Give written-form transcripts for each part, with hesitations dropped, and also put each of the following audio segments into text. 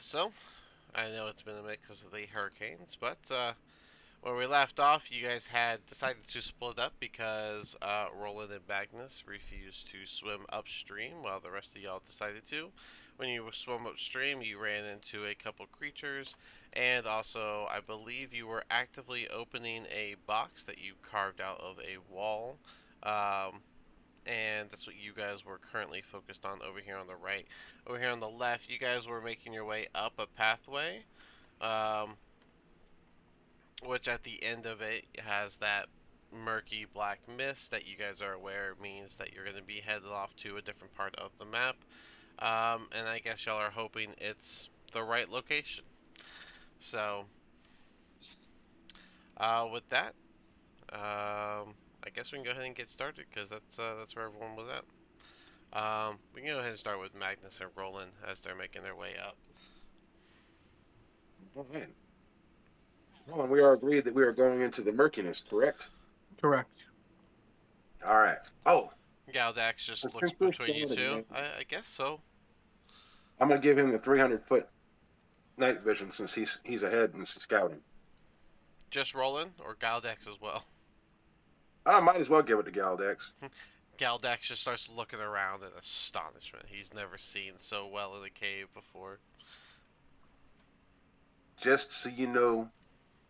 So I know it's been a minute because of the hurricanes, but where we left off, you guys had decided to split up because Roland and Magnus refused to swim upstream while the rest of y'all decided to. When you swam upstream, you ran into a couple creatures, and also, I believe you were actively opening a box that you carved out of a wall. Um, and that's what you guys were currently focused on over here on the right. Over here on the left, you guys were making your way up a pathway, um, which at the end of it has that murky black mist that you guys are aware means that you're going to be headed off to a different part of the map. And I guess y'all are hoping it's the right location. So, with that, I guess we can go ahead and get started because that's where everyone was at. We can go ahead and start with Magnus and Roland as they're making their way up. All right. Well, and we all agreed that we are going into the murkiness, correct? Correct. All right. Oh, Galdax just but looks since we're between you scouting, two. man, I guess so. I'm gonna give him the 300-foot night vision since he's ahead and he's scouting. Just Roland or Galdax as well. I might as well give it to Galdex, Galdax just starts looking around in astonishment. He's never seen so well in a cave before. just so you know.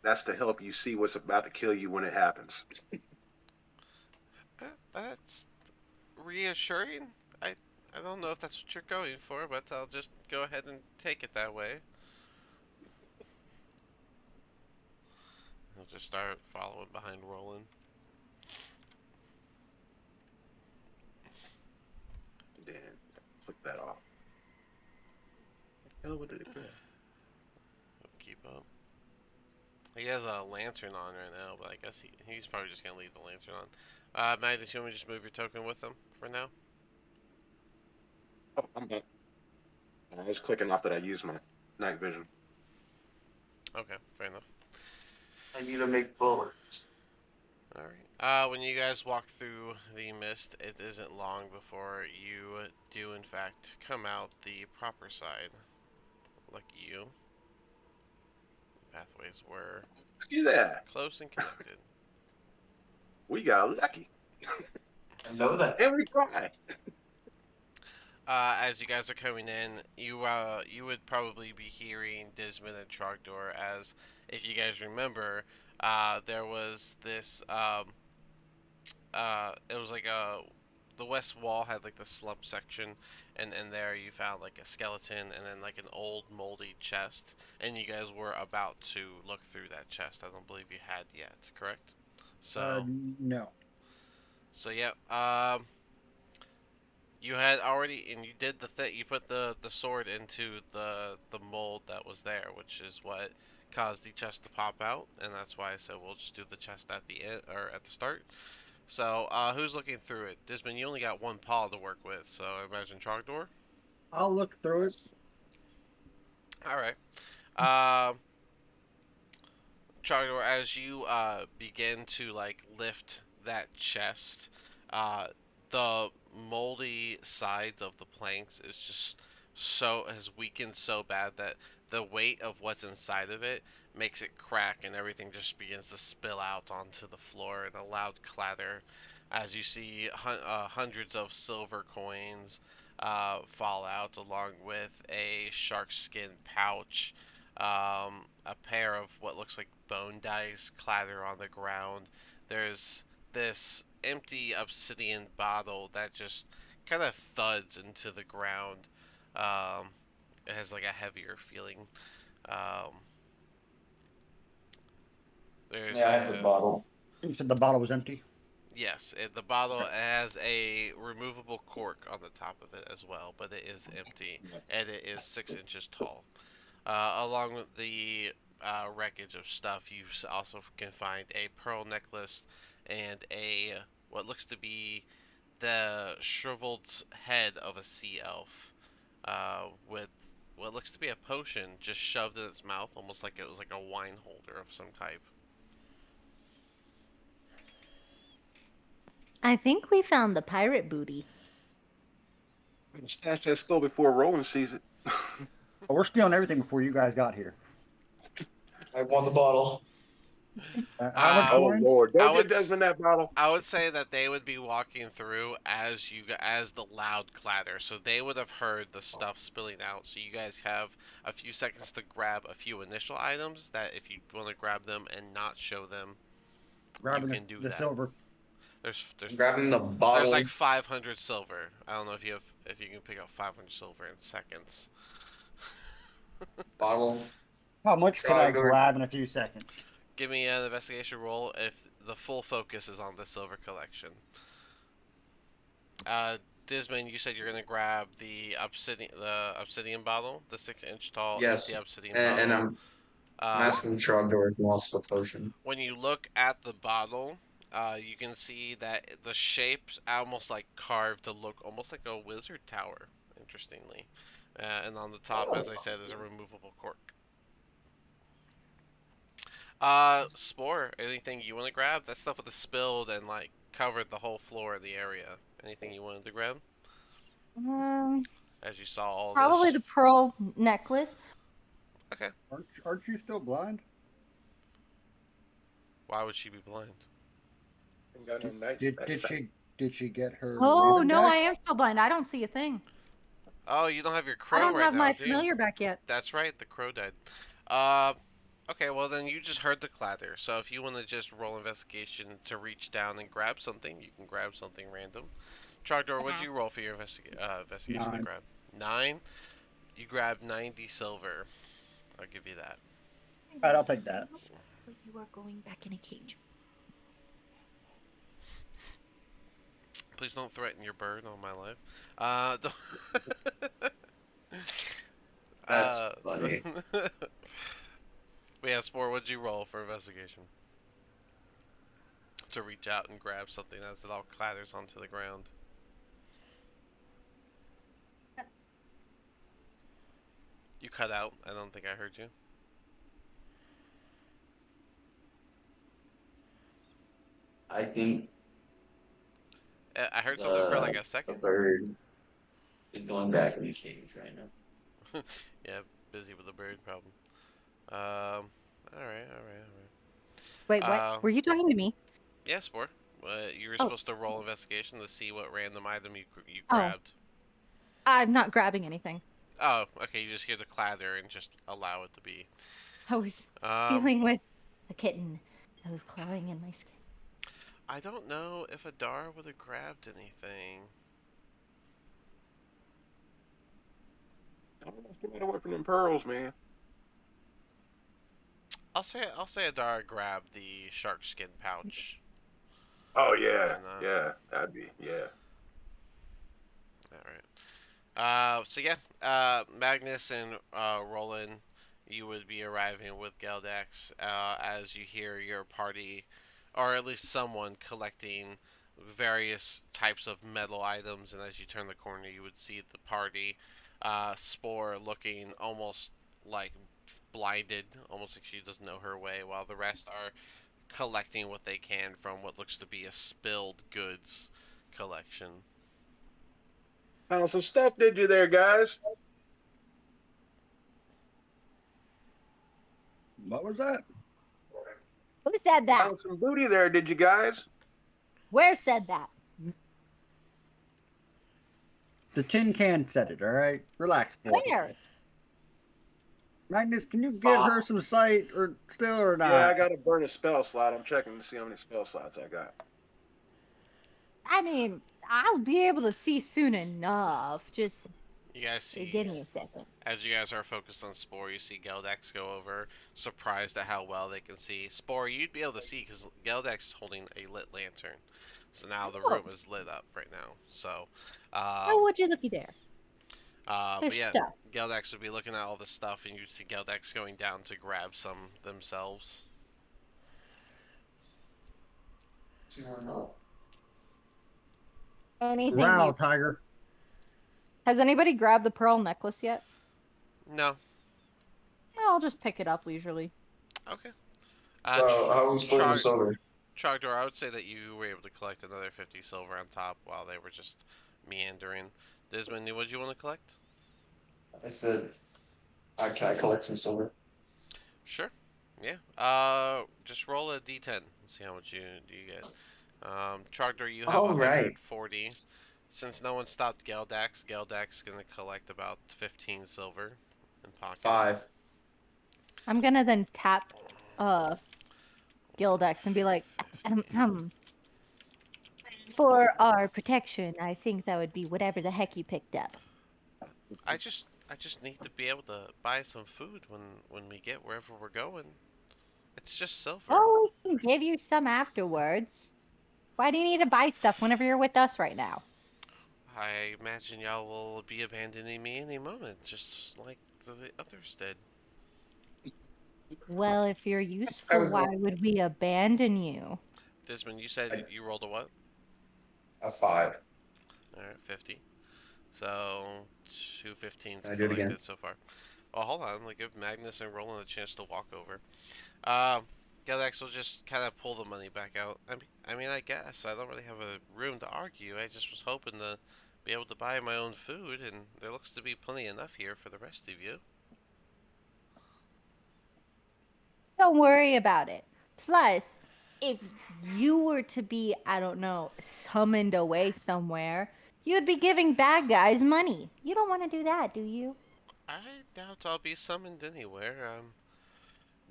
That's to help you see what's about to kill you when it happens. That's reassuring. I I don't know if that's what you're going for, but I'll just go ahead and take it that way. He'll just start following behind Roland. Then click that off. Hell, what did it go? He'll keep up. He has a lantern on right now, but I guess he's probably just gonna leave the lantern on. Magnus, you want me to just move your token with him for now? Oh, I'm back. I was clicking off that I used my night vision. Okay, fair enough. I need to make bullets. All right. When you guys walk through the mist, it isn't long before you do, in fact, come out the proper side. Like you, pathways were Look at that. close and connected. We got lucky. I know that. And we cried. As you guys are coming in, you would probably be hearing Dismon and Trogdor as, if you guys remember, there was this it was like the west wall had like the slump section, and there you found like a skeleton and then like an old moldy chest, and you guys were about to look through that chest. I don't believe you had yet, correct? So No. yeah, you had already, and you did the thing. You put the sword into the mold that was there, which is what caused the chest to pop out, and that's why I said we'll just do the chest at the end or at the start. So, who's looking through it? Disman, you only got one paw to work with, so I imagine Trogdor. I'll look through it. All right. Uh, Trogdor, as you begin to like lift that chest, uh, the moldy sides of the planks is just has weakened so bad that the weight of what's inside of it makes it crack and everything just begins to spill out onto the floor in a loud clatter as you see hundreds of silver coins fall out along with a shark skin pouch, a pair of what looks like bone dice clatter on the ground. There's this empty obsidian bottle that just kind of thuds into the ground. Um, it has like a heavier feeling. Um, there's Yeah, I have the a bottle. You said the bottle was empty. Yes, the bottle Okay. has a removable cork on the top of it as well, but it is empty and it is 6 inches tall. Along with the wreckage of stuff, you also can find a pearl necklace and a what looks to be the shriveled head of a sea elf, with what looks to be a potion just shoved in its mouth, almost like it was like a wine holder of some type. I think we found the pirate booty. Stash that skull before Roland sees it. Oh, we're stealing everything before you guys got here. I want the bottle. How much Uh, Oh coins? Lord, I don't would get Desmond that bottle. I would say that they would be walking through as the loud clatter, so they would have heard the stuff spilling out. So you guys have a few seconds to grab a few initial items that if you want to grab them and not show them, you Grabbing can do the that. silver. There's I'm grabbing the there's bottle. like 500 silver. I don't know if you can pick up 500 silver in seconds. Bottle. How much could I Trogdor. grab in a few seconds? Give me an investigation roll if the full focus is on the silver collection. Uh, Disman, you said you're gonna grab the obsidian bottle, the 6-inch tall empty Yes. obsidian And bottle. I'm Um, asking Trogdor if he wants the potion. when you look at the bottle, you can see that the shape's almost like carved to look almost like a wizard tower. Interestingly, and on the top, as I said, is a removable cork. Spore, anything you want to grab? That stuff would have spilled and like covered the whole floor of the area. Anything you wanted to grab? Um, As you saw all Probably this. the pearl necklace. Okay. Aren't you still blind? Why would she be blind? Ain't got no Did night. did, did she get her Oh raven no, I back? am still blind. I don't see a thing. Oh, you don't have your I crow don't right have now, my do you? familiar back yet. That's right, the crow died. Uh, okay, well then you just heard the clatter. So if you want to just roll investigation to reach down and grab something, you can grab something random. Trogdor, what'd you roll for your investigation to 9. grab? 9? You grabbed 90 silver. I'll give you that. Alright, I'll take that. But you are going back in a cage. Please don't threaten your bird on my life. Don't That's funny. but yeah, Spore, what'd you roll for investigation? To reach out and grab something as it all clatters onto the ground. You cut out. I don't think I heard you. I think I heard something for like a the second. bird is going back in the cage right now. Yeah, busy with the bird problem. All right. Wait, what? Were you talking to me? Yeah, Spore. You were Oh. supposed to roll investigation to see what random item you Oh. grabbed. I'm not grabbing anything. Oh, okay. You just hear the clatter and just allow it to be. I was Um, dealing with a kitten that was clawing in my skin. I don't know if Adar would have grabbed anything. I don't know if you away from them pearls, man. I'll say Adar grabbed the shark skin pouch. Oh Why yeah, not? yeah, that'd be yeah. All right. So yeah, Magnus and Roland, you would be arriving with Geldex as you hear your party, or at least someone collecting various types of metal items, and as you turn the corner, you would see the party, Spore looking almost like blinded, almost like she doesn't know her way, while the rest are collecting what they can from what looks to be a spilled goods collection. Found some stuff, did you there, guys? What was that? Who said that? Found some booty there, did you guys? Where said that? The tin can said it, alright? Relax, boy. Where? Magnus, can you give her some sight or still or Yeah, I not? gotta burn a spell slot. I'm checking to see how many spell slots I got. I mean, I'll be able to see soon enough. Just You guys see, give me a second. as you guys are focused on Spore, you see Geldex go over, surprised at how well they can see. Spore, you'd be able to see because Geldex is holding a lit lantern. So now the room is lit up right now. So, Oh, would you looky there? but There's yeah, stuff. Geldex would be looking at all this stuff, and you'd see Geldex going down to grab some themselves. Anything Growl, you... tiger. Has anybody grabbed the pearl necklace yet? No. I'll just pick it up leisurely. Okay. So how was playing the Trog- silver? Trogdor, I would say that you were able to collect another 50 silver on top while they were just meandering. Desmond, what did you want to collect? I said Can I collect some silver? Sure. Yeah. Just roll a d10. Let's see how much you get. Trogdor, you have All right. 140. Since no one stopped Geldax gonna collect about 15 silver and pocket it. 5. I'm gonna then tap Gildex and be like, for our protection, I think that would be whatever the heck you picked up. I just need to be able to buy some food when we get wherever we're going. It's just silver. Oh, we can give you some afterwards. Why do you need to buy stuff whenever you're with us right now? I imagine y'all will be abandoning me any moment, just like the others did. Well, if you're I useful, would why roll would we abandon you? Desmond, you said a, you rolled a what? a 5. Alright, 50. So, two 15s Can I do it again? collected so far. Well, hold on. Like, give Magnus and Roland a chance to walk over. Um, Galax will just kind of pull the money back out. I mean, I guess. I don't really have a room to argue. I just was hoping to be able to buy my own food, and there looks to be plenty enough here for the rest of you. Don't worry about it. Plus, if you were to be, I don't know, summoned away somewhere, you'd be giving bad guys money. You don't want to do that, do you? I doubt I'll be summoned anywhere.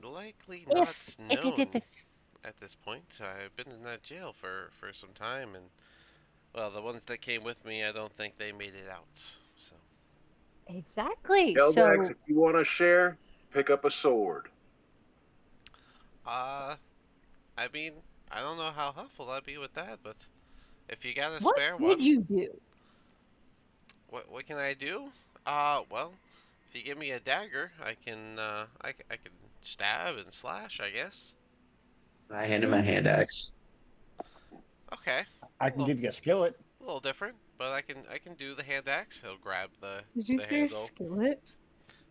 Likely not If. known at this point. I've been in that jail for some time, and well, the ones that came with me, I don't think they made it out. So, Exactly. Geldax, So, if you want to share, pick up a sword. uh, I mean, I don't know how helpful I'd be with that, but if you got a what spare would one, you do? what can I do? Well, if you give me a dagger, I can stab and slash, I guess. I hand him a hand axe. Okay, I a can little, give you a skillet. a little different, but I can do the hand axe. He'll grab Did you the say handle. skillet?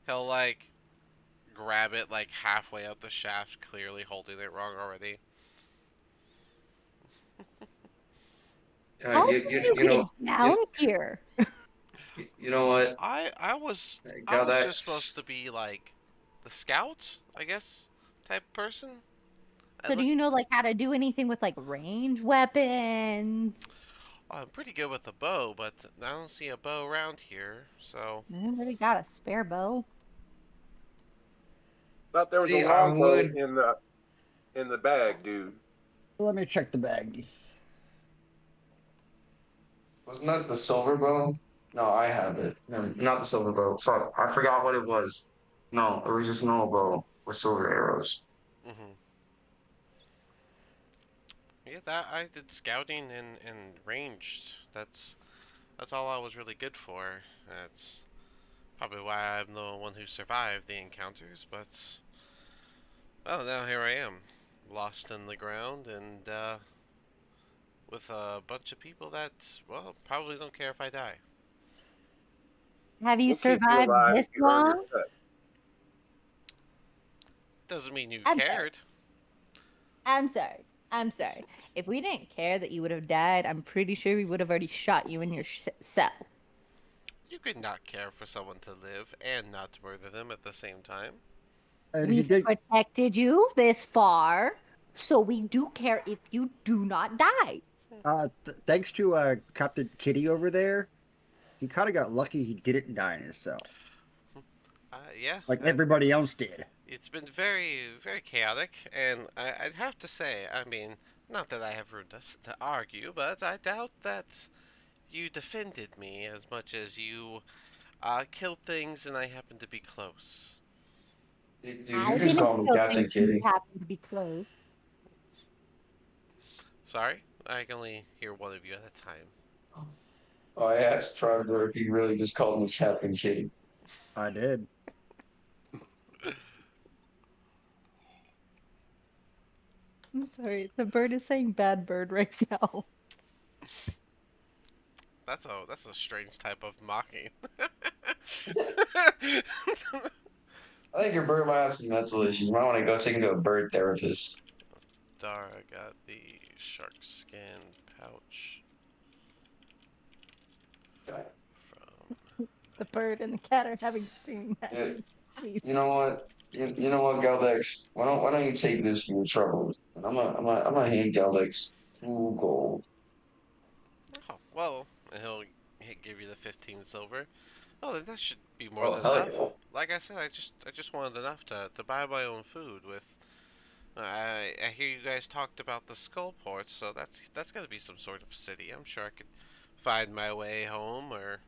He'll like grab it like halfway out the shaft, clearly holding it wrong already. How did you get down you, here? you know what, I was just supposed Geldax. to be like the scout, I guess, type person. I So, do look you know like how to do anything with like range weapons? I'm pretty good with a bow, but I don't see a bow around here, so Anybody got a spare bow? Thought there was a See, I longbow would. in the bag, dude. Let me check the bag. Wasn't that the silver bow? No, I have it. No, not the silver bow. Fuck, I forgot what it was. No, it was just an old bow with silver arrows. hmm yeah, that I did scouting and ranged. That's all I was really good for. That's probably why I'm the one who survived the encounters, but well, now here I am, lost in the ground and with a bunch of people that, well, probably don't care if I die. Have you We'll keep you survived alive if this you earn your long? cut. Doesn't mean you I'm sorry. cared. I'm sorry. I'm sorry. If we didn't care that you would have died, I'm pretty sure we would have already shot you in your cell. You could not care for someone to live and not murder them at the same time. And he We've did. protected you this far, so we do care if you do not die. Thanks to Captain Kitty over there, he kind of got lucky. He didn't die in his cell Yeah, like everybody else did. it's been very, very chaotic, and I'd have to say, I mean, not that I have room to argue, but I doubt that you defended me as much as you killed things and I happened to be close. Did I you just didn't call me kill things Captain when you Kitty? happened to be close. Sorry, I can only hear one of you at a time. Oh, I asked Trevor if he really just called me Captain Kitty. I did. I'm sorry. The bird is saying bad bird right now. That's a strange type of mocking. I think your bird might have some mental issues. You might want to go take him to a bird therapist. Dara got the shark skin pouch Okay. from. The bird and the cat are having screaming Yeah, matches. You know what? You know what, Galdex? Why don't you take this for your trouble? And I'm gonna hand Galdex 2 gold. Oh, well, and he'll give you the 15 silver. Oh, then that should be more Oh, than hell enough. yeah. Like I said, I just wanted enough to buy my own food with. I hear you guys talked about the skull ports, so that's gotta be some sort of city. I'm sure I could find my way home or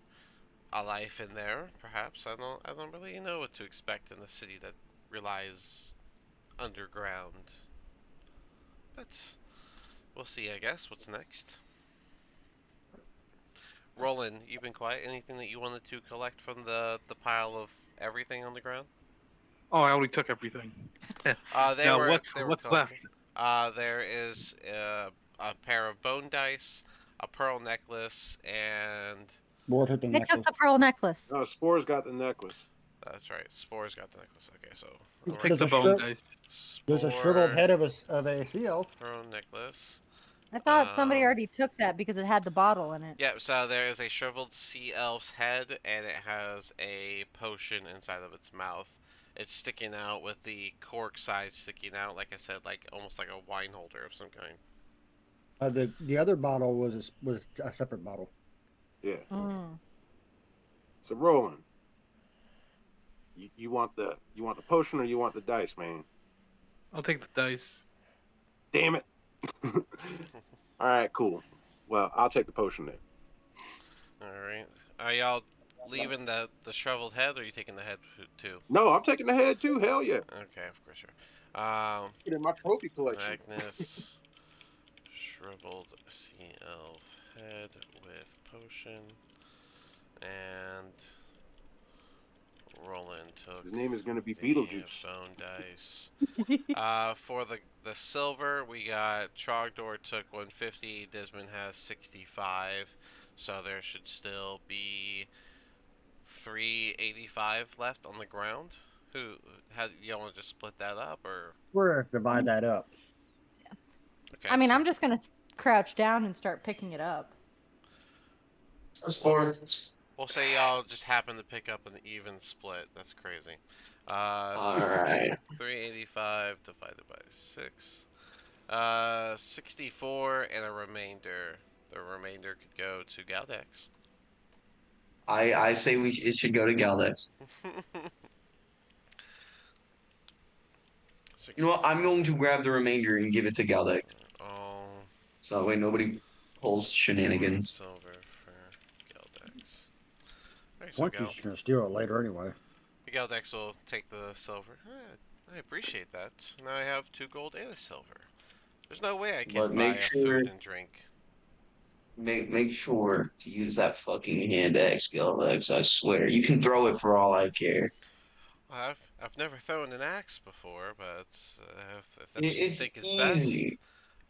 a life in there. Perhaps I don't really know what to expect in a city that relies underground. But we'll see. I guess. What's next? Roland, you've been quiet. Anything that you wanted to collect from the pile of everything on the ground? Oh, I already took everything. They Now were what's they were what's left? collectible. There is a pair of bone dice, a pearl necklace, and More took the I took necklace. the pearl necklace. No, Spores got the necklace. that's right. Spores got the necklace. Okay, so I'll I'm take writing the There's a bone shriv- dice. there's a shriveled Spore, head of a sea elf. pearl necklace. I thought somebody Um, already took that because it had the bottle in it. yeah. So there is a shriveled sea elf's head, and it has a potion inside of its mouth. It's sticking out with the cork side sticking out, like I said, like almost like a wine holder of some kind. The other bottle was a separate bottle. Yeah. Mm. So Roland, you want the potion or you want the dice, man? I'll take the dice. Damn it. All right, cool. Well, I'll take the potion then. All right. Are y'all leaving the shriveled head, or are you taking the head too? No, I'm taking the head too. Hell yeah. Okay, of course sure. Get in my trophy collection. Magnus, shriveled sea elf head with potion, and Roland took His name is gonna be the Beetlejuice. bone dice. For the silver, we got Trogdor took 150. Desmond has 65, so there should still be 385 left on the ground. Who had you want to just split that up or We're gonna divide that up. okay? I mean, so I'm just gonna crouch down and start picking it up. Spore. we'll say y'all just happen to pick up an even split. That's crazy. All right. 385 divided by 6. 64 and a remainder. The remainder could go to Galdex. I say it should go to Galdex. You know what? I'm going to grab the remainder and give it to Galdex. All So that way nobody pulls shenanigans. silver for Galdex. Alright, so Point you're just gonna steal it later anyway. Galdex will take the silver. I appreciate that. Now I have 2 gold and a silver. There's no way I can But buy make a sure food and drink. make sure to use that fucking hand axe, Galdex. I swear. You can throw it for all I care. I've never thrown an axe before, but if that's what you It's think is best, easy.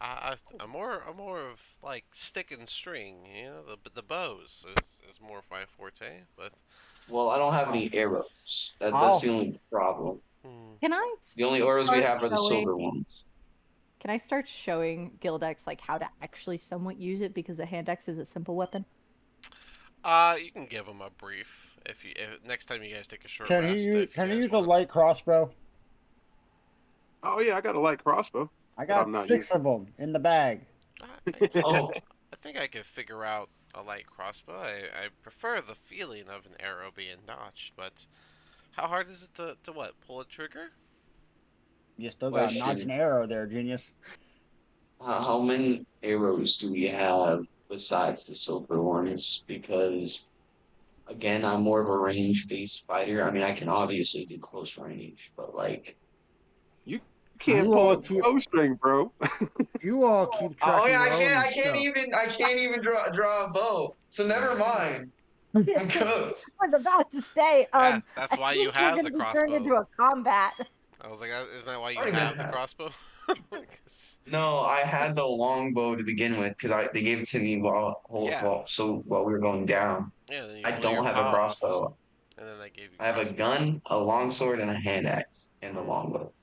I'm more of like stick and string. You know, the bows is more of my forte. But Well, I don't have any arrows. That's I'll the only problem. hmm, Can I The only arrows we start have are the showing? silver ones. Can I start showing Gildex like how to actually somewhat use it because a hand axe is a simple weapon? you can give him a brief if next time you guys take a short Can rest. he If you can he guys use a want. light crossbow? Oh yeah, I got a light crossbow. I But I'm got not 6 of them in the bag. Oh, I think I could figure out a light crossbow. I prefer the feeling of an arrow being notched, but how hard is it to what? Pull a trigger? You still got to notch question. an arrow there, genius. How many arrows do we have besides the silver ones? Because again, I'm more of a range-based fighter. I mean, I can obviously do close range, but like, You can't You pull all a keep bowstring, bro. oh tracking yeah, your own stuff. I can't even draw a bow. So never mind. I'm cooked. I was about to say, Yeah, I that's why you think you're have the gonna be turned crossbow. into a combat. I was like, isn't that why I you don't even have the have. crossbow? No, I had the longbow to begin with because they gave it to me Yeah, while we were going down. yeah. Then you I blew your don't have a paw off, crossbow. and then I gave you I have a crossbow. gun, a longsword, and a hand axe, and the Hmm. longbow.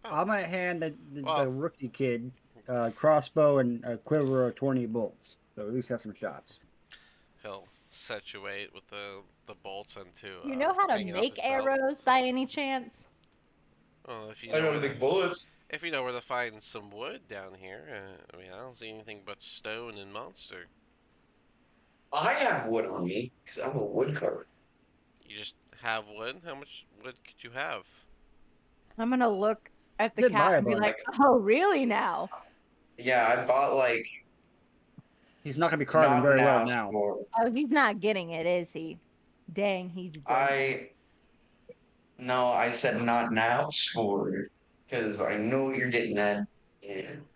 Oh, I'm gonna hand the well, rookie kid crossbow and a quiver of 20 bolts. So at least have some shots. he'll situate with the bolts into You know how to hanging off make his belt. arrows by any chance? Well, if you I know know where to make bullets. if you know where to find some wood down here, I mean, I don't see anything but stone and monster. I have wood on me because I'm a woodcarver. You just have wood. How much wood could you have? I'm gonna look at the Did cat buy a and be bunch. like, "Oh, really now?" Yeah, I bought like He's not gonna be carving not very well now now. for Oh, he's not getting it, is he? Dang, he's dead. I no, I said not now for because I know what you're getting at, and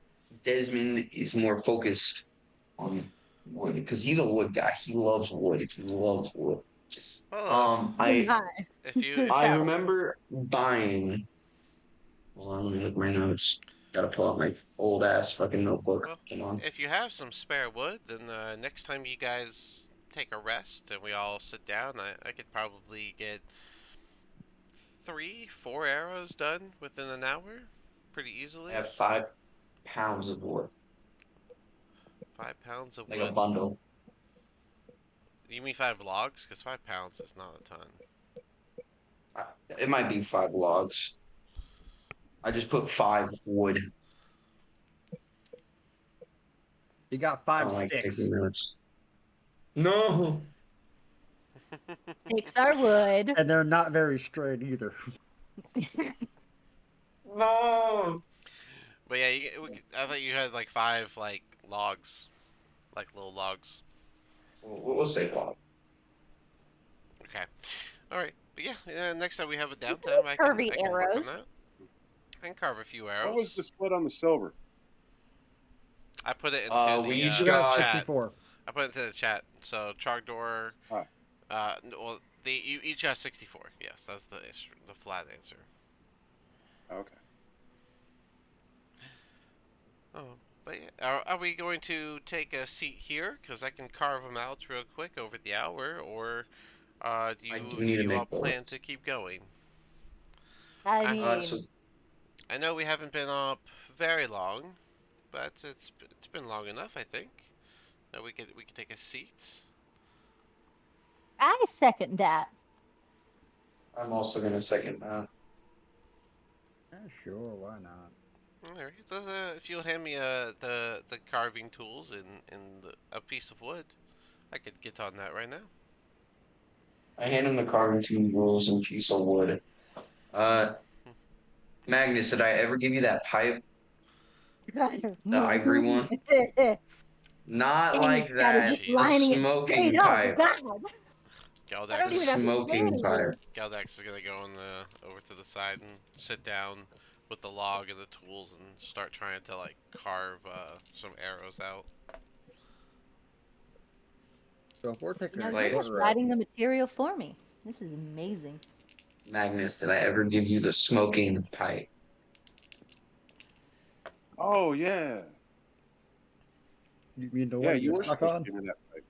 Desmond is more focused on wood because he's a wood guy. He loves wood. He loves wood. Well, I Hi. if you To if I you tell. remember buying. Hold on, let me look my notes. Gotta pull out my old ass fucking notebook. well, Come on. if you have some spare wood, then next time you guys take a rest and we all sit down, I could probably get 3, 4 arrows done within an hour, pretty I easily. have 5 pounds of wood, 5 pounds of like a wood. bundle. You mean 5 logs? Because 5 pounds is not a ton. It might be 5 logs. I just put 5 wood. He got I 5 don't like taking sticks. notes. No. Sticks are wood. And they're not very straight either. No. But yeah, I thought you had like 5 like logs, like little logs. We'll say log. Okay. All right. But yeah, next time we have a downtime, Curvy I can work on arrows. that. I can carve a few What was the arrows. split on the silver? I put it into We the each You got got chat. 64. I put it into the chat. So Trogdor, Ah, well, you each got 64. Yes, that's the flat answer. okay. Oh, but yeah, are we going to take a seat here? Because I can carve them out real quick over the hour, or do I do you need do to you all make plan to bullets. keep going? I I So mean, I know we haven't been up very long, but it's been long enough, I think. That we could take a seat. I second that. I'm also gonna second that. Yeah, sure, why not? Alright, if you'll hand me the carving tools and a piece of wood, I could get on that right now. I hand him the carving tools and piece of wood. Uh, Magnus, did I ever give you that pipe, the ivory one? Not And he's like got it that. just The Jesus, lining it smoking straight up. pipe. God, I The don't even Galdax smoking understand pipe. this. Galdax is gonna go on over to the side and sit down with the log and the tools and start trying to like carve some arrows out. So if we're taking a You're Like, just short rest, writing the material for me. This is amazing. Magnus, did I ever give you the smoking pipe? Oh yeah, you mean the yeah. one You you were suck supposed to on? give me that pipe.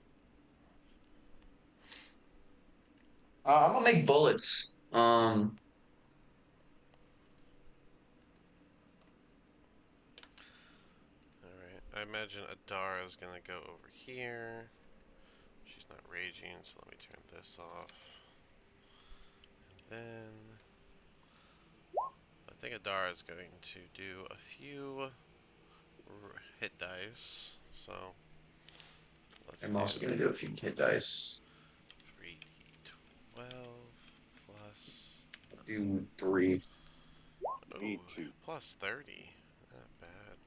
I'm gonna make bullets. Alright, I imagine Adara is gonna go over here. She's not raging, so let me turn this off. And then I think Adara is going to do a few hit dice. So let's I'm do also gonna do a few hit dice. 3d12 plus Do 3. oh Me too. plus 30. Not bad.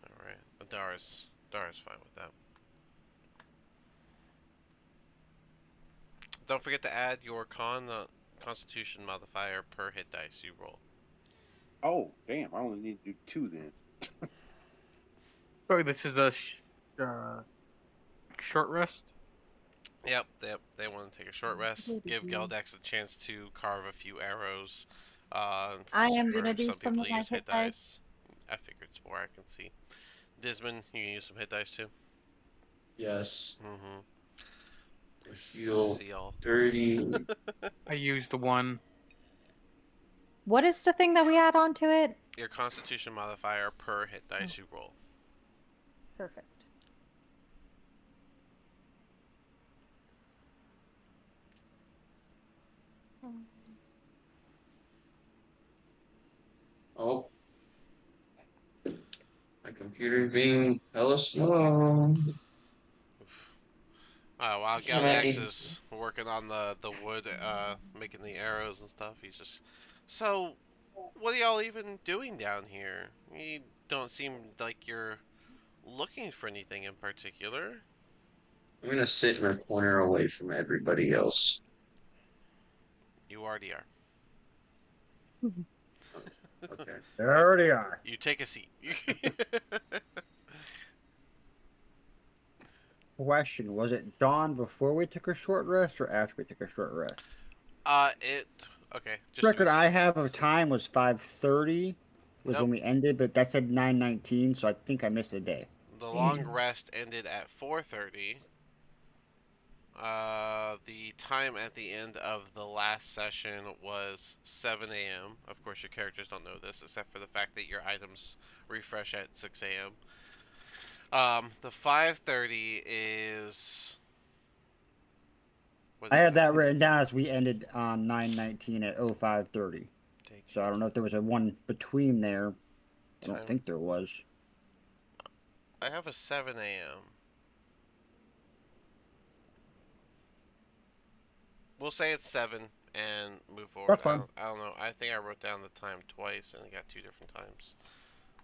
All right, Adara's fine with that. Don't forget to add your Constitution modifier per hit dice you roll. Oh damn! I only need to do 2 then. Sorry, this is a short rest. Yep, they want to take a short rest. Give Galdex a chance to carve a few arrows. I am For gonna do some some people of to my use hit hit dice. dice. I figured it's more I can see. Dismon, you can use some hit dice too. Yes. Mm-hmm. I I feel see all. 30. I used one. What is the thing that we add onto it? Your Constitution modifier per hit dice you roll. Perfect. Oh, my computer's being hella slow. While Damn it, Galdax is working on the wood, making the arrows and stuff, he's just. So, what are y'all even doing down here? You don't seem like you're looking for anything in particular. I'm gonna sit in a corner away from everybody else. You already are. Okay. They already are. You take a seat. Question: was it dawn before we took a short rest or after we took a short rest? It. Okay, just to be. Record I have of time was 5:30 was Nope. when we ended, but that said 9:19, so I think I missed a day. The long rest ended at 4:30. The time at the end of the last session was 7 a.m. Of course, your characters don't know this, except for the fact that your items refresh at 6 a.m. The 5:30 is. What I is had that? that written down as we ended on 9:19 at 05:30. Take So I don't know if there was a one between there. I don't time. think there was. I have a 7 a.m. We'll say it's 7 and move forward. That's fine. I don't know. I think I wrote down the time twice and I got two different times.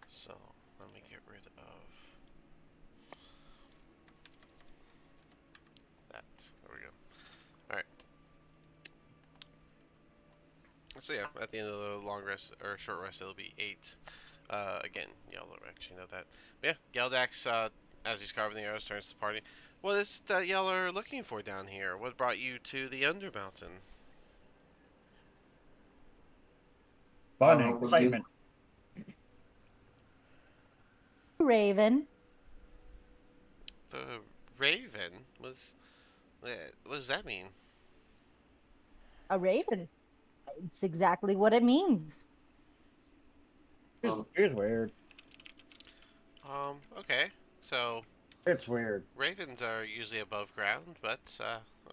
So let me get rid of that. There we go. Alright. So yeah, at the end of the long rest or short rest, it'll be 8. Again, y'all don't actually know that. But yeah, Geldax, as he's carving the arrows, turns to the party. What is that y'all are looking for down here? What brought you to the Undermountain? Fun I'll and help with you. excitement. Raven. The Raven was. What does that mean? A raven. It's exactly what it means. It's weird. Okay. So It's weird. ravens are usually above ground, but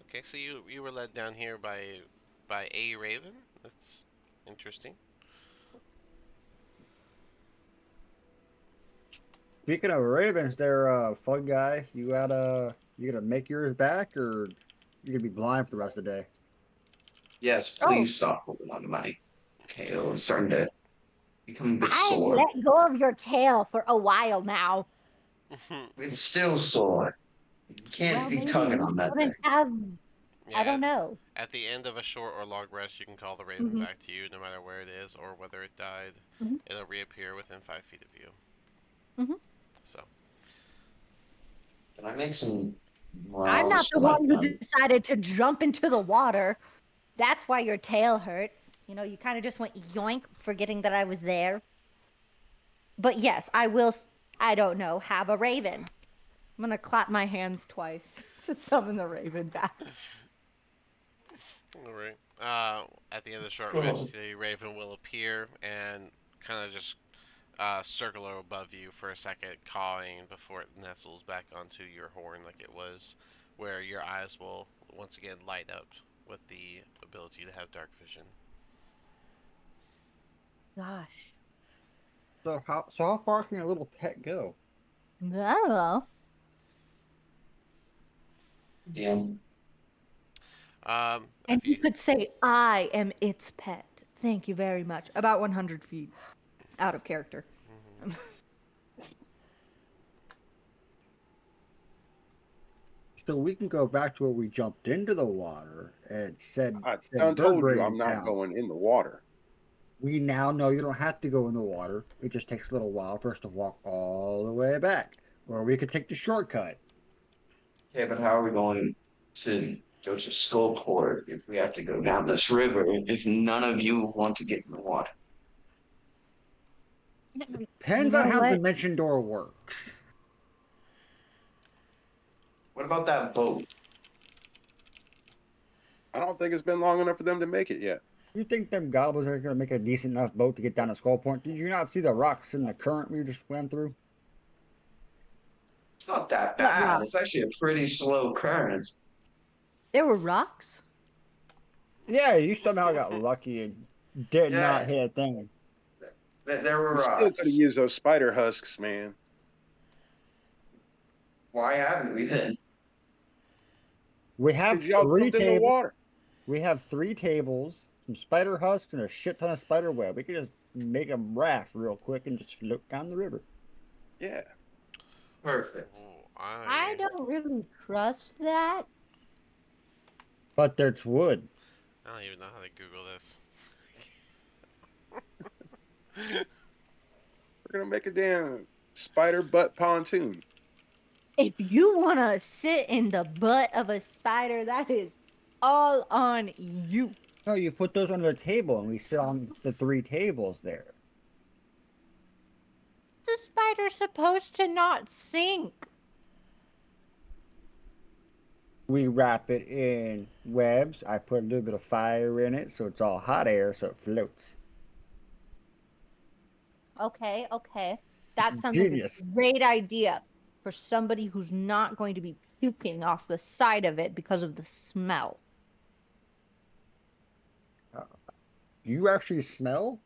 okay. So you were led down here by a raven. That's interesting. Speaking of ravens, they're fun guy. You gonna make yours back, or you gonna be blind for the rest of the day? Yes, Oh, please stop holding on to my tail. It's starting to become a bit I've sore. let go of your tail for a while now. It's still sore. You can't Well, be maybe tugging you on that thing. shouldn't have. I Yeah. don't know. At the end of a short or long rest, you can call the raven Hmm. back to you, no matter where it is or whether it died. Hmm. It'll reappear within 5 feet of you. Hmm. So. Can I make some I'm not miles the when one I'm who done? decided to jump into the water. That's why your tail hurts. You know, you kind of just went yoink, forgetting that I was there. But yes, I will. I don't know. Have a raven. I'm gonna clap my hands twice to summon the raven back. Alright. At the end of the short Cool. rest, the raven will appear and kind of just circle above you for a second, cawing before it nestles back onto your horn like it was, where your eyes will once again light up with the ability to have dark vision. Gosh, So how far can your little pet go? I don't know. Yeah. And If you you could say, "I am its pet." Thank you very much. About 100 feet out of character. mhm. So we can go back to where we jumped into the water and I said done bird told you brain I'm not down. going in the water. We now know you don't have to go in the water. It just takes a little while for us to walk all the way back. Or we could take the shortcut. Okay, but how are we going to go to Skullport if we have to go down this river if none of you want to get in the water? You Depends on know how what? Dimension Door works. What about that boat? I don't think it's been long enough for them to make it yet. You think them goblins are going to make a decent enough boat to get down to Skull Point? Did you not see the rocks in the current we just went through? It's not that What bad. rock? It's actually a pretty slow current. There were rocks. Yeah, you somehow got lucky and did not Yeah, hit a thing. there You were still could have used those spider husks, man. why haven't we then? We have Because y'all three jumped in the tables. water. We have 3 tables, some spider husks, and a shit ton of spider web. We could just make a raft real quick and just float down the river. Yeah. Perfect. Ooh, I don't really trust that. But there's wood. I don't even know how to Google this. We're gonna make a damn spider butt pontoon. If you want to sit in the butt of a spider, that is all on you. No, you put those on the table and we sit on the 3 tables there. The spider's supposed to not sink. We wrap it in webs. I put a little bit of fire in it so it's all hot air so it floats. Okay, okay. That sounds like a Genius. great idea for somebody who's not going to be puking off the side of it because of the smell. You actually smell?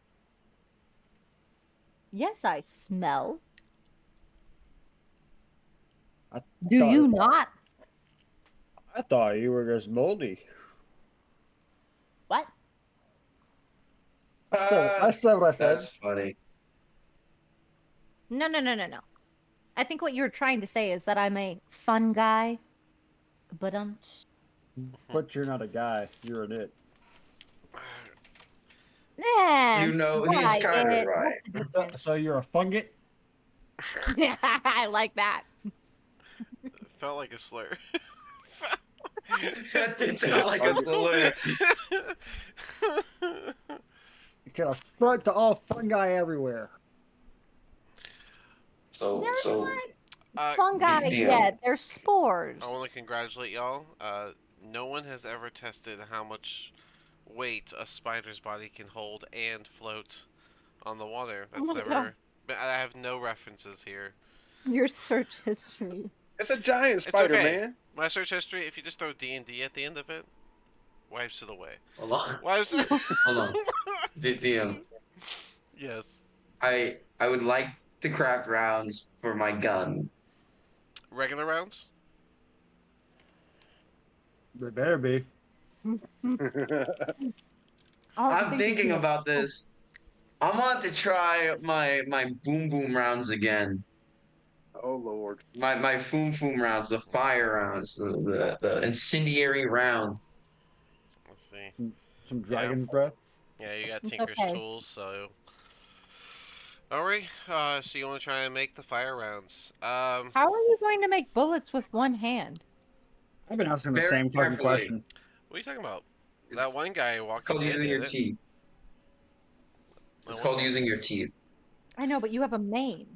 Yes, I smell. I Do thought you not? I thought you were just moldy. What? I said what I said. That's funny. No, no, no, no, no. I think what you're trying to say is that I'm a fun guy, but But you're not a guy. You're an it. You know, he's why kind of it? right. What's the difference? So you're a fungus? Yeah, I like that. Felt like a slur. That did sound like a salute. It's got a front to all fungi everywhere. So, They're so Uh, fungi DM. yet. They're spores. I want to congratulate y'all. No one has ever tested how much weight a spider's body can hold and float on the water. Oh That's my God. never. I have no references here. Your search history. It's a giant It's spider, okay. man. My search history, if you just throw D&D at the end of it, wipes it away. Hold on. Wipes it. Hold on. DM. Yes. I would like to craft rounds for my gun. Regular rounds? They better be. I'm thinking about this. I want to try my boom boom rounds again. Oh Lord. My foom foom rounds, the fire rounds, the incendiary round. Let's see. Some Yeah. dragon's breath. Yeah, you got It's Tinker's okay. tools, so. Alright, so you want to try and make the fire rounds. How are you going to make bullets with one hand? I've been asking the Very same fucking carefully. question. What are you talking about? It's, That one guy it's walking called in using did your it. teeth. That It's one called guy. using your teeth. I know, but you have a mane.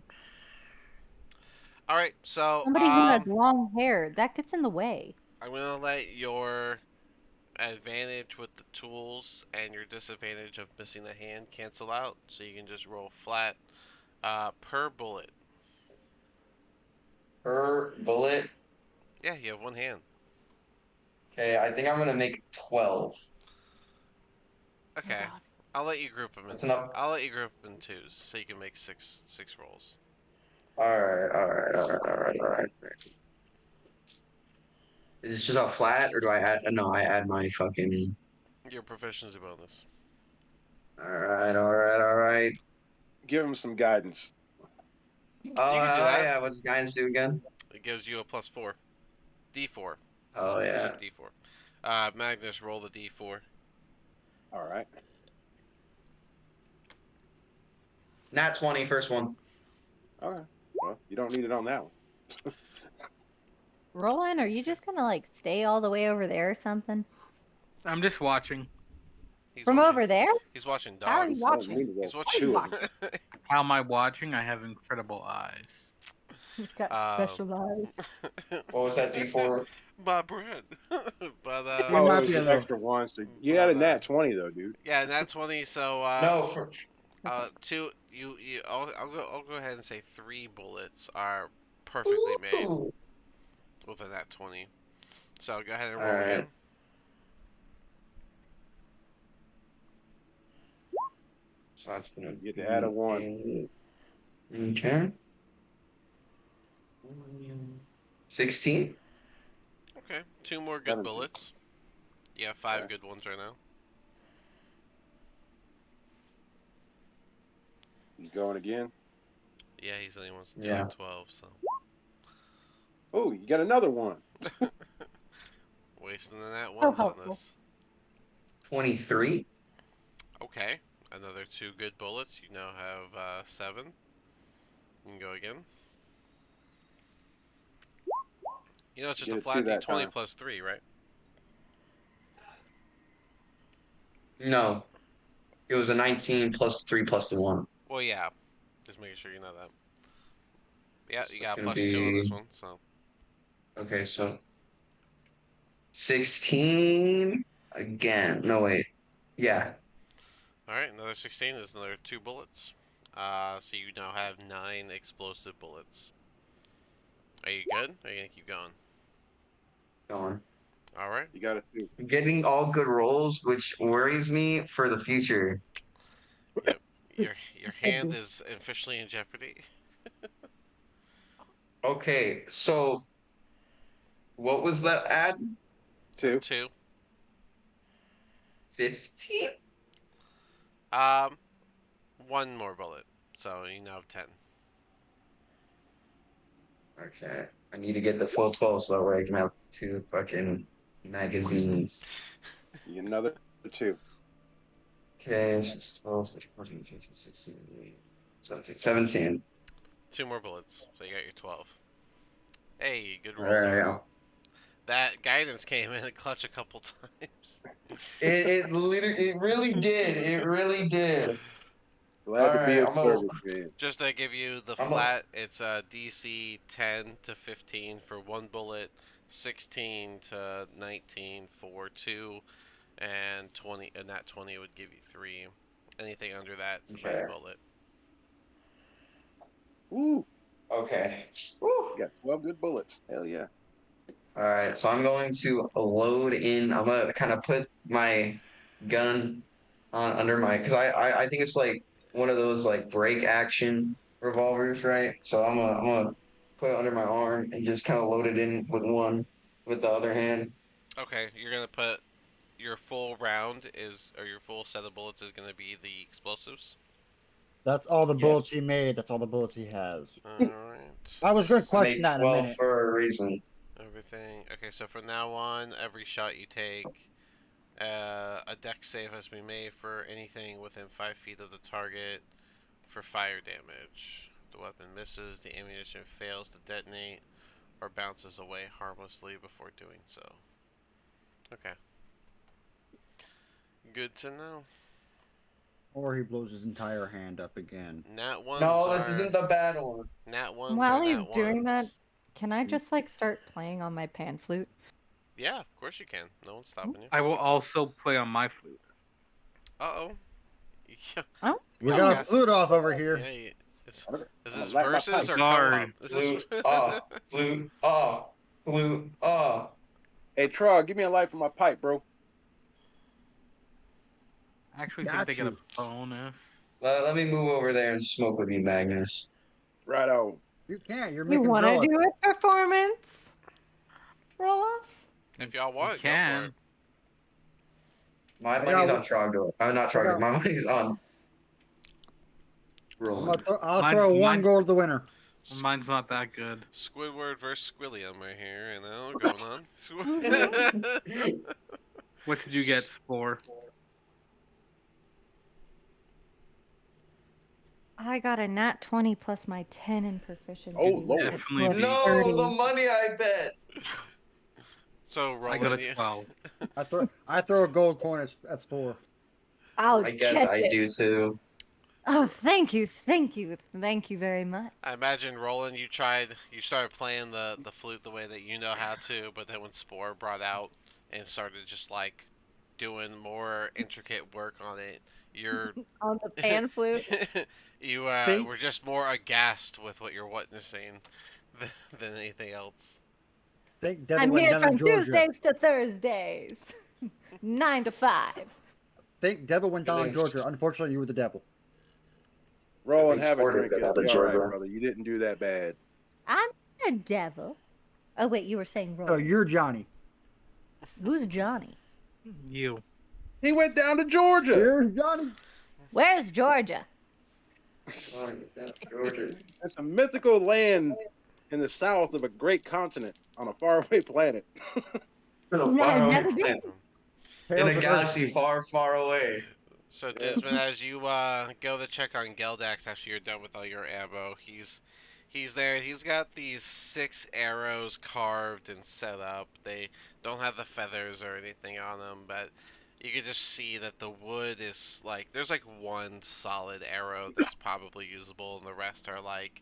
Alright, so, Somebody who has long hair, that gets in the way. I'm gonna let your advantage with the tools and your disadvantage of missing a hand cancel out, so you can just roll flat per bullet. Per bullet. Yeah, you have one hand. Okay, I think I'm gonna make 12. Oh Okay, God. I'll let you group them in. That's enough. I'll let you group them in twos, so you can make six rolls. All right. Is this just a flat, or do I add? No, I add my fucking. Your proficiency bonus. All right. Give him some guidance. Oh, You can do that. yeah. What does guidance do again? It gives you a +4, D4. Oh Use yeah. D4. Magnus, roll the D4. All right. Nat 20, first one. All right. Well, you don't need it on that one. Roland, are you just gonna like stay all the way over there or something? I'm just watching. He's From watching. over there? He's watching How are you dogs. That was me watching? to He's go. How are you watching. watching? How am I watching? I have incredible eyes. He's got um, special eyes. What was that D4? my bread. but You Oh, it might was be a an little. extra one. So you had but a nat 20 though, dude. yeah, nat 20. So No, two. I'll go ahead and say 3 bullets are perfectly made Ooh. with a nat 20. So go ahead and All roll right. again. So that's gonna You get be to add a 1. Okay. 16. Okay, 2 more good 17. bullets. You have 5 Okay. good ones right now. He's going again. Yeah, he said he wants to do Yeah. like 12, so. Oh, you got another 1. Wasting the nat So ones on helpful. this. 23. Okay, another 2 good bullets. You now have 7. You can go again. You know, it's just Get a a 2 flat that d20 time. plus 3, right? No, it was a 19 plus 3 plus the 1. Well, yeah. Just making sure you know that. Yeah, So you it's got gonna plus 2 on this be one, so. okay. So 16 again. No wait. Yeah. Alright, another 16 is another 2 bullets. So you now have 9 explosive bullets. Are you good? Or are you gonna keep going? Going. Alright. You got a 2. I'm getting all good rolls, which worries me for the future. Yep. Your hand is officially in jeopardy. Okay, so what was that ad? 2. 2. 15? Um, 1 more bullet. So you now have 10. Okay. I need to get the full 12 so that way I can have 2 fucking magazines. You get another 2. Okay, 6, 12, 13, 14, 15, 16, 17. 17. 2 more bullets. So you got your 12. Hey, good roll There we there. go. That guidance came in a clutch a couple times. It really did. It really did. Glad All to be right, of service, man. Just to give you the I'm a, flat, it's DC 10 to 15 for 1 bullet, 16 to 19 for 2, and 20, and that 20 would give you 3. Anything under that, it's a bad okay. bullet. Woo! Okay. Woo. You got 12 good bullets. Hell yeah. All right, so I'm going to load in. I'm gonna kind of put my gun on under my because I think it's like one of those like break action revolvers, right? So I'm gonna put it under my arm and just kind of load it in with the other hand. Okay, you're gonna put your full round is, or your full set of bullets is gonna be the explosives. That's all the bullets Yes, he made. That's all the bullets he has. Alright. I was going to I question made that in a 12 minute. for a reason. Everything. Okay, so from now on, every shot you take, a dex save has been made for anything within 5 feet of the target for fire damage. The weapon misses, the ammunition fails to detonate, or bounces away harmlessly before doing so. Okay. Good to know. Or he blows his entire hand up again. Nat ones No, this are isn't the bad one. nat ones are While he's nat doing that, ones. can I just like start playing on my pan flute? Yeah, of course you can. No one's stopping you. I will also play on my flute. Uh-oh. Yeah, Oh, We y'all got a got. flute off over Yeah, here. it's, I'm gonna, is I'm gonna this light my versus pipe. or co-op? Guard. This is. Flute, flute, flute, Hey, Trog, give me a light for my pipe, bro. I actually think they Got get a you. bonus. Let me move over there and smoke with you, Magnus. Right on. You can't. You're you making want to relic. do a performance roll off? If y'all You want, go for it. can. My I money's got. on Trogdor. I'm not I Trogdor. got. My money's on I'm gonna Roland. I'll Mine, throw one mine's, gold to the winner. mine's not that good. Squidward versus Squilliam right here, you know, going on. What did you get, Spore? I got a nat 20 plus my 10 in proficiency. Oh, Lord. It's Definitely still beat. a No, 30. the money I bet. So I got a Roland, you, 12. I throw a gold coin at Spore. I'll I guess catch I it. do too. Oh, thank you, thank you, thank you very much. I imagine Roland, you started playing the flute the way that you know how to, but then when Spore brought out and started just like doing more intricate work on it, you're On the pan flute. you Think, were just more aghast with what you're witnessing than anything else. think Devil I'm went here down to from Georgia. Tuesdays to Thursdays, 9 to 5. Think Devil went down to Feelings. Georgia. Unfortunately, you were the devil. Roll and think have a Sport drink. got It'll out of be all right, Georgia. brother. You didn't do that bad. I'm a devil. Oh wait, you were saying roll. So you're Johnny. Who's Johnny? You. He went down to Georgia. Here's Johnny. Where's Georgia? Georgia. It's a mythical land in the south of a great continent on a faraway planet. So No, far I've away never been. planet. In Tales a of galaxy far, far away. So Yeah. Dismon, as you go to check on Geldax after you're done with all your ammo, he's there. He's got these 6 arrows carved and set up. They don't have the feathers or anything on them, but you can just see that the wood is like there's like one solid arrow that's probably usable, and the rest are like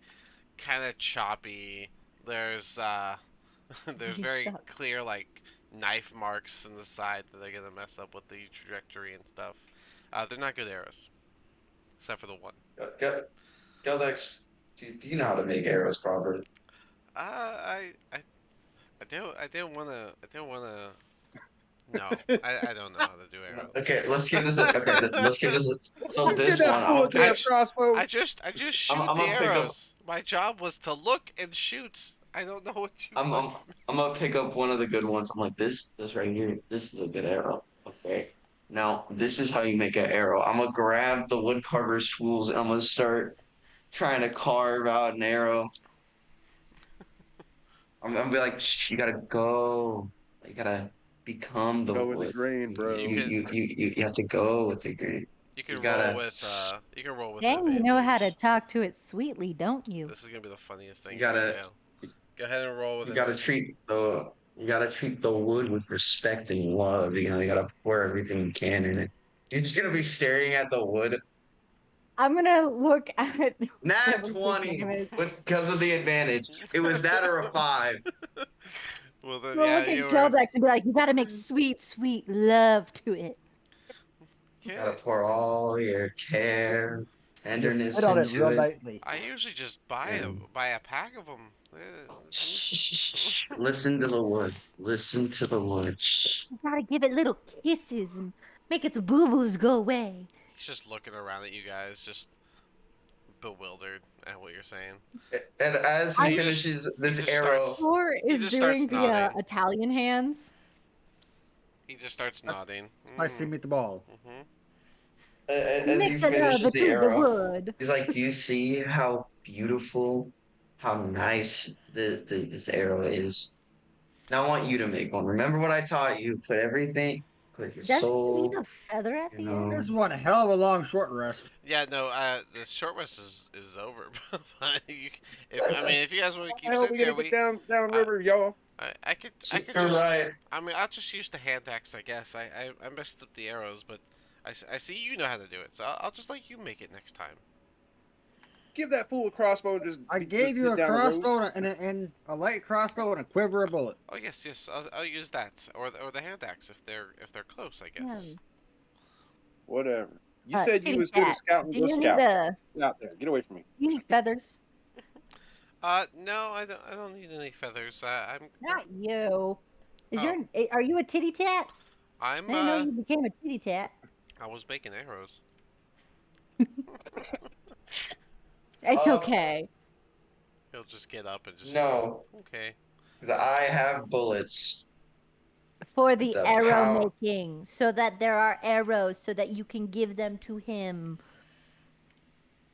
kind of choppy. There's there's He very sucks. clear like knife marks in the side that are gonna mess up with the trajectory and stuff. They're not good arrows, except for the one. Geldex, do you know how to make arrows properly? I didn't wanna. No, I don't know how to do No, arrows. okay, let's give this. Let's give this. So Get this that one, fool with that crossbow. I just shoot I'm the gonna pick up. arrows. My job was to look and shoot. I don't know what you I'm, want. I'm I'm gonna pick up one of the good ones. I'm like this right here. This is a good arrow. Okay. Now this is how you make an arrow. I'm gonna grab the wood carver's tools and I'm gonna start trying to carve out an arrow. I'm gonna be like, "Shh, you gotta go. You gotta become the Go with the wood. grain, You bro. You can you have to go with the grain. you You can roll gotta with Dang, you know how to advantage. talk to it sweetly, don't you? This is gonna be the funniest thing you if you gotta fail. Go ahead and roll with you gotta advantage. treat the wood with respect and love. You gotta pour everything you can in it. You're just gonna be staring at the wood. I'm gonna look at Nat whatever his 20 name is. because of the advantage. It was that or a 5. Well then, We'll yeah, look at you were. Keldex and be like, you gotta make sweet, sweet love to it. Yeah, Gotta pour all your care, Just tenderness spit on it into real it. lightly. I usually just And buy a pack of them. listen to the wood. Listen to the wood. Shh. You gotta give it little kisses and make its boo-boos go away. He's just looking around at you guys, just bewildered at what you're saying. And as he I finishes He this just arrow, starts. Or He is just starts doing the nodding. Italian hands. He just starts nodding. Nice to meet the ball. Mm-hmm. as he Make the love finishes the to the arrow, wood. he's like, "Do you see how beautiful, how nice this arrow is? Now I want you to make one. Remember what I taught you. Put everything, put your Doesn't he need soul, a feather at you the know." end? This is one hell of a long short rest. Yeah, no. The short rest is over. If you guys want to keep How are sitting we gonna here, get down I, river, y'all? I could You're just. right. I mean, I'll just use the hand axe, I guess. I messed up the arrows, but I see you know how to do it, so I'll just let you make it next time. Give that fool a crossbow and just I just gave you get a down the road. crossbow and a light crossbow and a quiver of bullet. Oh yes, I'll use that or the hand axe if they're close, I guess. Hmm. Whatever. You said you Titty was good at cat. scouting. Do Go you need scout. a Get out there. Get away from me. you need feathers? No, I don't need any feathers. Not you. Is Oh. are you a titty tat? I I'm didn't know you became a titty tat. I was making arrows. It's Uh, okay. He'll just get up and just No, okay. because I have bullets. For With the the arrow power. making, so that there are arrows, so that you can give them to him.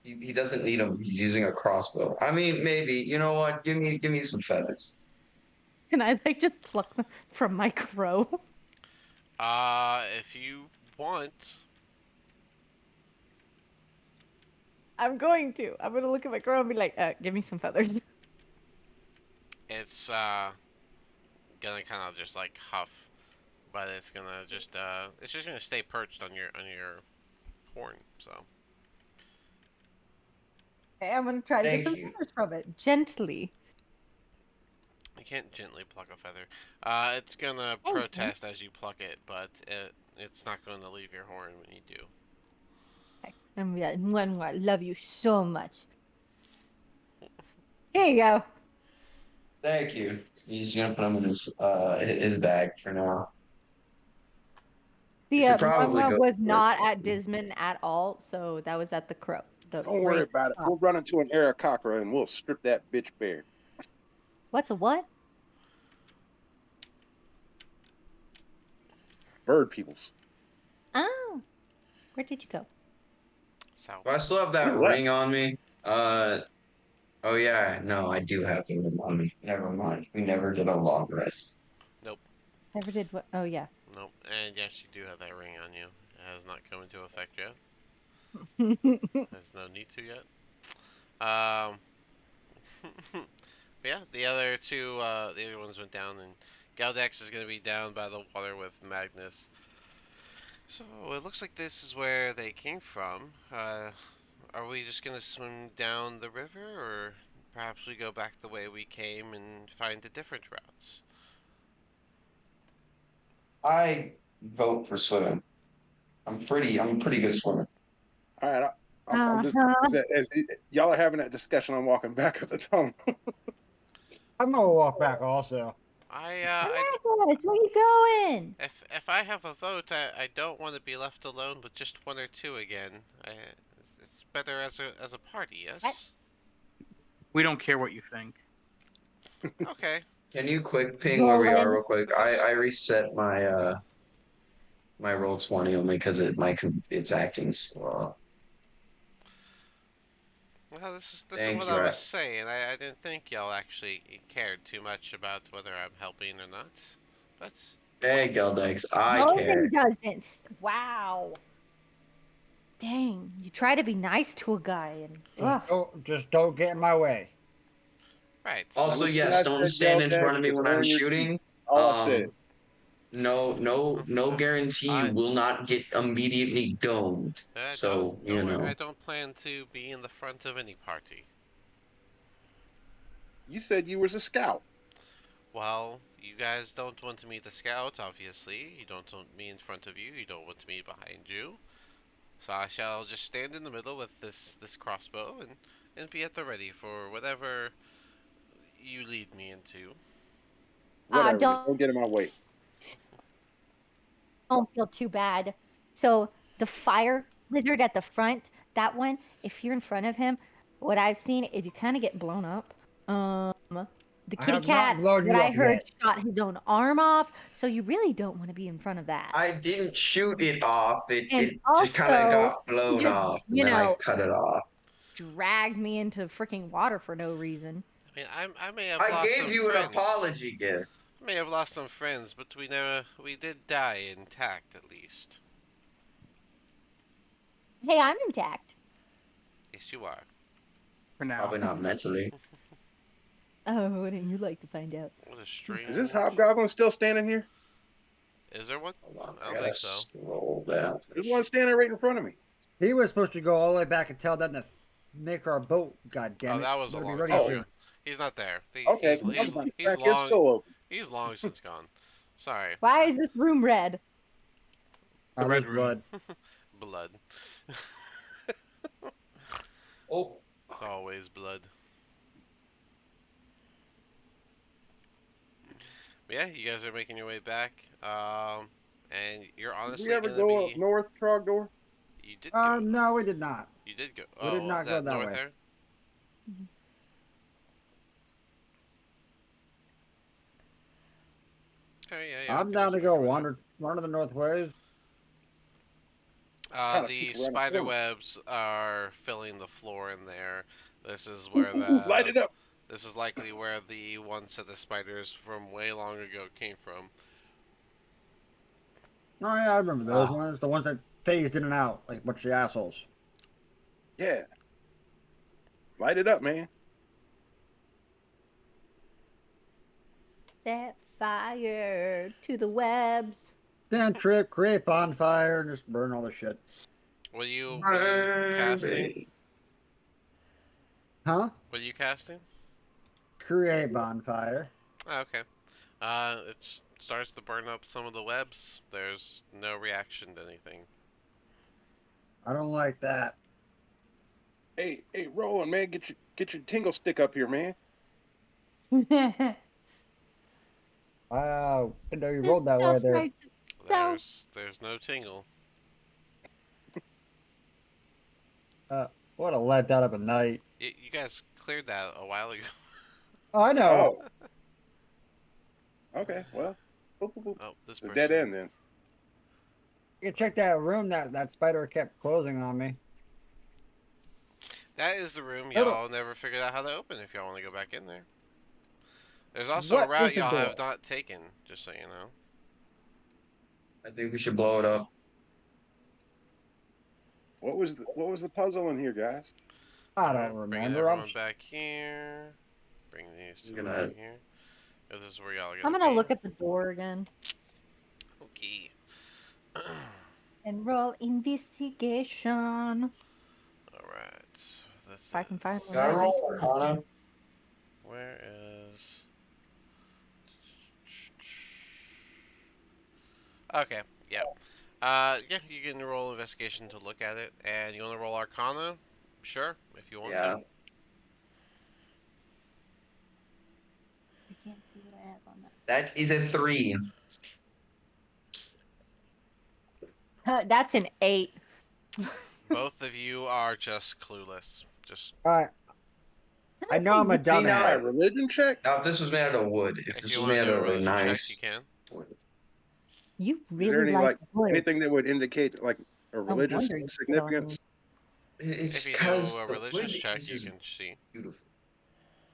He doesn't need them. He's using a crossbow. I mean, maybe. You know what? Give me some feathers. Can I like just pluck them from my crow? If you want, I'm going to. I'm gonna look at my crow and be like, give me some feathers. it's gonna kind of just like huff, but it's gonna just it's just gonna stay perched on your horn. So Okay, I'm gonna try to Thank get some you. feathers from it gently. you can't gently pluck a feather. It's gonna Thank you. protest as you pluck it, but it's not going to leave your horn when you do. Okay. I'm gonna be like, "Mwah, mwah, love you so much." Here you go. Thank you. He's gonna put them in his bag for now. The should probably Mwah go was for it. not at Dismon at all, so that was at the crow. the Don't worry ring. about it. We'll run into an Aarakocra and we'll strip that bitch bare. What's a what? Bird peoples. Oh, where did you go? So, Do I still have He that left. ring on me? Oh yeah, no, I do have the ring on me. Never mind. We never did a long rest. nope, Never did what? Oh yeah. nope. And yes, you do have that ring on you. It has not come into effect yet. There's no need to yet. Um, but yeah, the other ones went down, and Galdex is gonna be down by the water with Magnus. So it looks like this is where they came from. Are we just gonna swim down the river, or perhaps we go back the way we came and find the different routes? I vote for swimming. I'm a pretty good swimmer. All right. I'm just Uh-huh. as y'all are having that discussion. I'm walking back up the tunnel. I'm gonna walk back also. Magnus, where you going? If I have a vote, I don't want to be left alone with just one or two again. It's better as a party, yes. We don't care what you think. Okay. Can you quick ping where we are Roland. real quick? This I is reset my roll 20 only because it's acting slow. well, this is Thank what you. I was saying. I didn't think y'all actually cared too much about whether I'm helping or not. But Hey, Geldex, I Roland care. doesn't. Wow. Dang, you try to be nice to a guy and ugh. Just don't get in my way. right. Also, Understood. yes, I don't said stand in Geldex front of me is when I'm earn your keep. shooting. All I said. Um, no guarantee you I will not get immediately domed. I So, you don't worry. I know. don't plan to be in the front of any party. You said you was a scout. Well, you guys don't want me to scout, obviously. You don't want me in front of you. You don't want me behind you. So I shall just stand in the middle with this crossbow and be at the ready for whatever you lead me into. Whatever. Just Don't don't get in my way. feel too bad. So the fire lizard at the front, that one, if you're in front of him, what I've seen is you kind of get blown up. The I kitty have not cat, blown what you I up heard, yet. shot his own arm off. So you really don't want to be in front of that. I didn't shoot it off. And It just kind of also, got he blown just, off, and then I cut it off. dragged me into freaking water for no reason. I mean, I may have I lost gave some you an friends. apology gift. I may have lost some friends, but we did die intact at least. Hey, I'm intact. Yes, you are. For now. Probably not mentally. Oh, wouldn't you like to find out? What a Is this strange. hobgoblin still standing here? Is there one? Hold on, I I don't gotta think so. scroll down. There's one standing right in front of me. He was supposed to go all the way back and tell them to make our boat. God Oh, damn it! that was a Better be long ready time Oh, ago. soon. He's not there. okay. I was about to crack his skull open. He's long since gone. Sorry. Why is this room red? The There's red room. blood. Blood. Oh, It's always blood. But yeah, you guys are making your way back. And you're Did we honestly ever gonna go up be. north, Trogdor? You did go. No, we did not. You did go. We did Oh, not go that that north way. there. Oh yeah, yeah. I'm Okay, down to so go over there. wander the north ways. Kind of The people around the spider corner. webs are filling the floor in there. This is Ooh, where ooh, ooh, light the it up. this is likely where the one set of spiders from way long ago came from. Oh yeah, I remember those wow. ones. The ones that phased in and out like a bunch of assholes. Yeah. Light it up, man. Set fire to the webs. Cantrip, create bonfire, and just burn all the shit. What are you Burn, casting? baby. Huh? What are you casting? Create bonfire. Oh, okay. It starts to burn up some of the webs. There's no reaction to anything. I don't like that. Hey, Roland, man, get your tingle stick up here, man. Wow, I know you This rolled that way stuff there. right down. There's no tingle. What a letdown of a night. You guys cleared that a while ago. Oh, I know. Oh, okay. Well, boop, boop, boop. Oh, this It's a person. dead end then. You check that room that spider kept closing on me. That is the room Hold y'all never figured out how to open if y'all want to go back in there. There's also a What route is the y'all door? have not taken, just so you know. I think we should blow it up. What was the puzzle in here, guys? I Alright, don't bringing remember. everyone back here. Bring these I'm two gonna- over here. Oh, this is where y'all are I'm gonna gonna be. look at the door again Okay. and roll investigation. Alright. This If I can find the Can I right roll one. Arcana? Where is... Okay, yeah. Yeah, you can roll investigation to look at it. And you want to roll Arcana? Sure, if you want Yeah. to. I can't see what I have on That is a 3. that. That's an 8. Both of you are just clueless. Just Alright. I know I'm a See, now A dumbass. religion check? Now, if this was made out of wood, if if this you was want made to do out a of a religion check, you nice can. wood. You Is there really any like wood. anything that would indicate like a No religious wonder you significance? It's If you do because a the religious wood check, is you just can see. beautiful.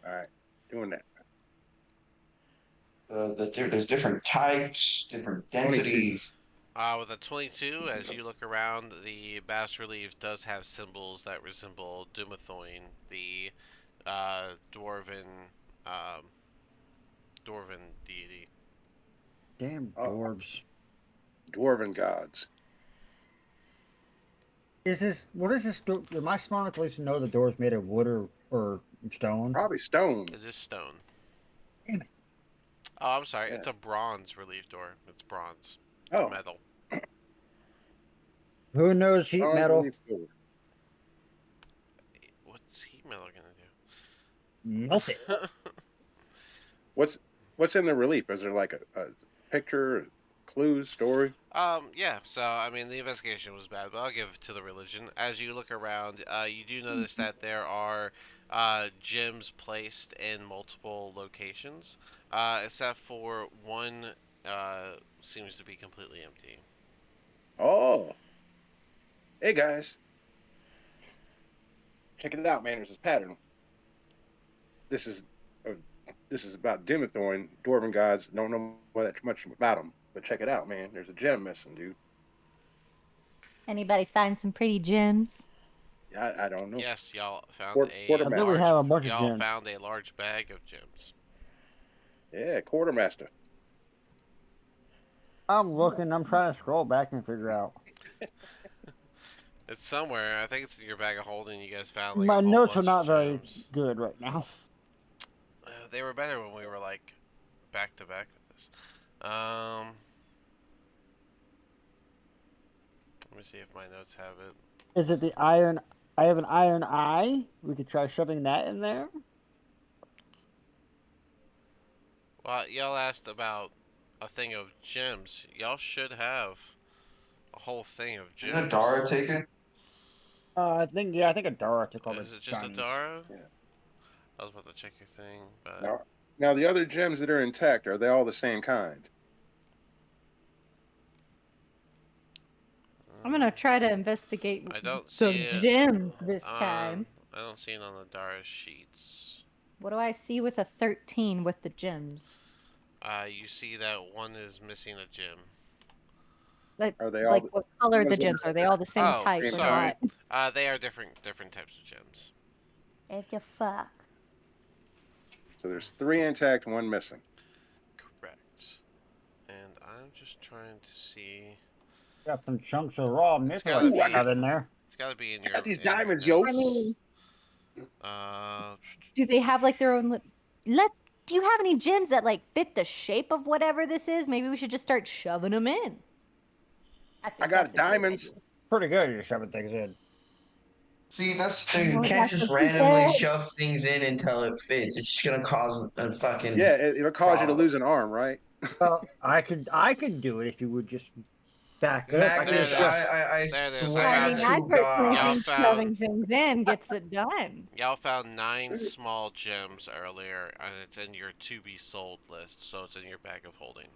All right, doing that. There's different types, different 22. densities. With a 22, as you look around, the bas relief does have symbols that resemble Dumathoin, the dwarven um, dwarven deity. Damn Oh, dwarves. dwarven gods. What is this door? Am I smart enough to at least know the door's made of wood or stone? Probably stone. It is stone. Damn it. Oh, I'm sorry. Yeah. It's a bronze relief door. It's bronze. Oh, Metal. Who knows heat bronze metal? relief door. What's heat metal Melt it. gonna do? What's in the relief? Is there like a picture, clues, story? Yeah, so, I mean, the investigation was bad, but I'll give it to the religion. As you look around, you do notice that there are, gems placed in multiple locations, except for one, seems to be completely empty. Oh, hey guys, check it out, man. There's this pattern. This is uh, this is about Demithorn. Dwarven gods don't know much about them, but check it out, man. There's a gem missing, dude. Anybody find some pretty gems? I don't know. Yes, y'all found Quartermaster. I think we have a bunch of y'all gems. found a large bag of gems. Yeah, quartermaster. I'm looking. I'm trying to scroll back and figure out. It's somewhere. I think it's in your bag of holding. You guys found like My a whole notes are bunch not of very gems. good right now. They were better when we were like back to back with this. Let me see if my notes have it. Is it the iron? I have an iron eye. We could try shoving that in there. Well, y'all asked about a thing of gems. Y'all should have a whole thing of Didn't gems. Adara take it? I think Adara took all the Is it just diamonds. Adara? Yeah. I was about to check your thing, but Now the other gems that are intact, are they all the same kind? I'm gonna try to investigate I don't the see it gems this time. I don't see it on the Dara sheets. What do I see with a 13 with the gems? You see that one is missing a gem. Like, Are they all like the what color are the ones that gems? Are they all the same Oh, type or sorry. not? They are different types of gems. If you fuck. So there's 3 intact, 1 missing. Correct. And I'm just trying to see. Got some chunks of raw It's gotta mithril be. shot in there. It's got to be in I your. got these in your diamonds, yo. I notes. mean, Uh, do they have like their own? Do you have any gems that like fit the shape of whatever this is? Maybe we should just start shoving them in. I think got that's a great diamonds. idea. Pretty good. You're shoving things in. See, that's the thing. You Well, can't that's just what she randomly said. shove things in until it fits. It's just gonna cause a fucking Yeah, it'll cause you to problem. lose an arm, right? Well, I could do it if you would just back up. I can There Magnus, it shove. is. I There it is. I I swear mean, found it. I to personally Y'all God. think found shoving things in gets it done. y'all found 9 small gems earlier, and it's in your to be sold list, so it's in your bag of holding.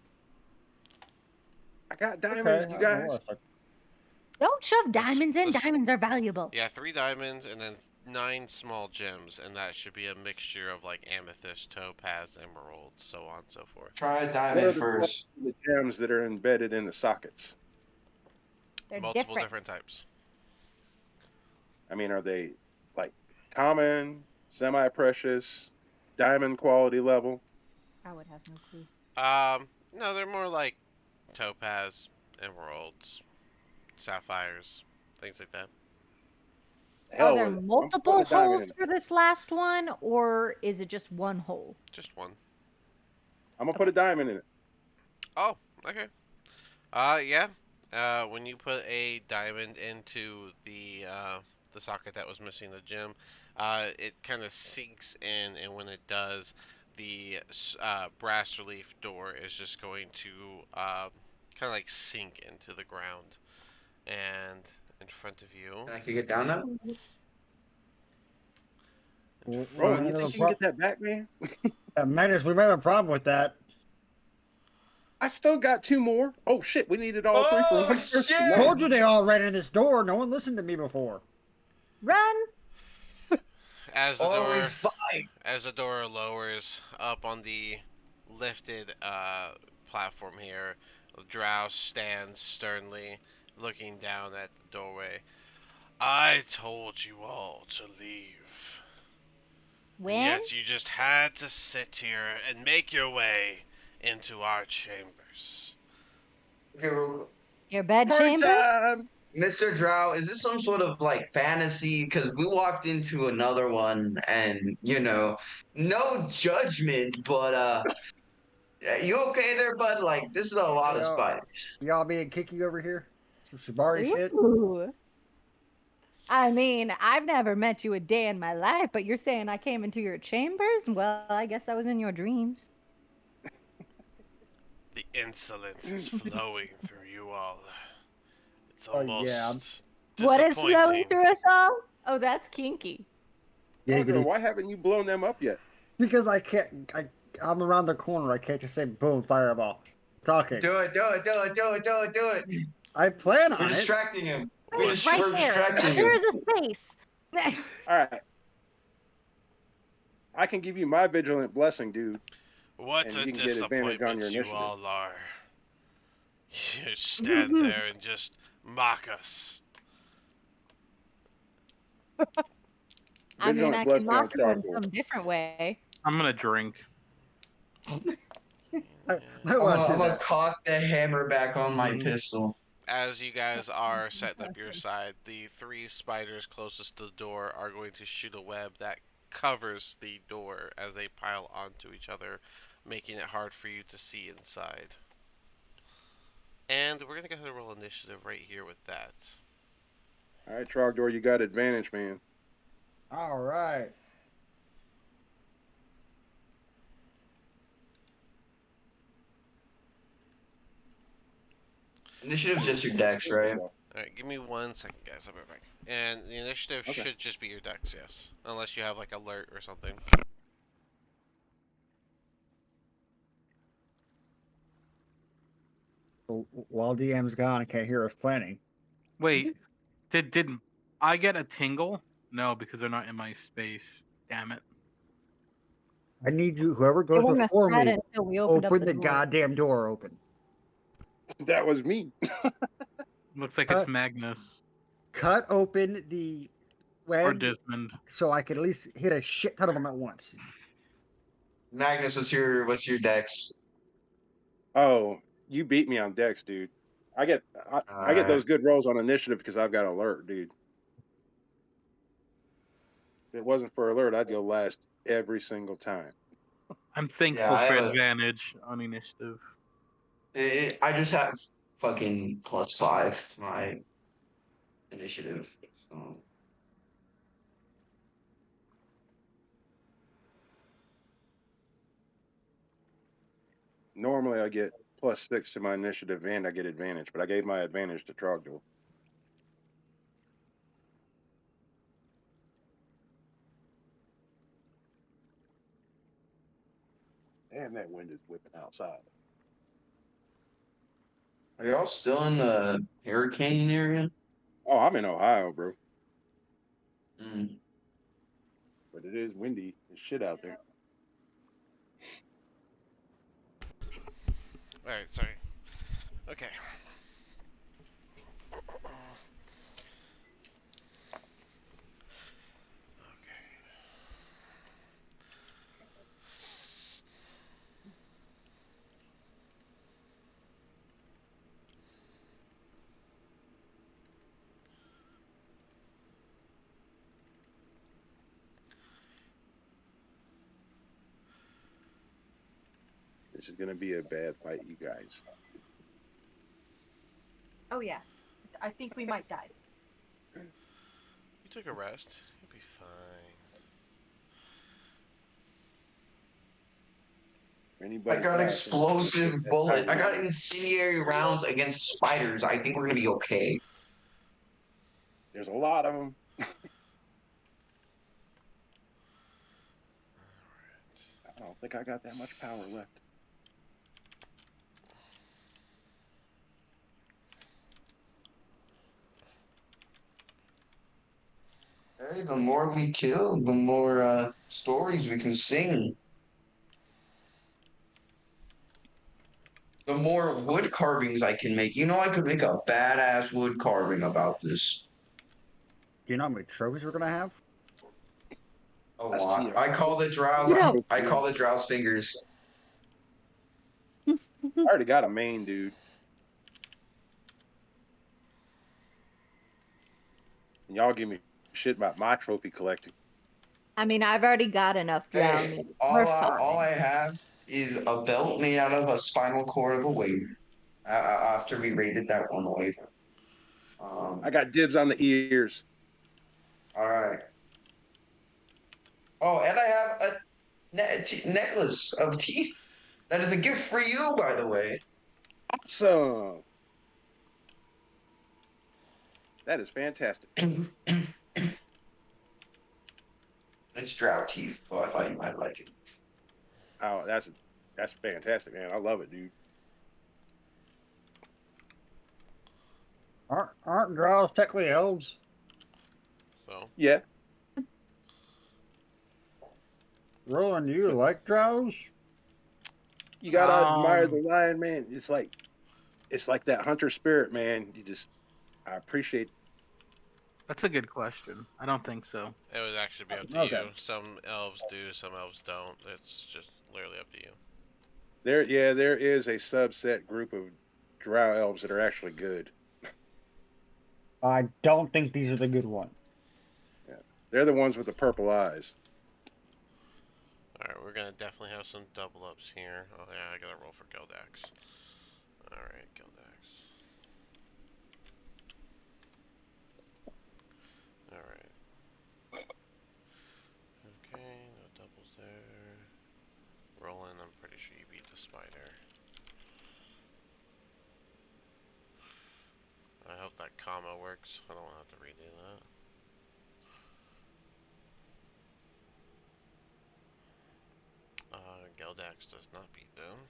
I got diamonds, Okay, you I don't know guys. what I Don't shove This- diamonds in. this- Diamonds are valuable. Yeah, 3 diamonds and then 9 small gems, and that should be a mixture of like amethyst, topaz, emerald, so on and so forth. Try a What diamond are first. the gems that are embedded in the sockets? They're Multiple different. different types. I mean, are they like common, semi-precious, diamond quality level? I would have no clue. No, they're more like topaz, emeralds, sapphires, things like that. Are Hell there with it. I'm multiple putting a diamond holes in it. for this last one, or is it just one hole? Just one. I'm gonna put Okay. a diamond in it. Oh, okay. Yeah. When you put a diamond into the socket that was missing the gem, it kind of sinks in, and when it does, the brass relief door is just going to kind of like sink into the ground. And in front of you, And I can get down now? in Bro, might you front, have a think you can pro- get that back, man? Magnus, we might have a problem with that. I still got 2 more. Oh shit, we needed all 3 for Oh one person. shit! No. Told you they all ran in this door. No one listened to me before. Run! as the Only door 5. as the door lowers up on the lifted platform here, Drow stands sternly, looking down at the doorway. I told you all to leave, and When? yet you just had to sit here and make your way into our chambers. Okay, Your bed Party chamber? time! Mr. Drow, is this some sort of like fantasy? Because we walked into another one, and no judgment, but you okay there, bud? Like this is a lot of Y'all, spiders. y'all being kicky over here? Some Shibari shit? Ooh. I mean, I've never met you a day in my life, but you're saying I came into your chambers? Well, I guess I was in your dreams. The insolence is flowing through you all. It's Oh, yeah. almost What is flowing disappointing. through us all? Oh, that's kinky. Sandra, Giggity. why haven't you blown them up yet? Because I can't. I'm around the corner. I can't just say boom, fireball. Talking. Do it, do it, do it, do it, do it, do it. I plan We're on it. distracting him. Wait, Push. right We're there. distracting There him. is a space. All right. I can give you my vigilant blessing, dude, What and a you can get advantage on disappointment your you initiative. all are. You stand there and just mock us. I mean, Vigilant I can blessing on mock you in charcoal. some different way. I'm gonna drink. I I'm want to gonna, do I'm gonna that. cock the hammer back on my Mhm. pistol. As you guys are setting up your side, the 3 spiders closest to the door are going to shoot a web that covers the door as they pile onto each other, making it hard for you to see inside. And we're going to go ahead and roll initiative right here with that. All right, Trogdor, you got advantage, man. All right. Initiative's just your dex, right? Alright, give me 1 second, guys. I'll be right back. And the initiative Okay. should just be your dex, yes. Unless you have like alert or something. While DM's gone, I can't hear us planning. Wait, did I get a tingle? No, because they're not in my space. Damn it. I need you, whoever They goes weren't before said me, until we opened up open the the door. goddamn door open. That was me. Looks like Cut. it's Magnus Cut open the or web Desmond. so I could at least hit a shit ton of them at once. Magnus, what's your dex? Oh, you beat me on Dex, dude. I get I get Alright. those good rolls on initiative because I've got alert, dude. If it wasn't for alert, I'd go last every single time. I'm Yeah, thankful I for have advantage on initiative. I just have fucking +5 to my initiative. So. Normally, I get +6 to my initiative and I get advantage, but I gave my advantage to Trogdor. Damn, that wind is whipping outside. Are y'all still in the hurricane area? Oh, I'm in Ohio, bro, Mm. but it is windy as shit out there. All right, sorry. Okay. Okay. This is gonna be a bad fight, you guys. Oh yeah, I think we might die. You took a rest. You'll be fine. I Anybody got passing, I'm gonna explosive take that bullet. I timer got out. incendiary rounds against spiders. I think we're gonna be okay. There's a lot of them. I don't think I got that much power left. Hey, the more we kill, the more stories we can sing. The more wood carvings I can make. You know, I could make a badass wood carving about this. Do you know how many trophies we're gonna have? A I see lot. a I call the drows. You don't. I call the drows fingers. I already got a main dude, and y'all give me shit about my trophy collecting. I mean, I've already got enough drown Hey, meat. We're all fine. I have is a belt made out of a spinal cord of a waver. After we raided that one waver. I got dibs on the ears. All right. Oh, and I have a necklace of teeth. That is a gift for you, by the way. Awesome. That is fantastic. It's drought teeth, so I thought you might like it. Oh, that's fantastic, man. I love it, dude. Aren't drows technically elves? So, Yeah, Roland, do you like drows? you gotta admire Um, the lion, man. It's like that hunter spirit, man. I appreciate. that's a good question. I don't think so. it would actually be up to Okay. you. Some elves do, some elves don't. It's just literally up to you. There is a subset group of drow elves that are actually good. I don't think these are the good ones. Yeah, they're the ones with the purple eyes. Alright, we're gonna definitely have some double ups here. Oh yeah, I gotta roll for Geldax. Alright, Geldax. Alright. Okay, no doubles there. Rolling, I'm pretty sure you beat the spider. I hope that comma works. I don't want to have to redo that. Geldax does not beat them.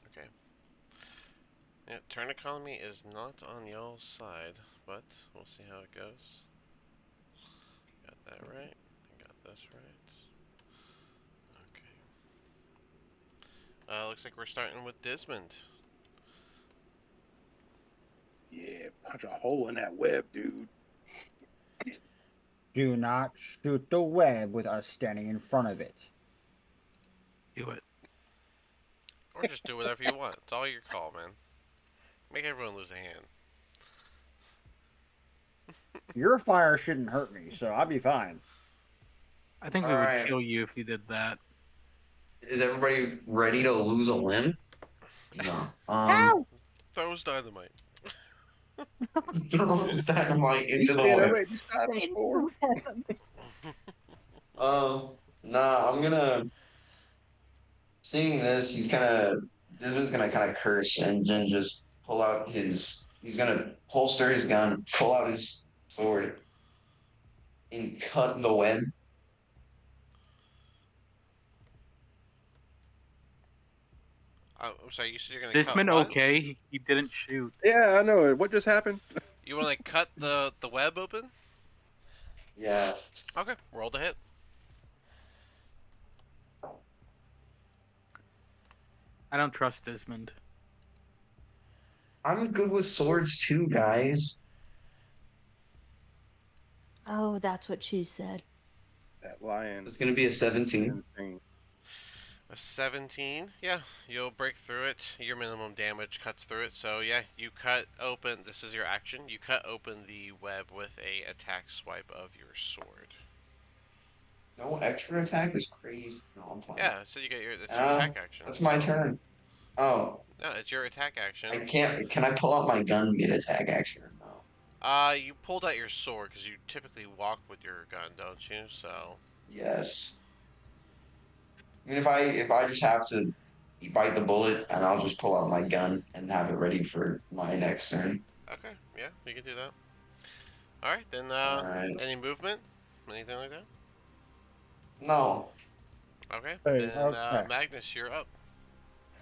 Okay. Yeah, turn economy is not on y'all's side, but we'll see how it goes. Got that right. Got this right. Okay. Looks like we're starting with Dismond. Yeah, punch a hole in that web, dude. Do not shoot the web with us standing in front of it. Do it. Or just do whatever you want. It's all your call, man. Make everyone lose a hand. Your fire shouldn't hurt me, so I'll be fine. I think All we would right. kill you if you did that. Is everybody ready to lose a limb? No. Ow! Throws dynamite. Throws dynamite He's into the standing web. right beside him Into for. the web. Nah, I'm gonna. Seeing this, Desmond's gonna kind of curse and then just pull out his. He's gonna holster his gun, pull out his sword, and cut the web. I'm sorry. You said you're gonna cut Disman what? okay? He didn't shoot. Yeah, I know. What just happened? You want to cut the web open? Yeah, Okay. Roll to hit. I don't trust Desmond. I'm good with swords too, guys. Oh, that's what she said. That lion It's gonna be a is 17. insane. A 17. Yeah, you'll break through it. Your minimum damage cuts through it. So yeah, you cut open. This is your action. You cut open the web with a attack swipe of your sword. No extra attack is crazy. No, I'm playing. Yeah, so you get it's your attack action. That's my So turn. Oh, no, it's your attack action. I can't. Can I pull out my gun and get attack action or no? You pulled out your sword because you typically walk with your gun, don't you? So Yes. I mean, if I just have to bite the bullet, and I'll just pull out my gun and have it ready for my next turn. okay, yeah, you can do that. All right, then. All right. Any movement, anything like that? No. Okay, Hey, then okay. Magnus, you're up.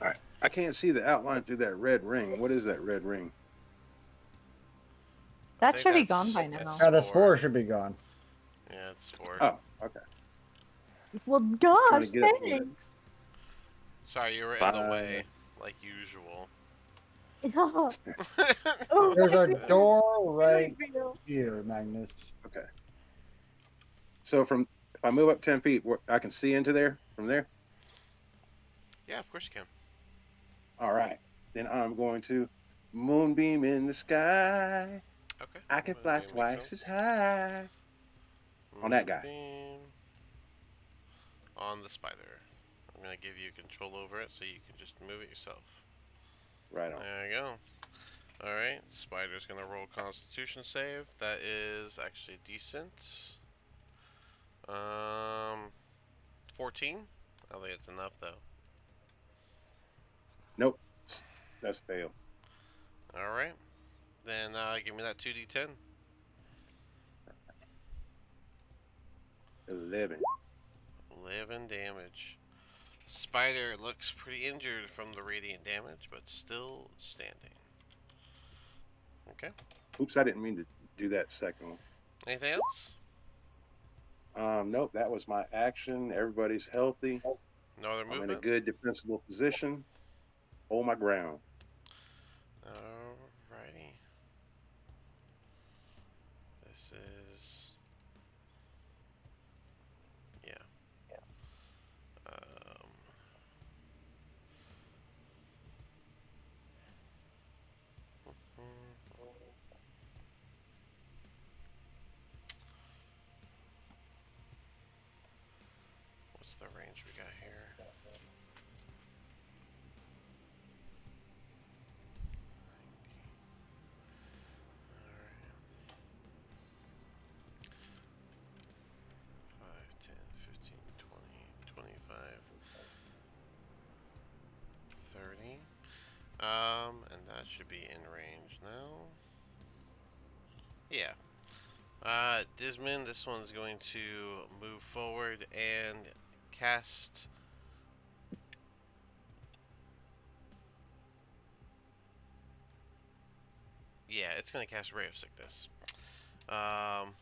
All right. I can't see the outline through that red ring. What is that red ring? That think should be that's- gone by that's- now. Now the Spore. spore should be gone. Yeah, it's spore. Oh, okay. Well, Trying gosh, to get up here. thanks. Sorry, you were in the Five. way, like usual. Oh, There's I a feel door really right feel. here, Magnus. Okay. So if I move up 10 feet, I can see into there from there. Yeah, of course you can. All right. Then I'm going to moonbeam in the sky. Okay. I can fly Moonbeam makes twice sense. as high. On that guy. Moonbeam on the spider. I'm gonna give you control over it so you can just move it yourself. Right on. There you go. Alright, spider's gonna roll constitution save. That is actually decent. 14? I don't think it's enough though. Nope. That's fail. Alright. Then give me that 2d10. 11. 11 damage. Spider looks pretty injured from the radiant damage, but still standing. Okay. Oops, I didn't mean to do that second one. Anything else? Nope, that was my action. Everybody's healthy. No other I'm in a movement? good defensible position. Hold my ground. Alrighty. This is... Yeah. Um, hmm, what's the range we got here? Alright. 5, 10, 15, 20, 25, 30. And that should be in range now. Yeah. Disman, this one's going to move forward and cast... Yeah, it's going to cast Ray of Sickness. Um,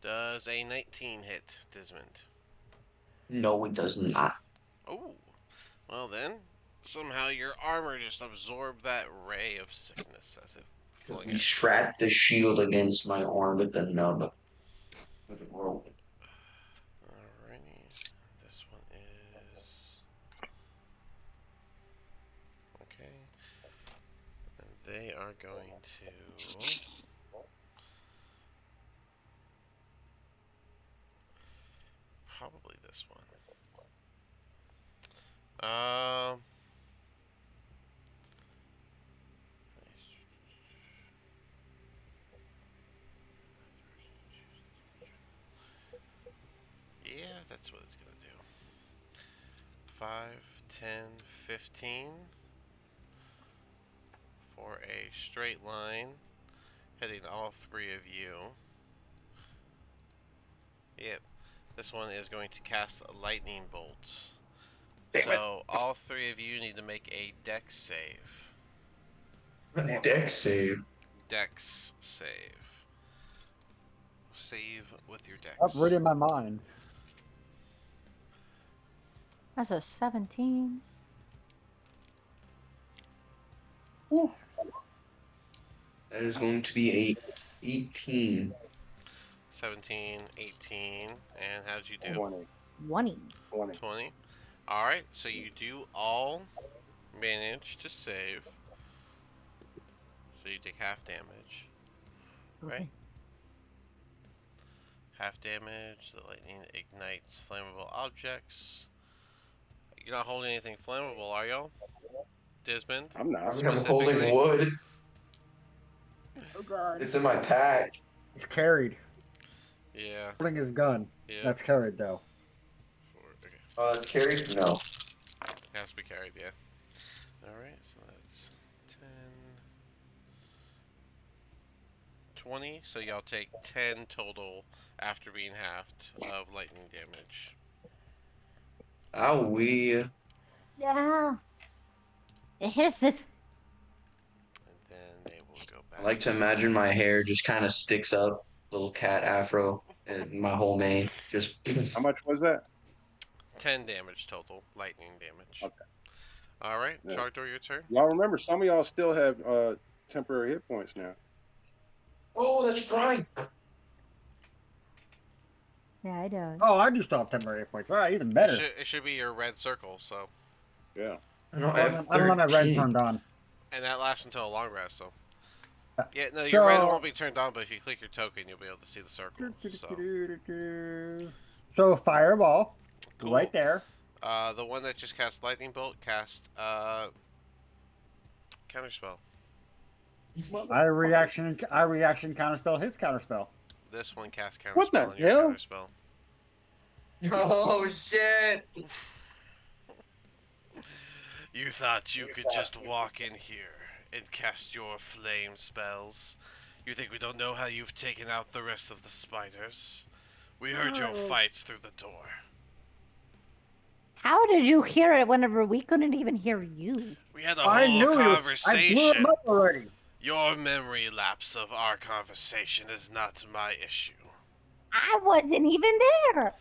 does a 19 hit, Dismond? No, it does not. Oh, well then, somehow your armor just absorbed that Ray of Sickness as it Because flung we at you. strapped the shield against my arm with the nub with a rope. Alrighty, this one is... Okay, and they are going to... Probably this one. Um. Yeah, that's what it's gonna do. 5, 10, 15 for a straight line, hitting all three of you. Yep. This one is going to cast lightning bolts. Damn it. So all three of you need to make a dex save. Dex save. Dex save. Save with your Up dex. reading my mind. That's a 17. Whew. That is going to be a 18. 17, 18, and how'd you do? 20. 20. 20. 20. Alright, so you do all manage to save. So you take half damage. Right? Half damage, the lightning ignites flammable objects. You're not holding anything flammable, are y'all? Desmond? I'm not. I'm holding Specifically? wood. Oh god. It's in my pack. It's carried. Yeah. Holding his gun. Yeah. That's carried though. Okay. Oh, that's carried? No. Has to be carried, yeah. Alright, so that's 10, 20. So y'all take 10 total after being halved of lightning damage. Owie. Yeah. And then they will go I back. like to imagine my hair just kind of sticks up, little cat afro, and my whole mane just. How much was that? 10 damage total, lightning damage. Okay. Alright, Yeah. Sharkdoor, your turn. Y'all remember, some of y'all still have temporary hit points now. Oh, that's right. Yeah, I don't. Oh, I do still have temporary points. All right, even better. It should be your red circle, so. Yeah. I don't I have don't have my red 13. turned on. And that lasts until a long rest, so. Yeah, no, your So- red won't be turned on, but if you click your token, you'll be able to see the circle. So fireball, Cool. right there. The one that just cast lightning bolt cast counterspell. I reaction counterspell his counterspell. This one casts What the counterspell on your hell? counterspell. Oh, shit. You thought you could just walk in here and cast your flame spells? You think we don't know how you've taken out the rest of the spiders? We heard your fights through the door. How did you hear it whenever we couldn't even hear you? We had a I whole knew you. I blew conversation. him up already. Your memory lapse of our conversation is not my issue. I wasn't even there.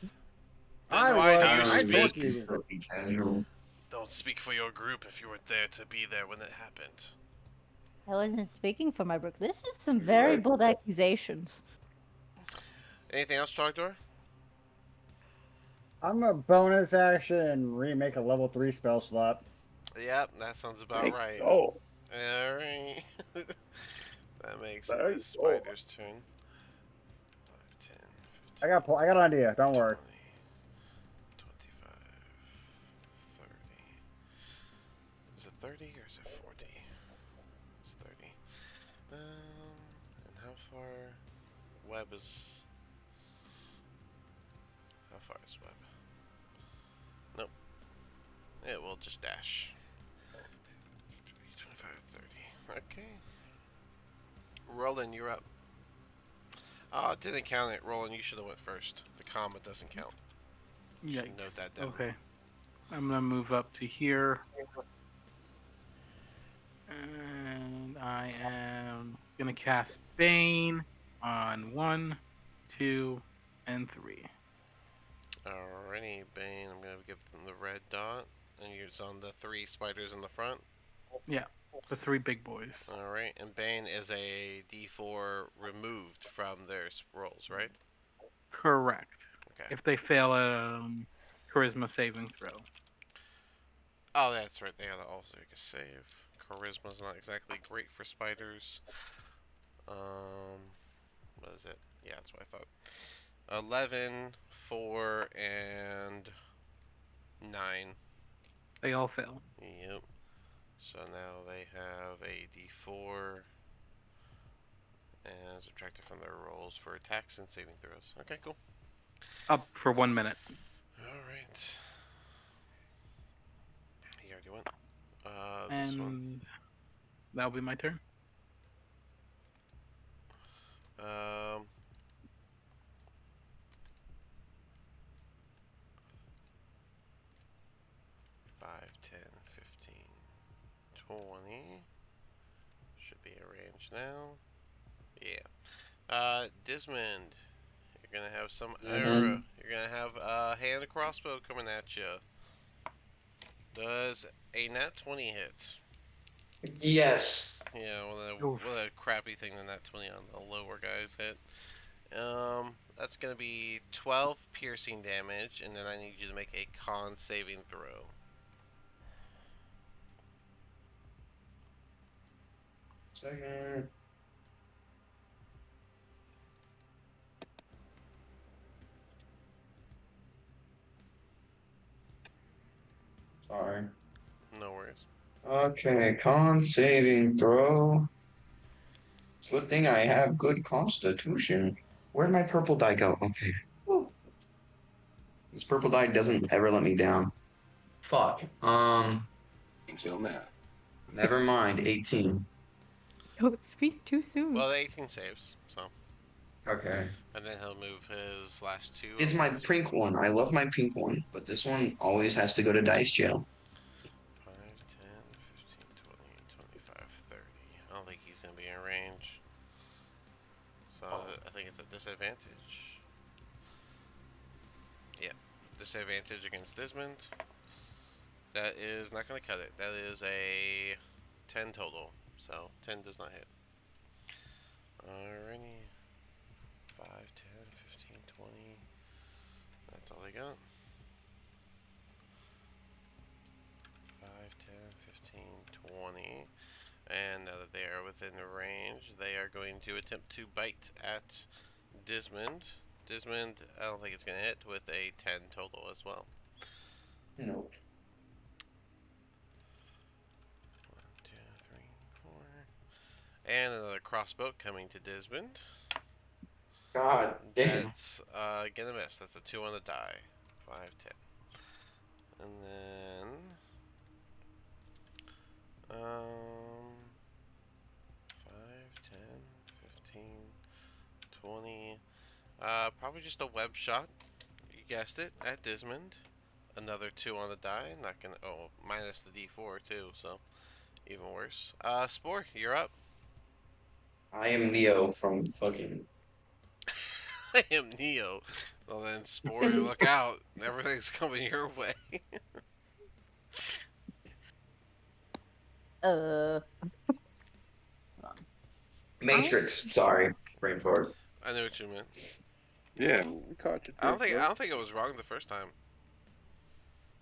Then I why do was. you I speak? told you. Don't speak for your group if you weren't there to be there when it happened. I wasn't speaking for my book. This is some very Right. bold accusations. Anything else, Trogdor? I'm a bonus action and remake a level 3 spell slot. Yep, that sounds about right. Oh. Alright. That makes it There this you go. spider's turn. 5, 10, 15, I got an idea. Don't worry. 20, 25, 30. Is it 30 or is it 40? It's 30. And how far? Web is. How far is web? Nope. It will just dash. 25, 30. Okay. Roland, you're up. Oh, it didn't count it. Roland, you should have went first. The comma doesn't count. You should Yikes. note that down. Okay. I'm gonna move up to here. And I am gonna cast Bane on 1, 2, and 3. Alrighty, Bane. I'm gonna give them the red dot, and it's on the 3 spiders in the front. Yeah, the 3 big boys. Alright, and Bane is a D4 removed from their rolls, right? Correct. Okay. If they fail a charisma saving throw. Oh, that's right. They gotta also make a save. Charisma's not exactly great for spiders. What is it? Yeah, that's what I thought. 11, 4, and 9. They all fail. Yep. So now they have a D4 and subtract it from their rolls for attacks and saving throws. Okay, cool. Up for 1 minute. All right. He already went. This one. And that'll be my turn. Um, 5, 10, 15, 20. Should be arranged now. Yeah. Dismond, you're gonna have some Mm-hmm. You're gonna have a hand crossbow coming at you. Does a nat 20 hit? Yes. Yeah, Oof. what a crappy thing the nat 20 on the lower guys hit. That's gonna be 12 piercing damage, and then I need you to make a con saving throw. Second. Sorry. No worries. Okay, con saving throw. Good thing I have good constitution. Where'd my purple die go? Okay. Whew. This purple die doesn't ever let me down. Fuck. Until now. Never mind. 18. Don't speak too soon. Well, the 18 saves, so. Okay. And then he'll move his last two It's over my this way. pink one. I love my pink one, but this one always has to go to dice jail. 5, 10, 15, 20, 25, 30. I don't think he's gonna be in range. So I think it's a disadvantage. Yep. Disadvantage against Dismond. That is not gonna cut it. That is a 10 total. So 10 does not hit. Alrighty. 5, 10, 15, 20. That's all they got. 5, 10, 15, 20. And now that they are within the range, they are going to attempt to bite at Dismond. Dismond, I don't think it's going to hit with a 10 total as well. Nope. 1, 2, 3, 4. And another crossbow coming to Dismond. God damn. That's gonna miss. That's a 2 on the die. 5, 10. And then 5, 10, 15, 20. Probably just a web shot. You guessed it, at Dismond. Another 2 on the die. Not gonna. Oh, minus the D4 too, so even worse. Spore, you're up. I am Neo from fucking. I am Neo. Well then, Spore, look out. Everything's coming your way. Hold on. Matrix. Sorry. Brain fart. I know what you meant. Yeah, we caught your I don't drift, think I bro. don't think it was wrong the first time.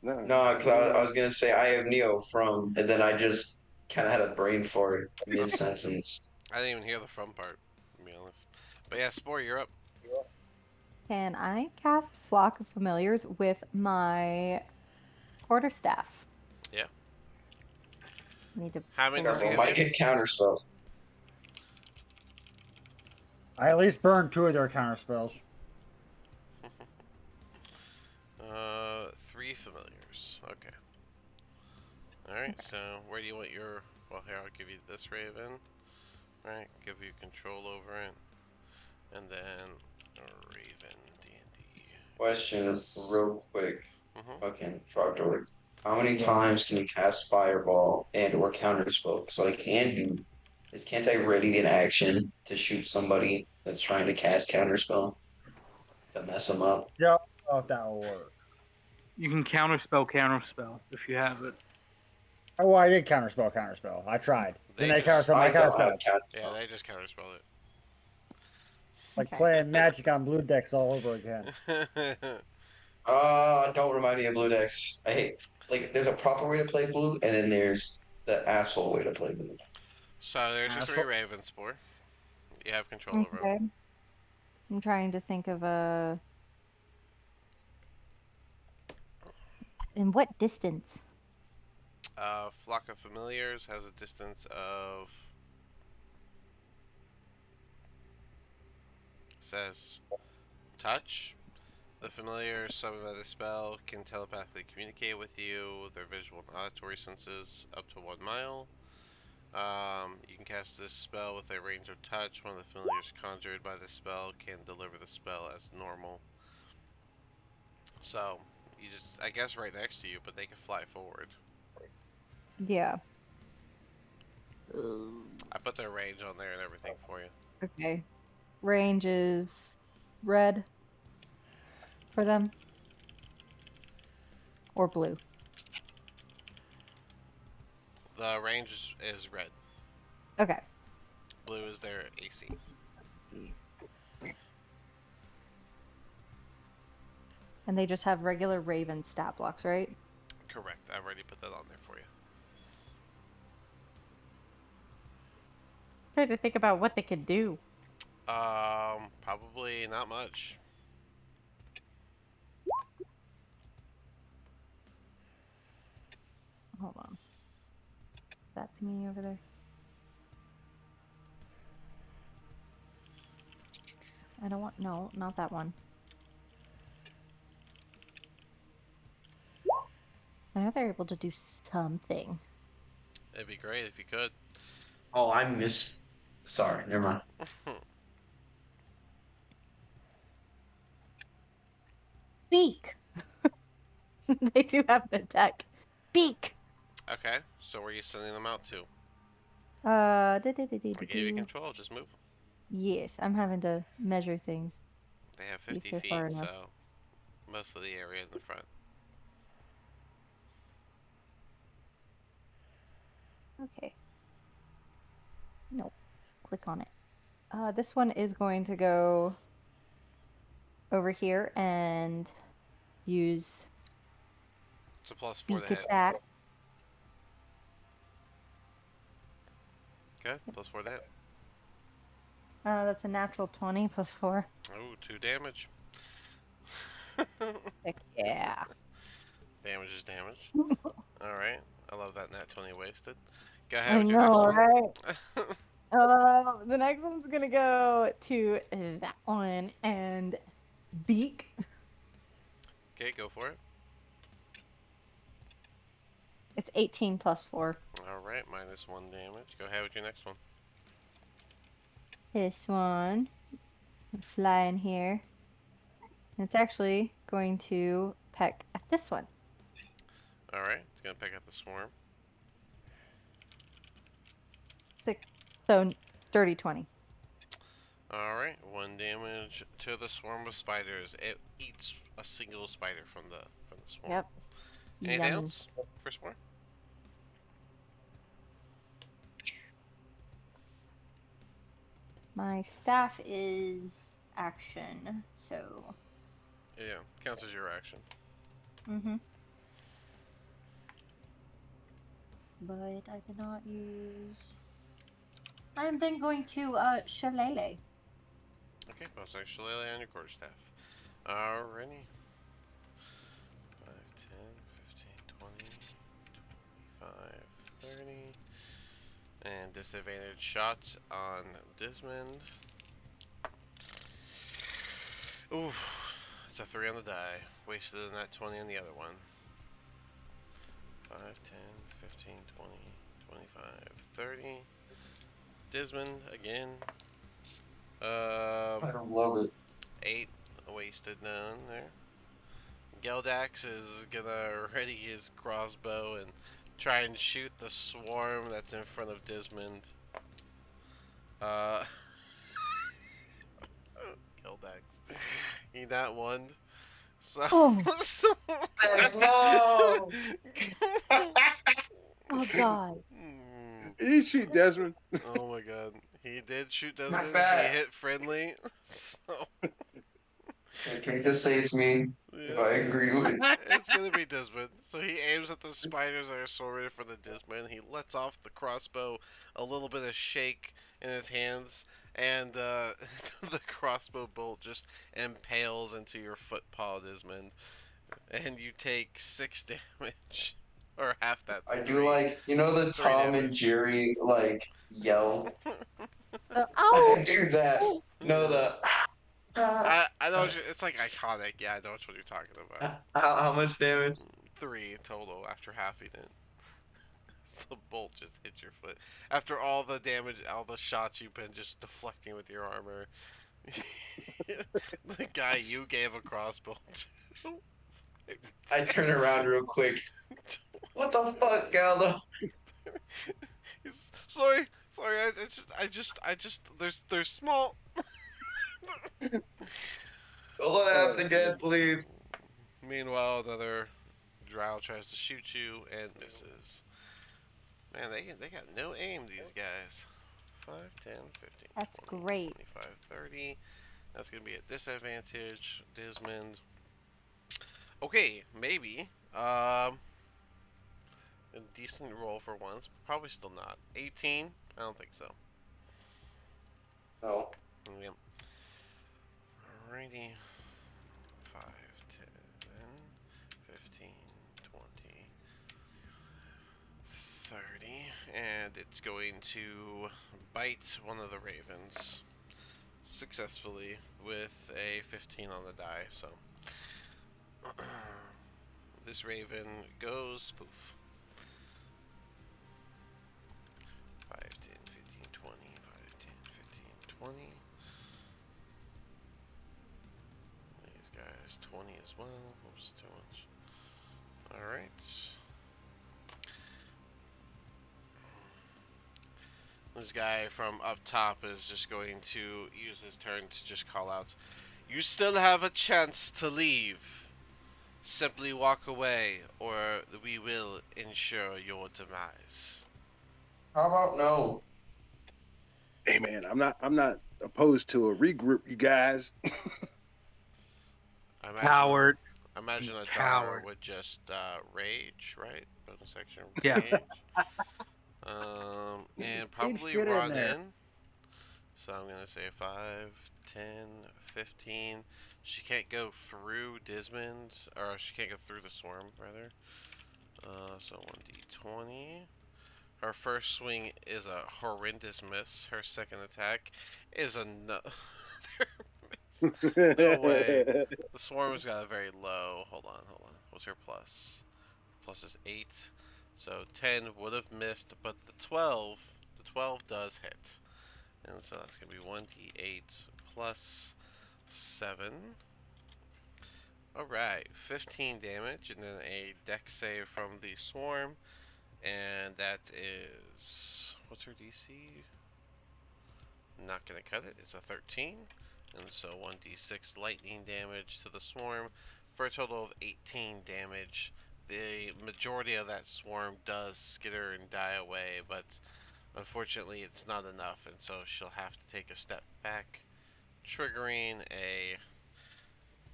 No, No, because I was gonna say I am Neo from, and then I just kind of had a brain fart mid sentence. I didn't even hear the from part, to be honest. But yeah, Spore, you're up. Can I cast Flock of Familiars with my quarterstaff? Yeah. Need to How many pull does he Careful, give it. might you? get counter stuff. I at least burned 2 of their counter spells. 3 familiars. Okay. Alright, so where do you want your... Well, here, I'll give you this Raven. Alright, give you control over it. And then a Raven D&D. Question, real quick. Mm-hmm. Fucking Trogdor. How many Yeah. times can you cast Fireball and or counter spell? So what I can do is can't I ready an action to shoot somebody that's trying to cast counter spell to mess them up? Yeah, I don't know if that will work. You can counterspell if you have it. Oh, well, I did counterspell. I tried. Then They they just... counterspell my I don't have counterspell. counter Yeah, spell. they just counterspell Like Okay. playing Magic on blue decks all over again. it. Don't remind me of Blue Decks. I hate like there's a proper way to play blue, and then there's the asshole way to play blue. So there's your 3 Asshole. Ravens, Spore. You have control over them. Okay. I'm trying to think of a. In what distance? Flock of Familiars has a distance of, says, touch. The familiar summoned by the spell can telepathically communicate with you with their visual and auditory senses up to 1 mile. You can cast this spell with a range of touch. One of the familiars conjured by the spell can deliver the spell as normal. So, you just, I guess, right next to you, but they can fly forward. Yeah. I put their range on there and everything for you. Okay. Range is red for them or blue. The range is red. Okay. Blue is their AC. And they just have regular Raven stat blocks, right? Correct. I've already put that on there for you. Trying to think about what they could do. Probably not much. Hold on. Is that thingy over there? I don't want, no, not that one. I know they're able to do something. It'd be great if you could. Oh, I miss. Sorry, never mind. Beak! They do have an attack. Beak! Okay, so where are you sending them out to? Uh, I gave you control, just move them. Yes, I'm having to measure things. They have If 50 they're feet, far enough. so most of the area in the front. Okay. Nope. Click on it. This one is going to go over here and use It's a +4 to beak hit. attack. Okay, +4 to hit. That's a natural 20 plus 4. Oh, 2 damage. Heck yeah. Damage is damage. Alright, I love that nat 20 wasted. Go ahead I with your next know, one. right? The next one's gonna go to that one and beak. Okay, go for it. It's 18 plus 4. Alright, -1 damage. Go ahead with your next one. This one fly in here. And it's actually going to peck at this one. Alright, it's gonna pick up the swarm. 6. So dirty 20. Alright, 1 damage to the swarm of spiders. It eats a single spider from the swarm. Yep. Anything Yummy. else for swarm? My staff is action, so. Yeah, counts as your action. Mm-hmm. But I cannot use. I am then going to shillelagh. Okay, bonus action Lele on your quarterstaff. Alrighty. 5, 10, 15, 20, 25, 30. And disadvantage shots on Desmond. Ooh, it's a 3 on the die. Wasted in that 20 on the other one. 5, 10, 15, 20, 25, 30. Desmond again. I don't love it. 8 wasted none there. Geldax is gonna ready his crossbow and try and shoot the swarm that's in front of Desmond. Geldax. He not won. So, Oh. No! Oh God. You shoot Desmond. Oh my god. He did shoot My Desmond. He bad. hit friendly. So, Can you just say it's me if yeah. I agree with it? It's gonna be Desmond. So he aims at the spiders that are sorted for the Desmond. He lets off the crossbow, a little bit of shake in his hands, and the crossbow bolt just impales into your foot paw, Desmond. And you take 6 damage. or half that I do three. like, you know, the Three Tom and damage. Jerry like yell. Oh, I do that. You know Yeah. the. How, I know it's like iconic. Yeah, I know what you're talking about. how much damage? Three total after halving it. The bolt just hit your foot. After all the damage, all the shots you've been just deflecting with your armor. The guy you gave a crossbow to. I turn around real quick. What the fuck, Gallo? Sorry, sorry. I just. They're small. Don't let it happen Oh, again, please. Meanwhile, another drow tries to shoot you and misses. Man, they got no aim, these guys. 5, 10, 15, that's 20, great. 25, 30. That's going to be a disadvantage. Desmond. Okay, maybe. A decent roll for once. Probably still not. 18? I don't think so. No. Yep. Alrighty. 5, 10, 15, 20, 30. And it's going to bite one of the ravens successfully with a 15 on the die. So this raven goes poof. 5, 10, 15, 20, 5, 10, 15, 20. These guys 20 as well. Oops, too much. Alright. This guy from up top is just going to use his turn to just call out, "You still have a chance to leave. Simply walk away, or we will ensure your demise." How about no? hey man, I'm not opposed to a regroup, you guys. I imagine Coward. I imagine a Dara Coward. would just rage, right? Bonus action Yeah. rage. And Mage, probably get in run there. in. So I'm gonna say 5, 10, 15. She can't go through Desmond, or she can't go through the swarm, rather. So 1d20. Her first swing is a horrendous miss. Her second attack is another miss. No way. The swarm's got a very low. Hold on, hold on. What's her plus? Plus is 8. So 10 would have missed, but the 12 does hit. And so that's going to be 1d8 plus 7. Alright, 15 damage, and then a dex save from the swarm. And that is. What's her DC? Not going to cut it. It's a 13. And so 1d6 lightning damage to the swarm for a total of 18 damage. The majority of that swarm does skitter and die away, but unfortunately it's not enough, and so she'll have to take a step back, triggering a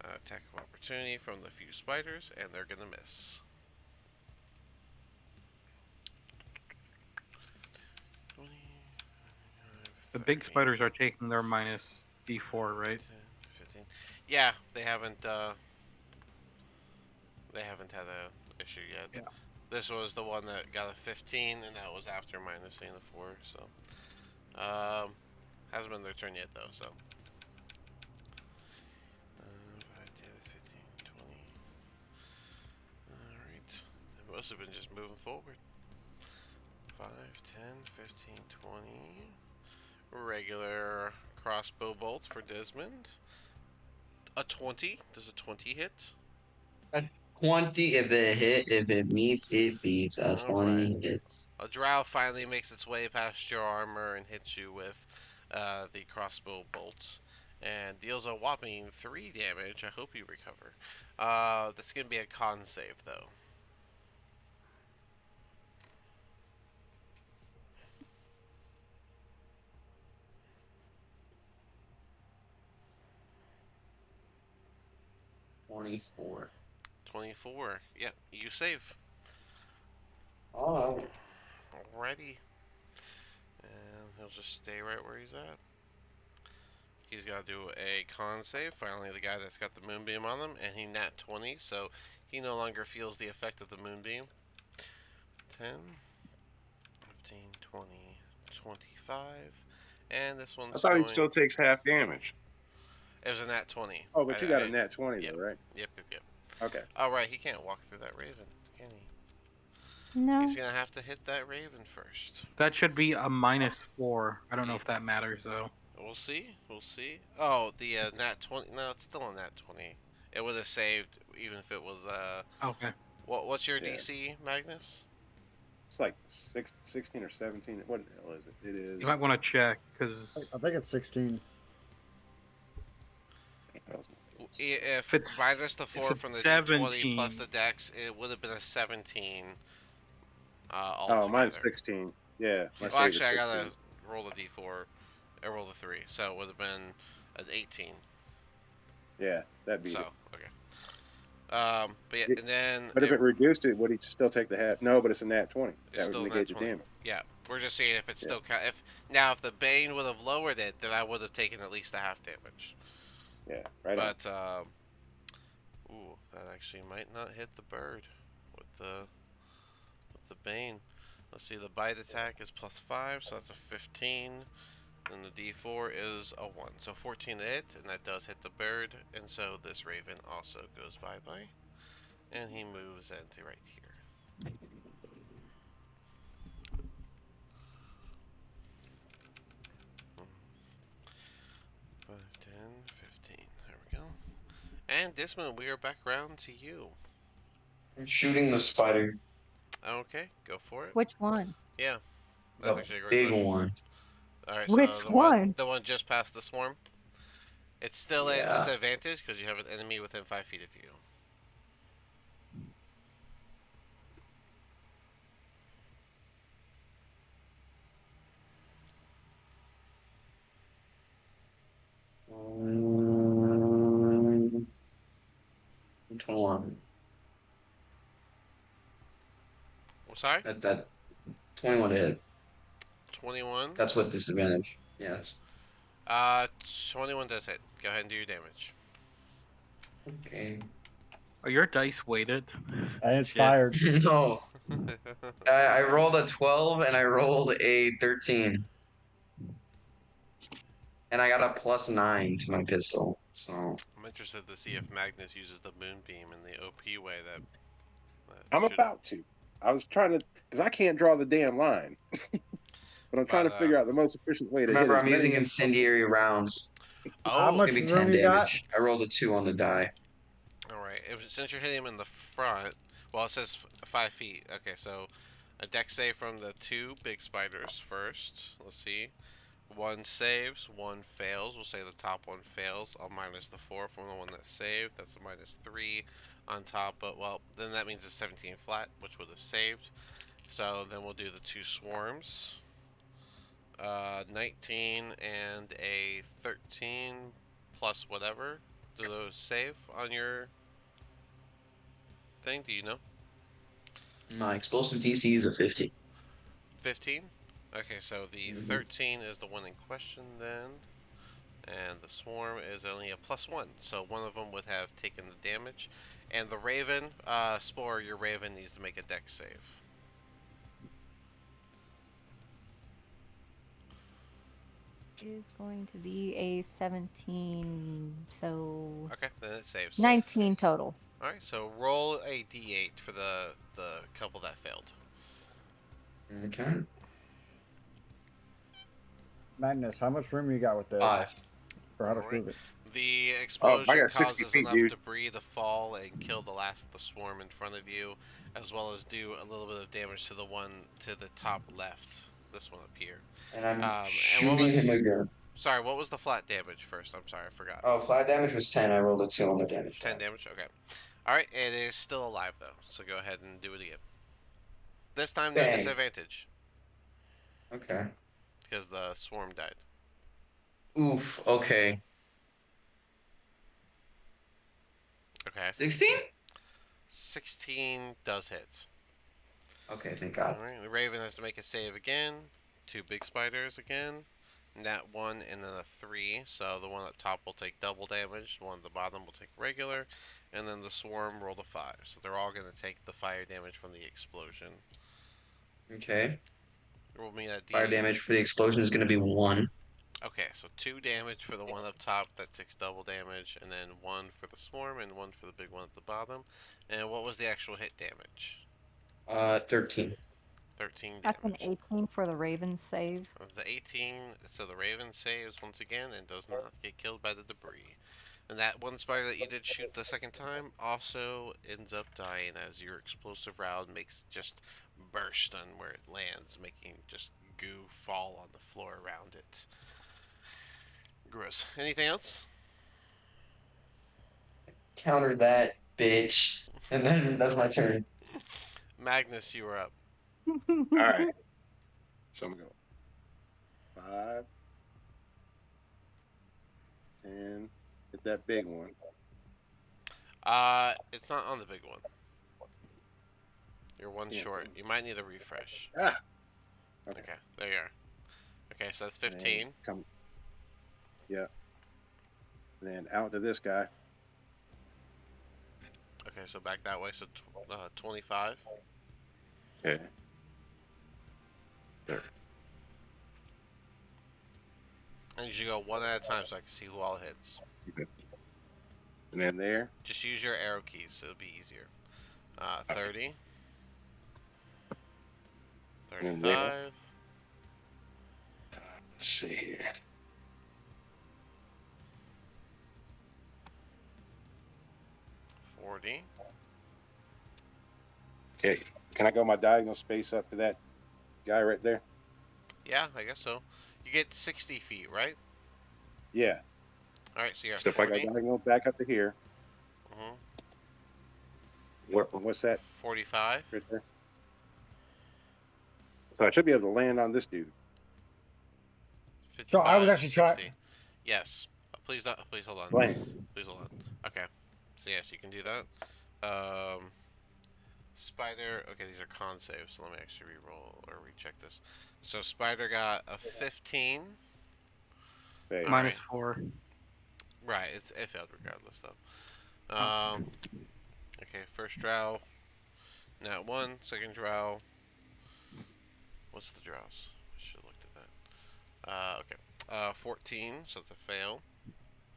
attack of opportunity from the few spiders, and they're gonna miss. 20, The big 30, spiders are taking their minus D4, right? 10, 15. Yeah, they haven't had a issue yet. Yeah. This was the one that got a 15, and that was after minusing the 4. So, hasn't been their turn yet though. So, 5, 10, 15, 20. All right. They must have been just moving forward. 5, 10, 15, 20. Regular crossbow bolt for Desmond. A 20. Does a 20 hit? A 20 if it meets, it beats. A Alright. 20 hits. A drow finally makes its way past your armor and hits you with the crossbow bolts. And deals a whopping 3 damage. I hope you recover. That's going to be a con save, though. $24. 24. Yep, you save. Alright. Alrighty. And he'll just stay right where he's at. He's got to do a con save. Finally, the guy that's got the moonbeam on him, and he nat 20, so he no longer feels the effect of the moonbeam. 10, 15, 20, 25. And this I one's thought he going. still takes half damage. It was a nat 20. Oh, but you got a nat 20 Yep. though, right? Yep. Okay. Oh, right, he can't walk through that raven, can he? No. He's gonna have to hit that raven first. That should be a -4. I don't know Yeah. if that matters though. We'll see. We'll see. Oh, the nat 20. No, it's still a nat 20. It would have saved even if it was. Okay. What's your Yeah. DC, Magnus? It's like 16 or 17. What the hell is it? It is. You might want to check because I think it's 16. If if it's minus the if 4 it's from the D20 plus 17, the dex, it would have been a 17 Oh, mine's altogether. 16. Yeah, my Well, save is actually, I 16. gotta roll the D4. I roll the 3, so it would have been an 18. Yeah, that beat So, it. okay. But yeah, It- and then But if it reduced it, would he still take the half? No, but it's a nat 20. it's That would still negate nat the 20. damage. Yeah, we're just seeing if it's Yeah. still if now if the Bane would have lowered it, then I would have taken at least a half damage. Yeah, right on. But ooh, that actually might not hit the bird with the Bane. Let's see, the bite attack is +5, so that's a 15. And the D4 is a 1. So 14 to hit, and that does hit the bird. And so this raven also goes bye-bye. And he moves into right here. 5, 10, 15. There we go. And Dismon, we are back around to you. I'm shooting the spider. Okay, go for it. Which one? Yeah, that's The actually a great big question. one. Alright, so Which one? the one just past the swarm. It's still at Yeah. disadvantage because you have an enemy within 5 feet of you. Um, 21. Sorry? That 21 to hit. 21. That's with disadvantage. Yes. 21 does hit. Go ahead and do your damage. Okay. are your dice weighted? And it's Shit. fired. No. I rolled a 12 and I rolled a 13. And I got a +9 to my pistol. So I'm interested to see if Magnus uses the moonbeam in the OP way that I'm should. about to. I was trying to, because I can't draw the damn line. But I'm trying But to figure out the most efficient way to hit remember, as I'm using many. incendiary rounds. How It's oh, gonna much be room 10 you got? damage. I rolled a 2 on the die. all right. Since you're hitting him in the front, well, it says 5 feet. Okay, so a dex save from the 2 big spiders first. Let's see. One saves, one fails. We'll say the top one fails. I'll minus the 4 from the one that saved. That's a -3 on top. But well, then that means it's 17 flat, which would have saved. So then we'll do the 2 swarms. 19 and a 13 plus whatever. Do those save on your thing? Do you know? My explosive DC is a 50. 15? Okay, so the Mhm. 13 is the one in question then. And the swarm is only a +1. So one of them would have taken the damage. And the raven, Spore, your raven needs to make a dex save. Is going to be a 17, so Okay, then it saves. 19 total. Alright, so roll a d8 for the couple that failed. Okay. Magnus, how much room you got with that? 5. Or how to Alright. prove it? The Oh, I explosion got 60 causes feet, enough dude. debris to fall and kill the last of the swarm in front of you, as well as do a little bit of damage to the one to the top left. This one up here. And I'm And what shooting was? him again. Sorry, what was the flat damage first? I'm sorry, I forgot. Oh, flat damage was 10. I rolled a 2 on the damage 10 die. damage. Okay. All right, it is still alive though, so go ahead and do it again. This time no Bang. disadvantage Okay. because the swarm died. Oof. Okay. Okay. 16? 16 does hit. Okay, thank God. Alright, the Raven has to make a save again. 2 big spiders again. Nat 1 and then a 3. So the one up top will take double damage. The one at the bottom will take regular. And then the swarm rolled a 5. So they're all going to take the fire damage from the explosion. Okay. Roll me that Fire D8. damage for the explosion is going to be 1. Okay, so 2 damage for the one up top that takes double damage, and then 1 for the swarm, and 1 for the big one at the bottom. And what was the actual hit damage? 13. 13 That's an damage. 18 for the Ravens save. The 18, so the Raven saves once again and does not get killed by the debris. And that one spider that you did shoot the second time also ends up dying as your explosive round makes just burst on where it lands, making just goo fall on the floor around it. Gross. Anything else? Counter that, bitch. And then that's my turn. Magnus, you are up. All right. So I'm gonna go 5, 10. Hit that big one. It's not on the big one. You're one Yeah. short. You might need a refresh. Ah. Okay. Okay, there you are. Okay, so that's And then 15. come. Yeah. And then out to this guy. Okay, so back that way, so 25. Okay. There. And you should go one at a time so I can see who all hits. Okay. And then there. Just use your arrow keys, so it'll be easier. Okay. 30. And then there. 35. Let's see here. 40. Okay. Can I go my diagonal space up to that guy right there? Yeah, I guess so. You get 60 feet, right? Yeah. Alright, so you're at So if I 40. go diagonal back up to here, Mm-hmm. what's that 45. right there? So I should be able to land on this dude. 55. So I was actually 60. trying. Yes. Please don't. Please hold on. Land. Please hold on. Okay. So yes, you can do that. Spider. Okay, these are con saves. So let me actually re-roll or recheck this. So Spider got a 15. Fail. Minus Alright. 4. Right. It failed regardless though. Oh. Okay. First drow. Nat 1. Second drow. What's the drows? I should have looked at that. Okay. 14. So it's a fail.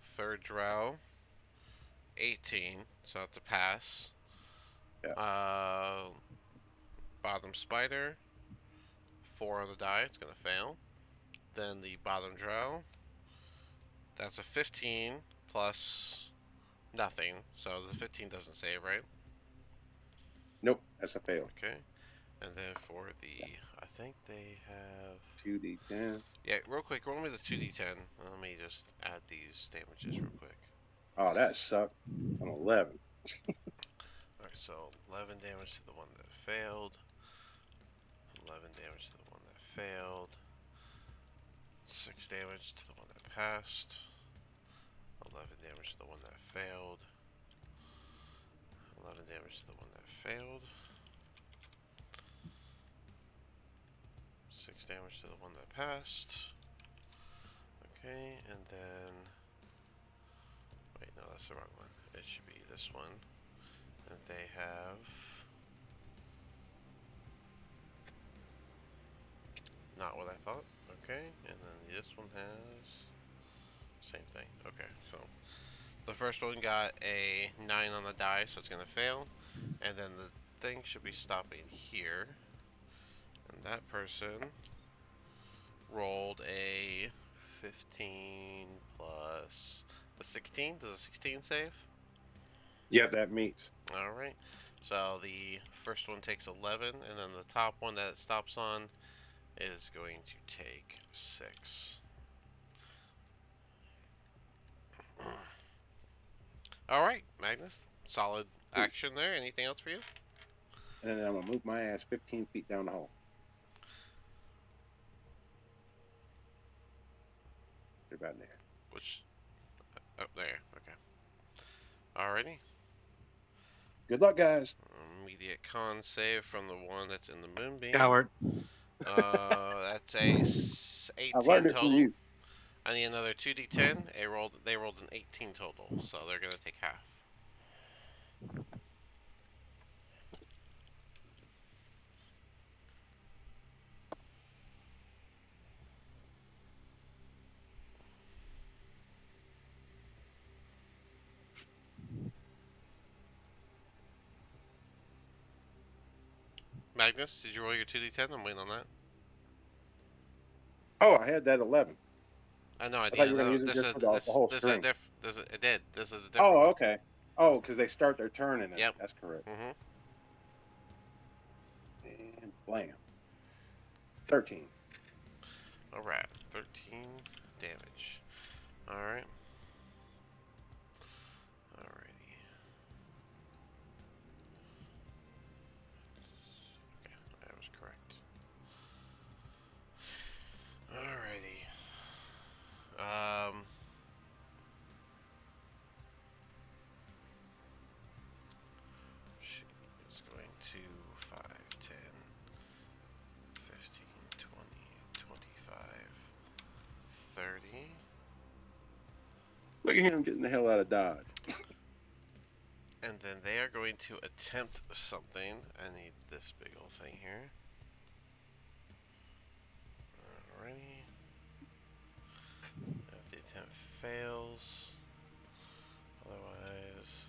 Third drow. 18. So that's a pass. Yeah. Bottom spider. 4 on the die. It's gonna fail. Then the bottom drow. That's a 15 plus nothing. So the 15 doesn't save, right? Nope. That's a fail. Okay. And then for the, I think they have. 2d10. Yeah, real quick. Roll me the 2d10. Let me just add these damages real quick. Oh, that sucked. I'm 11. Alright, so 11 damage to the one that failed. 11 damage to the one that failed. 6 damage to the one that passed. 11 damage to the one that failed. 11 damage to the one that failed. 6 damage to the one that passed. Okay, and then... Wait, no, that's the wrong one. It should be this one. And they have... Not what I thought. Okay, and then this one has... Same thing. Okay, so... The first one got a 9 on the die, so it's going to fail. And then the thing should be stopping here. And that person rolled a 15 plus the 16. Does a 16 save? Yep, that meets. Alright. So the first one takes 11, and then the top one that it stops on is going to take 6. Alright, Magnus. Solid action there. Anything else for you? And then I'm going to move my ass 15 feet down the hole. They're about there. Which... Oh, there. Okay. Alrighty. Good luck, guys. Immediate con save from the one that's in the moonbeam. Coward. That's a I 18 learned it from total. you. I need another 2d10. They rolled an 18 total, so they're gonna take half. Magnus, did you roll your 2d10? I'm waiting on that. Oh, I had that 11. I have no I thought idea. you were going to No, use it this just is for the whole this is a string. diff. This is it did. This is a different Oh, one. okay. Oh, because they start their turn in it. Yep. That's correct. Mhm. And blam. 13. All right. 13 damage. All right. Alrighty. Okay, I was correct. Alrighty. She is going to 5, 10, 15, 20, 25, 30. Look at him getting the hell out of Dodge. And then they are going to attempt something. I need this big old thing here. Alrighty. If the attempt fails, otherwise.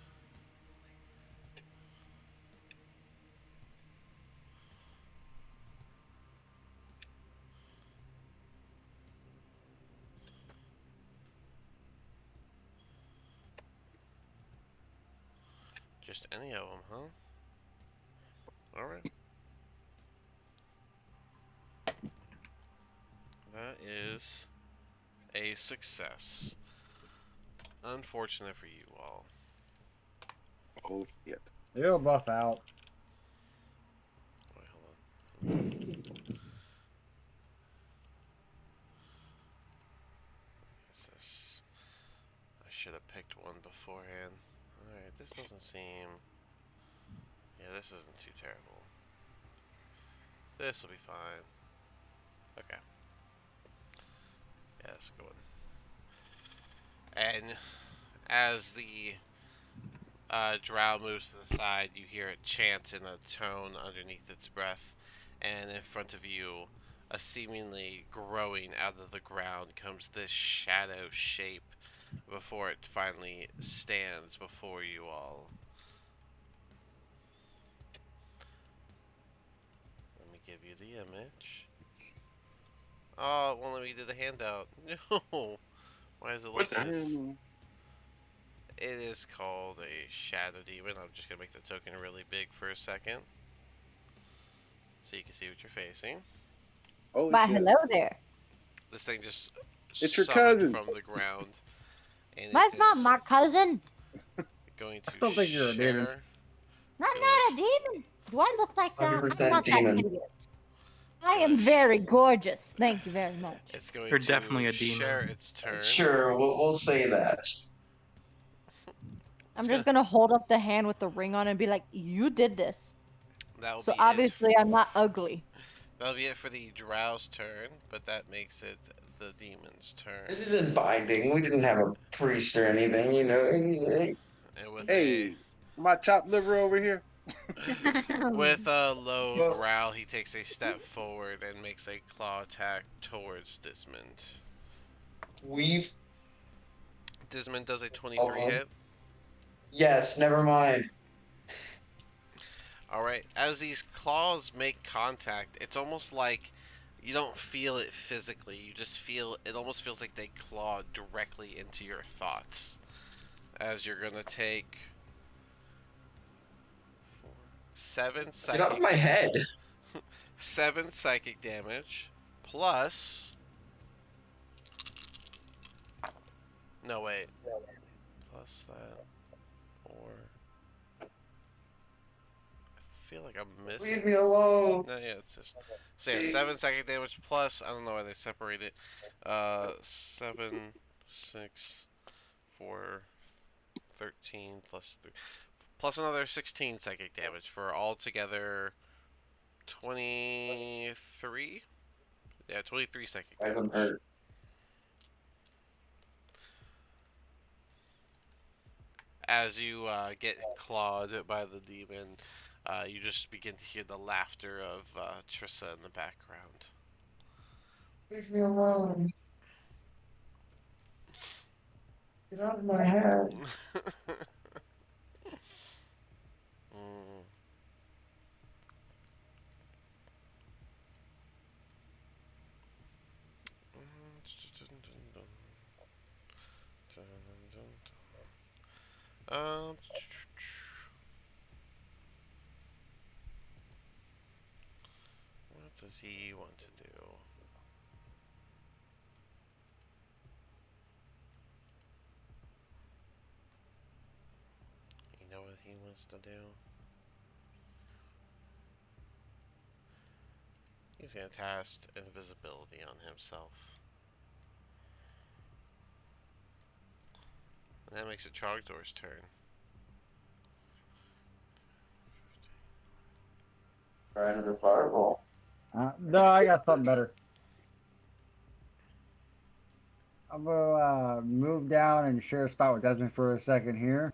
Just any of them, huh? Alright. That is a success. Unfortunate for you all. Oh, shit. He'll buff out. Wait, hold on. Is this? I should have picked one beforehand. Alright, this doesn't seem... Yeah, this isn't too terrible. This will be fine. Okay. Yeah, that's a good one. And as the drow moves to the side, you hear it chant in a tone underneath its breath, and in front of you, a seemingly growing out of the ground, comes this shadow shape before it finally stands before you all. Let me give you the image. Oh, it won't let me do the handout. No! Why is it What like the this? hell? It is called a shadow demon. I'm just gonna make the token really big for a second, so you can see what you're facing. Holy Why, shit. hello there. This thing just It's your summoned cousin. from the ground, and it That's not is my cousin. going I to still think you're a demon. share. I'm It's not a demon. Do I look like that? I'm 100% not that demon. hideous. I gonna am very gorgeous. Thank you very much. It's going You're to definitely a share demon. its turn. Sure, we'll say that. It's I'm gonna just gonna hold up the hand with the ring on and be like, "You did this." That'll So be it. obviously, I'm not ugly. That'll be it for the drow's turn, but that makes it the demon's turn. This isn't binding. We didn't have a priest or anything, you know. And with a Hey, my chopped liver over here. with a low Well, growl, he takes a step forward and makes a claw attack towards Dismond. we've. Dismond does a 23 Oh, hit. yes, never mind. Alright, as these claws make contact, it's almost like you don't feel it physically. You just feel, it almost feels like they claw directly into your thoughts. As you're gonna take 7 Get off psychic my head. 7 psychic damage plus, no wait, plus that, or I feel like I'm missing. Leave me alone. No, yeah, it's just, so yeah, 7 psychic damage plus, I don't know why they separate it. 7, 6, 4, 13 plus 3 plus another 16 psychic damage for altogether 23. Yeah, 23 psychic Guys, I'm damage. hurt. As you get clawed by the demon, you just begin to hear the laughter of Trissa in the background. Leave me alone. Get out of my head. Mm. Um, what does he want to do? You know what he wants to do? He's gonna cast invisibility on himself. And that makes it Trogdor's turn. Try another fireball. No, I got something better. I'm gonna move down and share a spot with Desmond for a second here.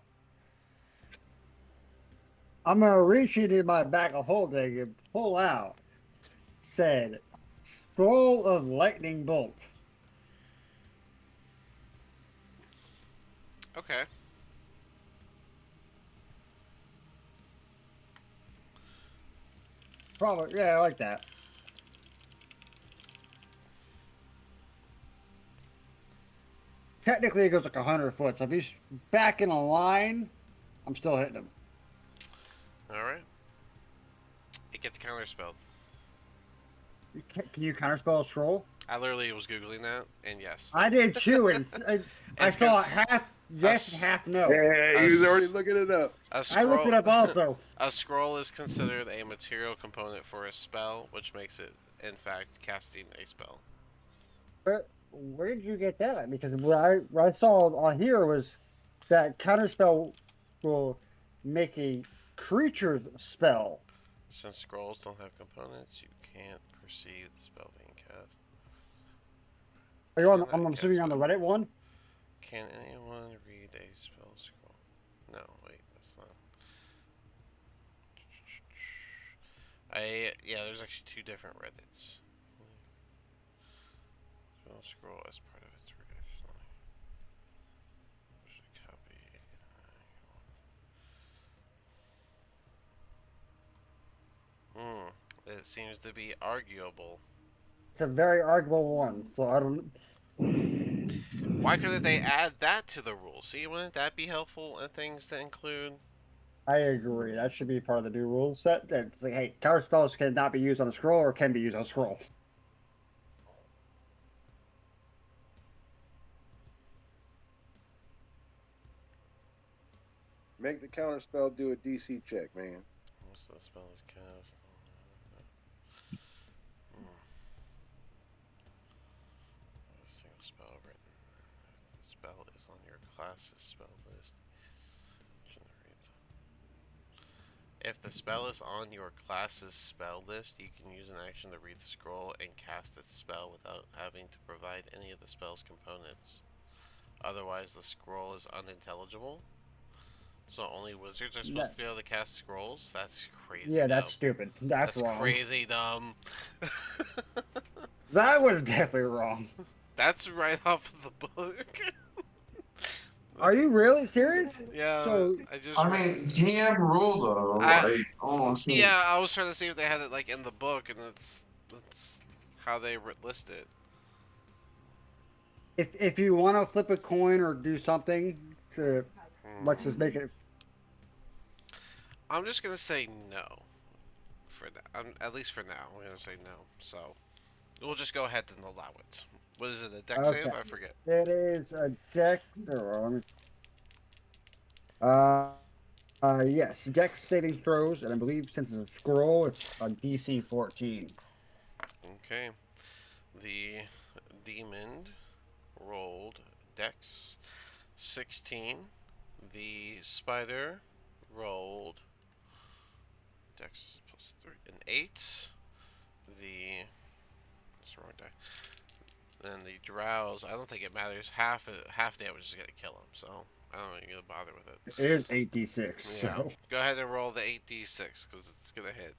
I'm gonna reach into my bag of holding and pull out said scroll of lightning bolt. Okay. Probably, yeah, I like that. Technically, it goes like 100 foot. So if he's back in a line, I'm still hitting him. Alright. It gets counterspelled. Can you counterspell a scroll? I literally was Googling that, and yes. I did too, and I It's saw cons- half yes and half no. Yeah, he was already looking it up. A I looked it up also. A scroll is considered a material component for a spell, which makes it, in fact, casting a spell. Where did you get that at? Because what I saw on here was that counterspell will make a creature's spell. Since scrolls don't have components, you can't perceive the spell being cast. Are you on? Cannot I'm cast assuming on the spell. Reddit one. Can anyone read a spell scroll? No, wait, that's not. Yeah, there's actually two different Reddits. Spell scroll as part of its reaction. Copy. Hmm. It seems to be arguable. It's a very arguable one, so I don't. Why couldn't they add that to the rule? See, wouldn't that be helpful and things to include? I agree. That should be part of the new rule set. That's like, hey, counter spells cannot be used on a scroll or can be used on a scroll. Make the counter spell do a DC check, man. Most of the spell is cast. A single spell written. The spell is on your class's spell list. Generate. If the spell is on your class's spell list, you can use an action to read the scroll and cast its spell without having to provide any of the spell's components. Otherwise, the scroll is unintelligible. So only wizards are supposed to be able to cast scrolls? That's crazy Yeah, dumb. that's stupid. That's wrong. Crazy dumb. That was definitely wrong. That's right off of the book. Are you really serious? Yeah, So I just. I mean, GM rule though, I, like, oh, I'm saying, yeah, I was trying to see if they had it like in the book, and that's how they list it. if you want to flip a coin or do something to, let's just make it. I'm just gonna say no. For that, at least for now, I'm gonna say no. So we'll just go ahead and allow it. What is it? A deck Okay. save? I forget. It is a deck. Yes, deck saving throws, and I believe since it's a scroll, it's a DC 14. Okay. The demon rolled Dex 16. The spider rolled Dex is plus 3 and 8. The That's the wrong die. Then the drowse, I don't think it matters. Half damage is gonna kill him, so I don't even gonna bother with it. It is 8d6, Yeah. so Go ahead and roll the 8d6 because it's gonna hit.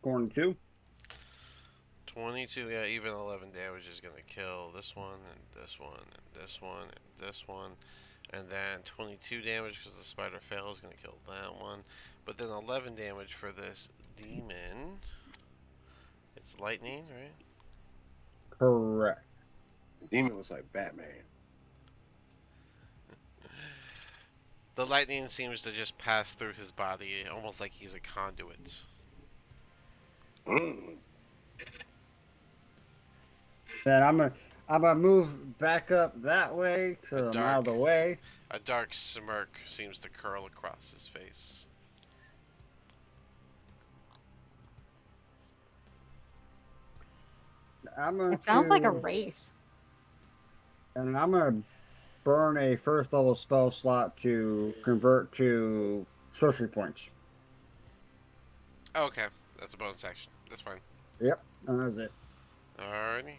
going to. 22, yeah, even 11 damage is gonna kill this one and this one and this one and this one. And then 22 damage because the spider fails is gonna kill that one. But then 11 damage for this demon. It's lightning, right? Correct. The demon looks like Batman. The lightning seems to just pass through his body, almost like he's a conduit. Mm. Then I'm gonna move back up that way A so I'm out of dark, the way. a dark smirk seems to curl across his face. I'm going It sounds like a to wraith. and I'm gonna burn a first level spell slot to convert to sorcery points. Okay, that's a bonus action. That's fine. Yep, and that's it. Alrighty.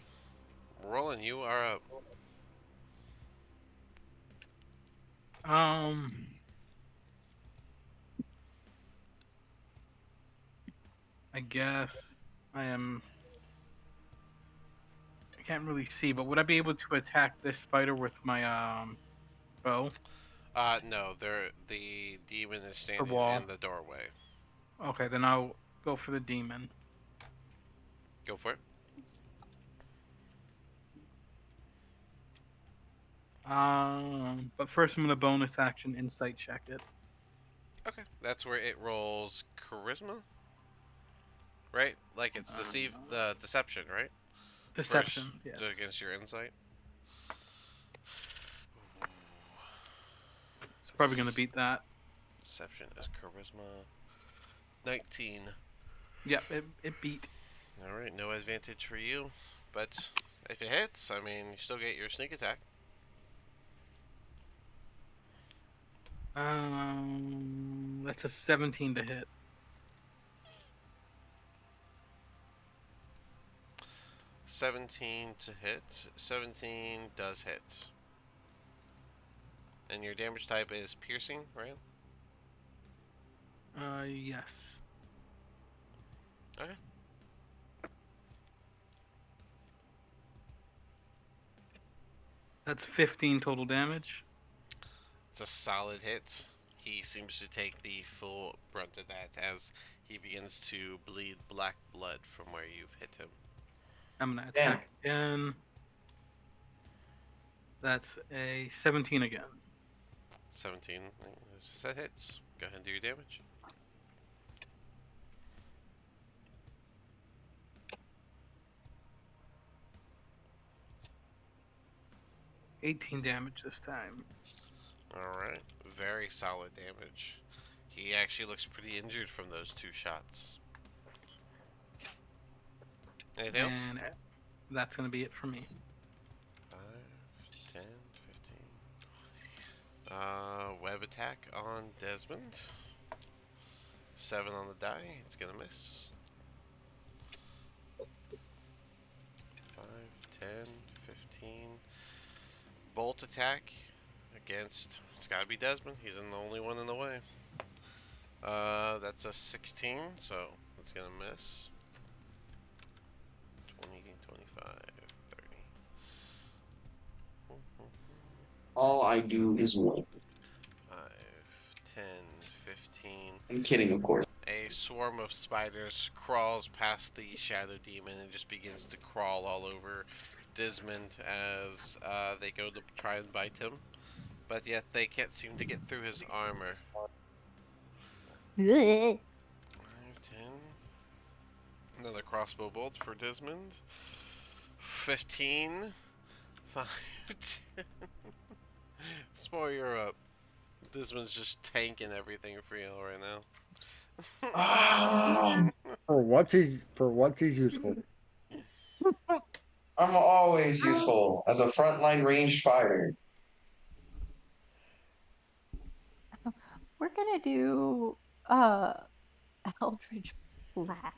Roland, you are up. Um, I guess I am. I can't really see, but would I be able to attack this spider with my bow No, the demon is or standing wall? in the doorway. Okay, then I'll go for the demon. Go for it. But first I'm gonna bonus action insight check it. Okay, that's where it rolls charisma, right? Like it's the deception, right? First, Deception, yes. against your insight. It's probably gonna beat that. Deception is charisma. 19. Yep, it beat. Alright, no advantage for you. But if it hits, I mean, you still get your sneak attack. That's a 17 to hit. 17 to hit. 17 does hit. And your damage type is piercing, right? Yes. Okay. That's 15 total damage. It's a solid hit. He seems to take the full brunt of that as he begins to bleed black blood from where you've hit him. I'm gonna attack again. That's a 17 again. 17. That hits. Go ahead and do your damage. 18 damage this time. Alright. Very solid damage. He actually looks pretty injured from those 2 shots. Anything else? And that's gonna be it for me. 5, 10, 15. Web attack on Desmond. 7 on the die. It's gonna miss. 5, 10, 15. Bolt attack against. It's gotta be Desmond. He's the only one in the way. That's a 16, so it's gonna miss. 20, 25, 30. All I do is win. 5, 10, 15. I'm kidding, of course. A swarm of spiders crawls past the shadow demon and just begins to crawl all over Desmond as they go to try and bite him. But yet they can't seem to get through his armor. 5, 10. Another crossbow bolt for Desmond. 15. 5, 10. Spore, you're up. Desmond's just tanking everything for you right now. Ah, For once he's useful. I'm always useful as a frontline ranged fighter. We're gonna do uh Eldridge Blast.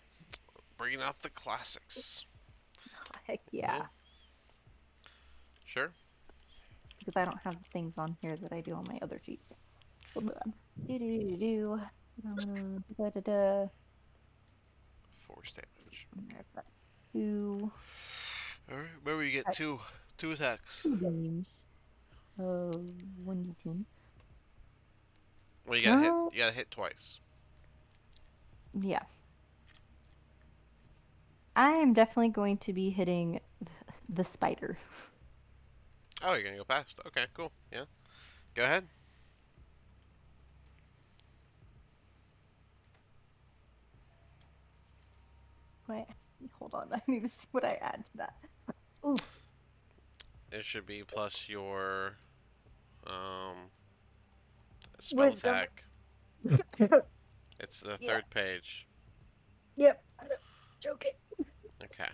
Bringing out the classics. Heck yeah. Sure. Because I don't have things on here that I do on my other sheet. Hold on. Do. Da-da-da. Force damage. I've got two Alright, remember you get two attacks. games. 1d10. Well, you gotta hit. Oh. You gotta hit twice. Yeah. I am definitely going to be hitting the spider. Oh, you're gonna go past. Okay, cool. Yeah. Go ahead. Wait, hold on. I need to see what I add to that. Oof. It should be plus your um spell Wisdom. attack. It's the Yeah. third page. Yep. I don't joke it. Okay.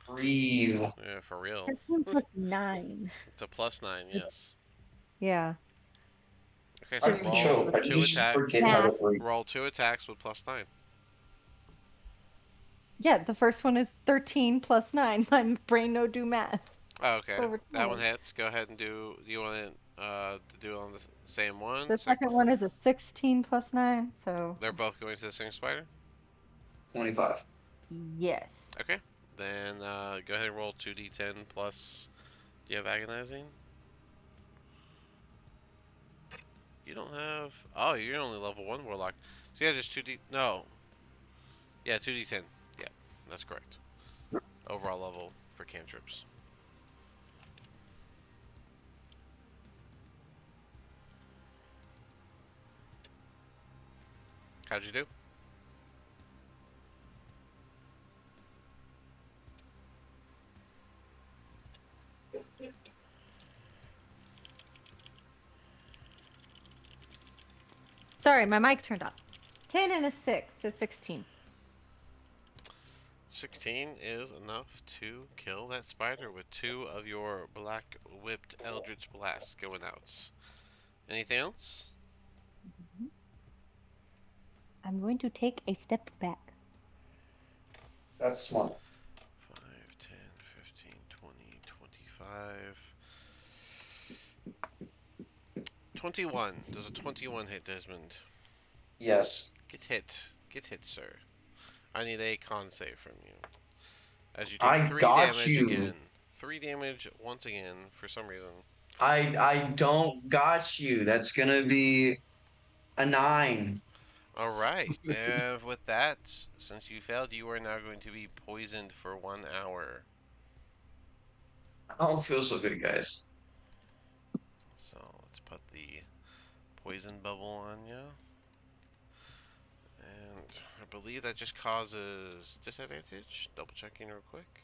Breathe. Yeah, for real. 13 plus 9. It's a +9, yes. Yeah. Okay, How so do you 13 roll choke? I two just attack. forget how math. to breathe. Roll 2 attacks with +9. Yeah, the first one is 13 plus 9. My brain no do math. Oh, It's okay. over That one 12. hits. Go ahead and do. Do you want it to do it on the same one? The second one is a 16 plus 9, so They're both going to the same spider. 25. yes. Okay. Then go ahead and roll 2d10 plus. Do you have agonizing? You don't have. Oh, you're only level 1 warlock. So yeah, just 2d. No. Yeah, 2d10. Yeah, that's correct. Overall level for cantrips. How'd you do? Sorry, my mic turned off. 10 and a 6, so 16. 16 is enough to kill that spider with 2 of your black whipped eldritch blasts going out. Anything else? I'm going to take a step back. That's smart. 5, 10, 15, 20, 25. 21. Does a 21 hit, Desmond? Yes. Get hit. Get hit, sir. I need a con save from you. As you take I 3 got damage you. again. 3 damage once again, for some reason. I don't got you. That's gonna be a 9. Alright, and with that, since you failed, you are now going to be poisoned for 1 hour. I don't feel so good, guys. So let's put the poison bubble on you. And I believe that just causes disadvantage. Double checking real quick.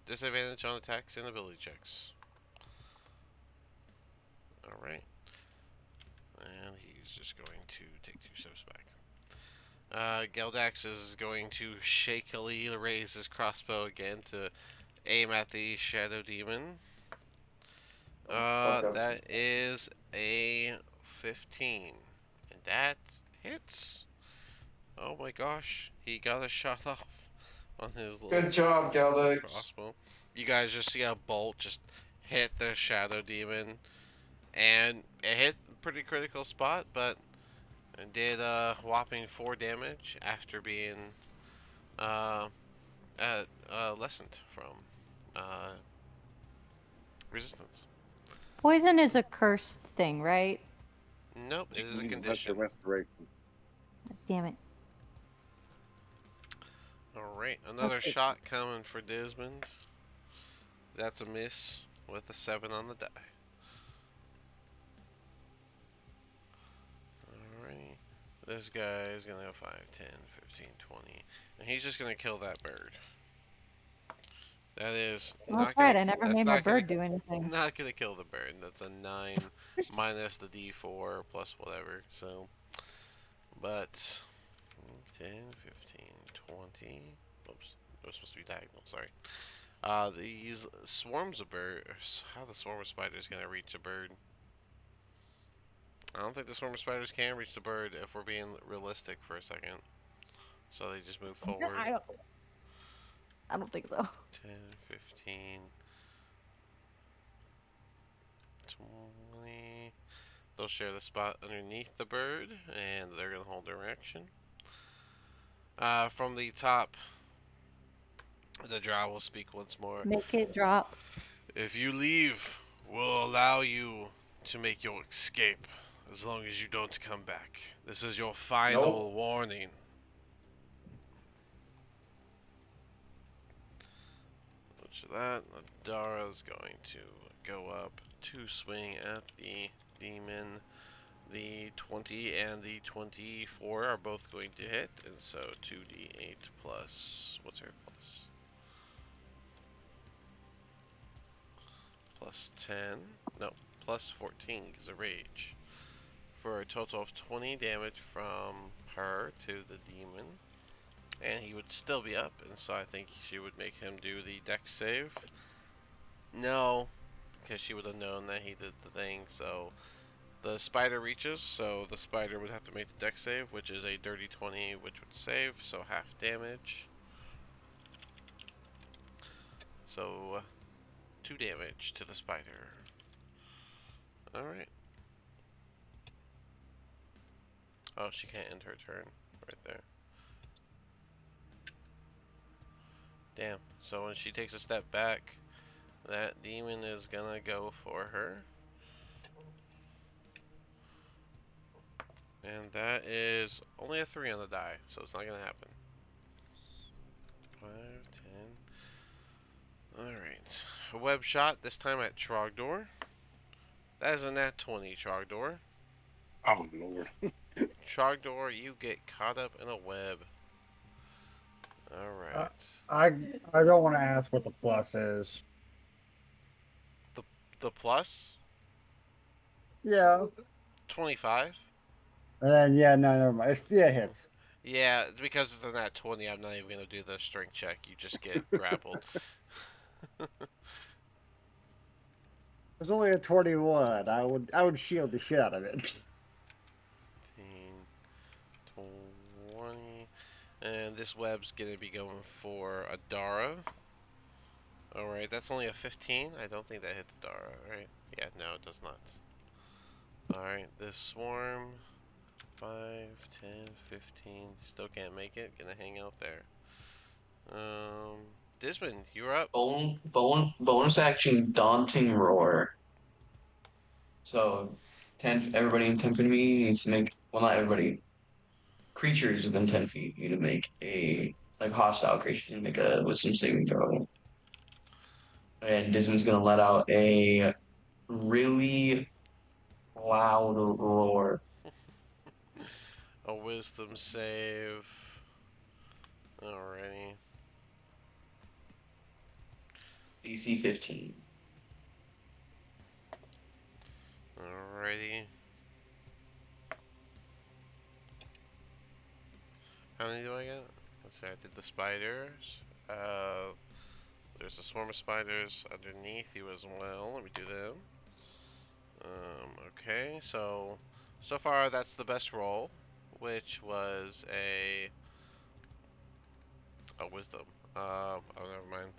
Disadvantage on attacks and ability checks. Alright. And he's just going to take 2 steps back. Geldax is going to shakily raise his crossbow again to aim at the Shadow Demon. Fuck up. That is a 15. And that hits. Oh my gosh, he got a shot off on his little Good job, Galdex. crossbow. You guys just see a bolt just hit the Shadow Demon. And it hit a pretty critical spot, but it did a whopping 4 damage after being uh, lessened from uh, resistance. Poison is a cursed thing, right? Nope, it is a Use condition. lesser restoration. Damn it. Alright, another Okay. shot coming for Desmond. That's a miss with a 7 on the die. Alright, this guy is gonna go 5, 10, 15, 20, and he's just gonna kill that bird. That is That's not right, gonna. I never That's made my not gonna. bird do anything. Not gonna kill the bird. That's a 9 minus the D4 plus whatever. So, but 10, 15, 20. Oops, it was supposed to be diagonal. Sorry. These swarms of birds. How the swarm of spiders gonna reach a bird? I don't think the swarm of spiders can reach the bird if we're being realistic for a second. So they just move forward. I don't think so. 10, 15, 20. They'll share the spot underneath the bird, and they're going to hold their action. From the top, the drow will speak once more. Make it drop. If you leave, we'll allow you to make your escape, as long as you don't come back. This is your final Nope. warning. damage to that. Adara's going to go up to swing at the demon. The 20 and the 24 are both going to hit, and so 2d8 plus. What's her plus? Plus 10. No, plus 14 because of rage. For a total of 20 damage from her to the demon. And he would still be up, and so I think she would make him do the dex save. No, because she would have known that he did the thing, so the spider reaches, so the spider would have to make the dex save, which is a dirty 20, which would save, so half damage. So, 2 damage to the spider. Alright. Oh, she can't end her turn. Right there. Damn. So when she takes a step back, that demon is gonna go for her. And that is only a 3 on the die, so it's not gonna happen. 5, 10. Alright. A web shot, this time at Trogdor. That is a nat 20, Trogdor. Oh Lord. Trogdor, you get caught up in a web. Alright. I I don't want to ask what the plus is. The plus? Yeah. 25? And then yeah, no, never mind. It hits. Yeah, it's because it's a nat 20, I'm not even gonna do the strength check. You just get grappled. It's only a 21. I would shield the shit out of it. 15, 20. And this web's gonna be going for Adara. Alright, that's only a 15. I don't think that hits Adara, right? Yeah, no, it does not. Alright, this swarm. 5, 10, 15. Still can't make it. Gonna hang out there. Dismond, you're up. Bonus action, daunting roar. So, everybody in 10 feet of me needs to make, well, not everybody, creatures within 10 feet need to make like hostile creatures need to make a wisdom saving throw. And Disman's gonna let out a really loud roar. A wisdom save. Alrighty. DC 15. Alrighty. How many do I get? Let's see, I did the spiders. There's a swarm of spiders underneath you as well. Let me do them. Okay, so far that's the best roll, which was a wisdom. Oh, never mind.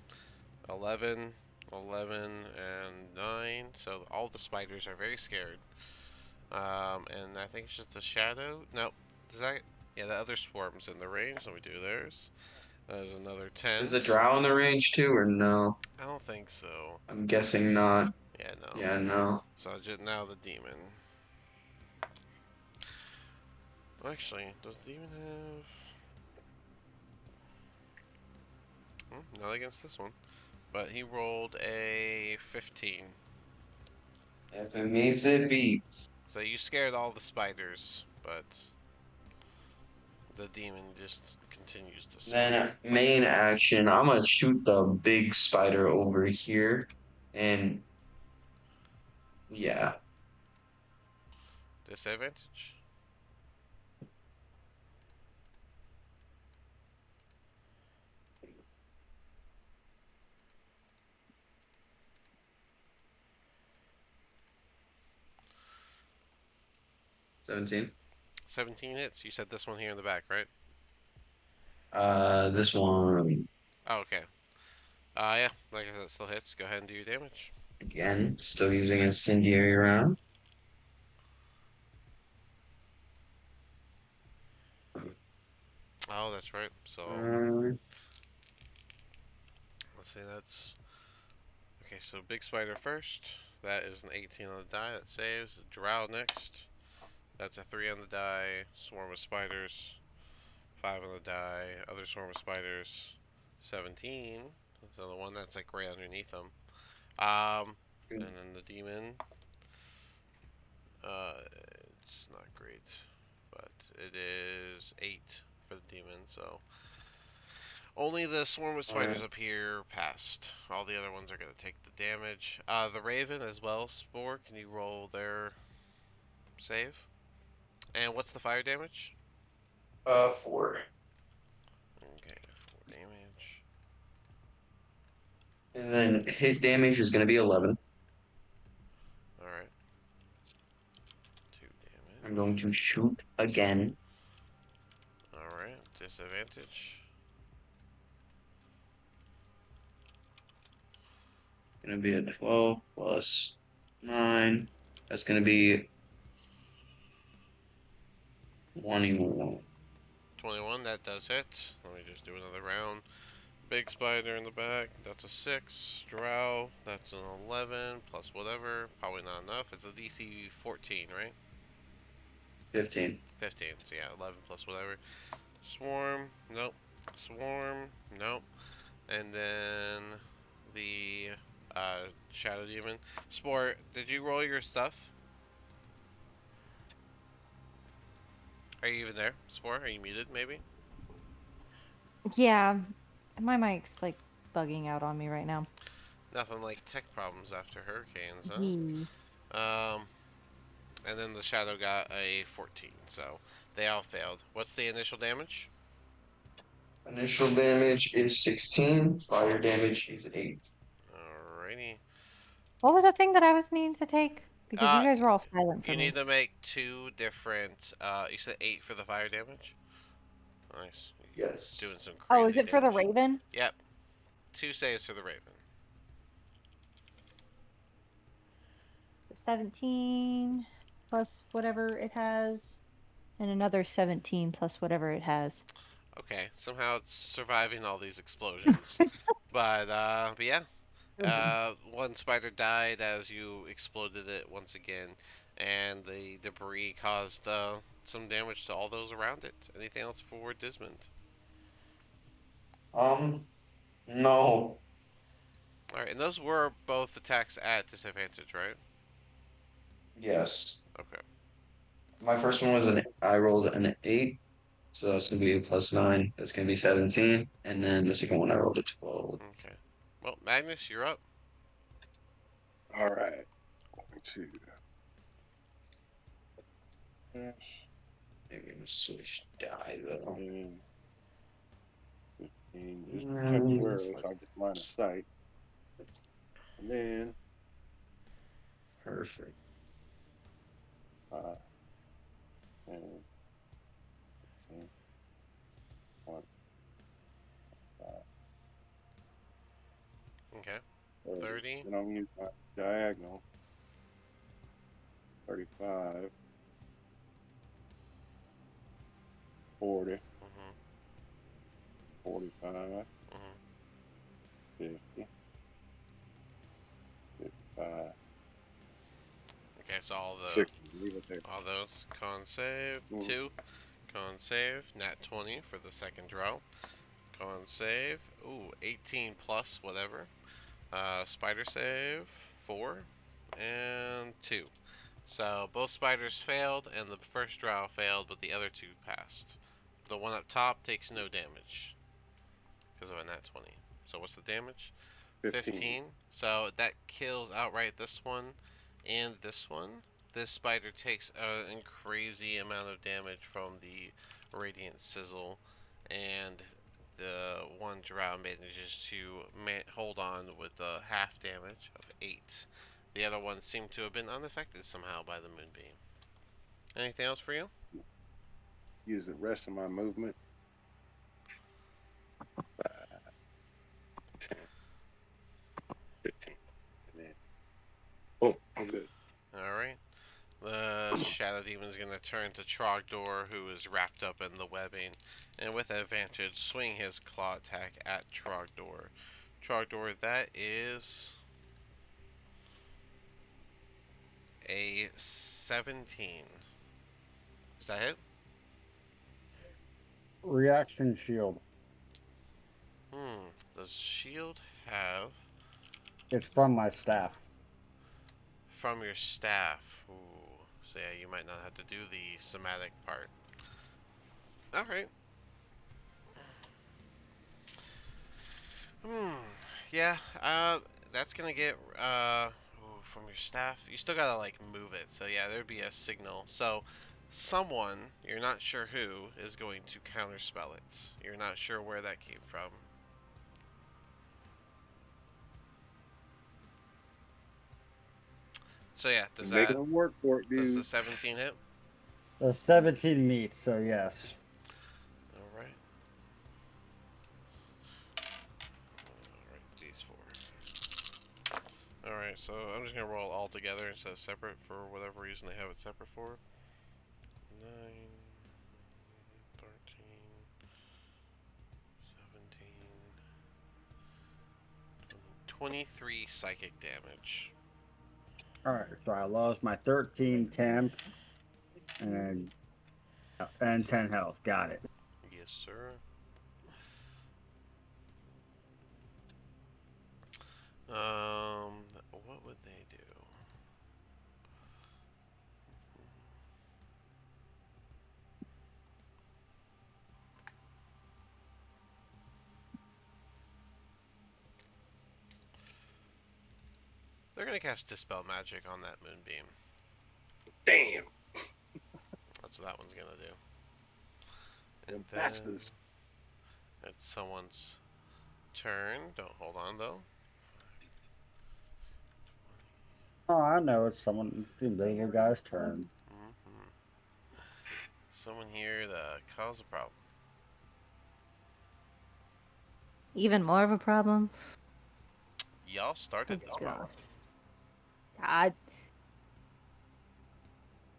11, 11, and 9. So all the spiders are very scared. And I think it's just the shadow. No, does that? Yeah, the other swarm's in the range. Let me do theirs. There's another 10. Is the drow in the range too, or no? I don't think so. I'm guessing not. Yeah, no. Yeah, no. So just now the demon. Actually, does the demon have? Not against this one. But he rolled a 15. If it means it beats. So you scared all the spiders, but the demon just continues to swing. Then main action, I'm gonna shoot the big spider over here, and yeah, Disadvantage? 17. 17 hits. You said this one here in the back, right? This one Oh, okay. Yeah, like I said, it still hits. Go ahead and do your damage. again, still using incendiary round. Oh, that's right. So, Um, let's see, that's... Okay, so big spider first. That is an 18 on the die. That saves. Drow next. That's a 3 on the die. Swarm of spiders. 5 on the die. Other swarm of spiders. 17. So the one that's like right underneath them. And then the demon. It's not great, but it is 8 for the demon. So only the swarm of spiders up here passed. All the other ones are gonna take the damage. The raven as well. Spore, can you roll their save? And what's the fire damage? 4. Okay, 4 damage. And then hit damage is going to be 11. Alright. 2 damage. I'm going to shoot again. Alright, disadvantage. Going to be a 12 plus 9. That's going to be 21. 21, that does hit. Let me just do another round. Big spider in the back, that's a 6. Drow, that's an 11, plus whatever. Probably not enough. It's a DC 14, right? 15. 15, so yeah, 11 plus whatever. Swarm, nope. Swarm, nope. And then the Shadow Demon. Spore, did you roll your stuff? Are you even there, Spore? Are you muted, maybe? Yeah, my mic's like bugging out on me right now. Nothing like tech problems after hurricanes, huh? Yee. And then the Shadow got a 14, so they all failed. What's the initial damage? Initial damage is 16. Fire damage is 8. Alrighty. What was the thing that I was needing to take? Because you Uh, guys were all silent for you need me. to make 2 different, you said 8 for the fire damage? Nice. Doing Yes. some Oh, is crazy it for the damage. Raven? Yep. 2 saves for the Raven. So 17 plus whatever it has, and another 17 plus whatever it has. Okay, somehow it's surviving all these explosions. But yeah. One spider died as you exploded it once again, and the debris caused some damage to all those around it. Anything else for Dismond? No. Alright, and those were both attacks at disadvantage, right? Yes. Okay. My first one was I rolled an 8. So that's going to be a plus 9. That's going to be 17. And then the second one I rolled a 12. Okay. Well, Magnus, you're up. All right. Going to. Yes. Maybe I'm going to switch die though. And 15, just temporarily, so I get line of sight. And then Perfect. 5, 10, 15, 20, Okay. 30. 30. Then I'm going to use my diagonal. 35, 40, Mm-hmm. 45, Mm-hmm. 50, 55, Okay, so all 60. Leave it there. those con save Mm. 2, con save nat 20 for the second row. Con save, ooh, 18 plus whatever. Spider save 4 and 2. So both spiders failed, and the first drow failed, but the other 2 passed. The one up top takes no damage because of a nat 20. So what's the damage? 15. 15. So that kills outright this one and this one. This spider takes a crazy amount of damage from the radiant sizzle, and the one drow manages to hold on with the half damage of 8. The other one seemed to have been unaffected somehow by the moonbeam. Anything else for you? Use the rest of my movement. 5, 10, 15. And then, oh, I'm good. Alright. The Shadow Demon is going to turn to Trogdor, who is wrapped up in the webbing, and with advantage, swing his claw attack at Trogdor. Trogdor, that is a 17. Is that hit? Reaction shield. Does does shield have It's from my staff. from your staff? Ooh. So yeah, you might not have to do the somatic part. Alright. Hmm. Yeah, that's gonna get, ooh, from your staff. You still gotta, like, move it. So yeah, there'd be a signal. So, someone, you're not sure who, is going to counterspell it. You're not sure where that came from. So yeah, You're making them work for it, does the dude. 17 hit? The 17 meets, so yes. Alright. Alright, these four. Alright, so I'm just gonna roll all together instead of separate for whatever reason they have it separate for. 9, 13, 17, 23 psychic damage. Alright, so I lost my 13 temp and 10 health. Got it. Yes, sir. What would they do? They're gonna cast Dispel Magic on that Moonbeam. Damn. That's what that one's gonna do. And Them then bastards. it's someone's turn. Don't hold on though. Oh, I know it's someone. It's the invisible guy's turn. Mm-hmm. Someone here to cause a problem. Even more of a problem. Y'all started this problem. God.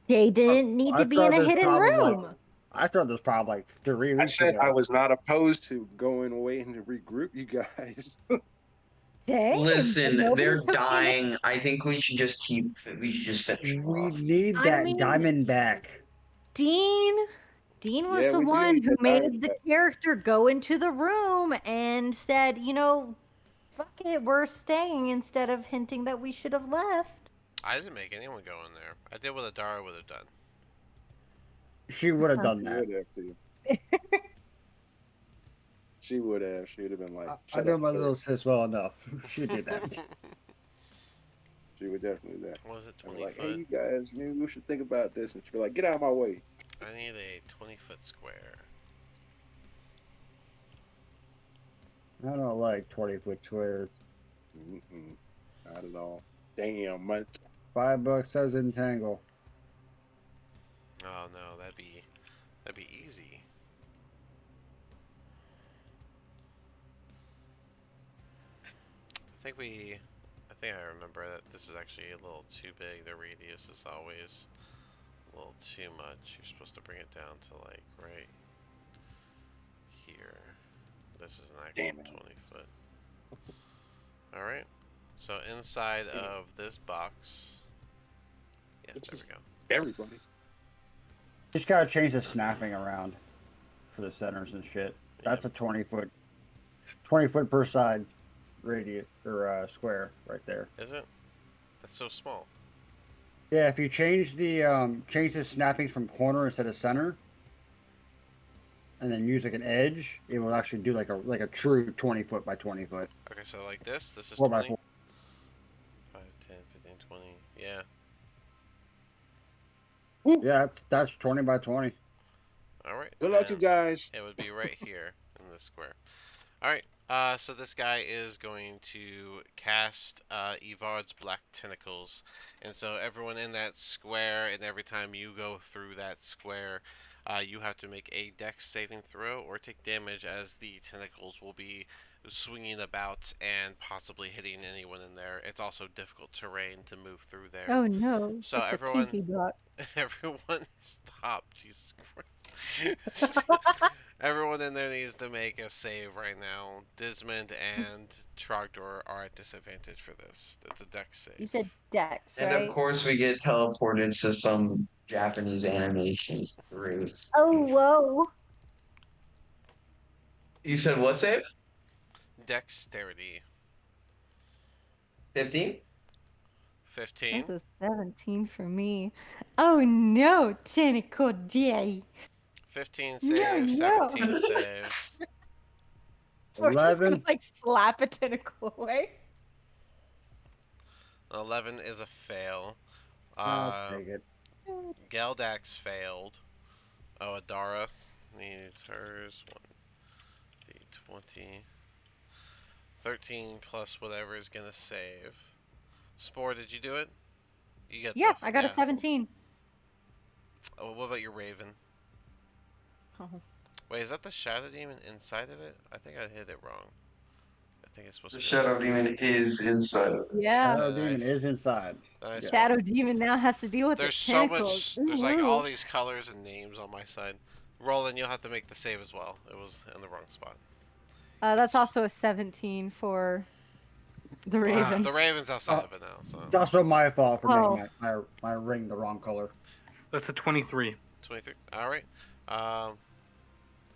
They didn't need I to be in started a this hidden problem room. I started this problem like 3 I weeks said I ago. was not opposed to going away and to regroup you guys. Same, but Listen, nobody they're took the dying. I think we should just finish them We off. need I that mean, diamond back. Dean. Dean was Yeah, the we do one need who that diamond made the back. character go into the room and said, fuck it, we're staying, instead of hinting that we should have left. I didn't make anyone go in there. I did what Adara would have done. She would have done She that. would have too. She would have. She would have been like, I "Shut know up, my sir." little sis well enough. She did that. She would definitely do that. What was it, And be 20 like, "Hey, foot? you guys, maybe we should think about this." And she'd be like, "Get out of my way." I need a 20-foot square. I don't like 20-foot squares. Mm-mm, not at all. Damn, man. $5 says entangle. Oh no, that'd be easy. I think I remember that this is actually a little too big. The radius is always a little too much. You're supposed to bring it down to like right here. This is an actual Damn it. 20 foot. Alright. So inside of this box. Yeah, It's there just we go. everybody. Just gotta change the snapping around for the centers and shit. That's Yep. a 20 foot per side radius or square right there. Is it? That's so small. Yeah, if you change the snapping from corner instead of center, and then use like an edge, it will actually do like a true 20 foot by 20 foot. Okay, so like this is 4 by 20. 4. 5, 10, 15, 20. Yeah. Woo. Yeah, that's 20 by 20. Alright. Good luck, you guys. It would be right here in this square. Alright, so this guy is going to cast Evard's Black Tentacles. And so everyone in that square, and every time you go through that square, you have to make a dex saving throw or take damage, as the tentacles will be swinging about and possibly hitting anyone in there. It's also difficult terrain to move through there. Oh no, So it's a everyone, pinky block. everyone stop, Jesus Christ. Everyone in there needs to make a save right now. Dismond and Trogdor are at disadvantage for this. It's a dex save. You said Dex, And of right? course, we get teleported to some Japanese animations. Great. Oh, whoa. You said what's it? dexterity. 15? 15. That's a 17 for me. Oh no, tentacle day. 15 No, saves, no. 17 saves. We're just gonna 11. like slap a tentacle away. 11 is a fail. I'll take it. Geldax failed. Oh, Adara needs hers. 1d20. 13 plus whatever is gonna save. Spore, did you do it? You get Yeah, the I got a 17. Oh, what about your Raven? Oh. Wait, is that the Shadow Demon inside of it? I think I hit it wrong. I think it's supposed The to be. Shadow Demon is inside of it. Yeah. Shadow Then Demon is inside. then I Yeah. spelled. Shadow Demon now has to deal with There's the so tentacles. much. There's like Ooh. all these colors and names on my side. Roland, you'll have to make the save as well. It was in the wrong spot. That's also a 17 for the Raven. The Raven's outside Oh, of it now, so It's also my fault for Oh. making my ring the wrong color. That's a 23. 23. All right.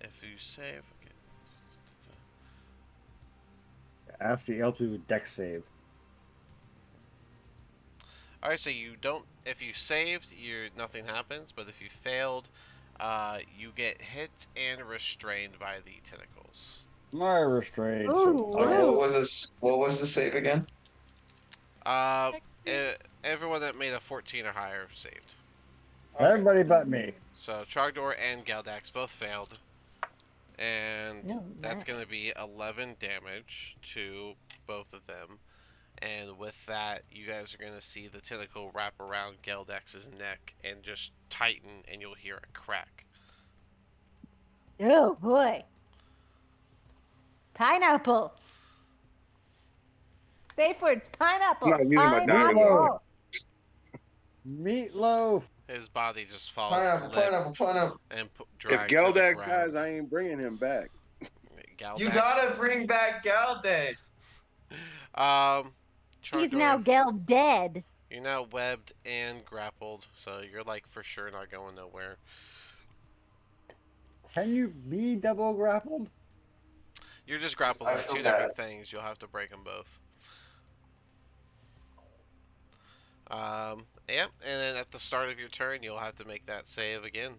If you save, okay. That's the L2 dex save. All right. So you don't. If you saved, nothing happens. But if you failed, you get hit and restrained by the tentacles. My restraint. Ooh, What ooh. was this? What was the save again? Uh, Everyone that made a 14 or higher saved. Everybody but me. So Trogdor and Galdax both failed, and Oh, that's nice. going to be 11 damage to both of them. And with that, you guys are going to see the tentacle wrap around Galdax's neck and just tighten, and you'll hear a crack. Oh boy. Pineapple. Safe words. Pineapple. I'm not using my diamond. Meatloaf. Meatloaf. His body just falls Pineapple, limp pineapple, pineapple. and If dragged to the Geldax ground. dies, I ain't bringing him back. You Galdax. gotta bring back Galday. Um, He's now Trogdor, Gel dead. you're now webbed and grappled, so you're like for sure not going nowhere. Can you be double grappled? You're just grappled I on feel two bad. different things. You'll have to break them both. Yeah, and then at the start of your turn, you'll have to make that save again.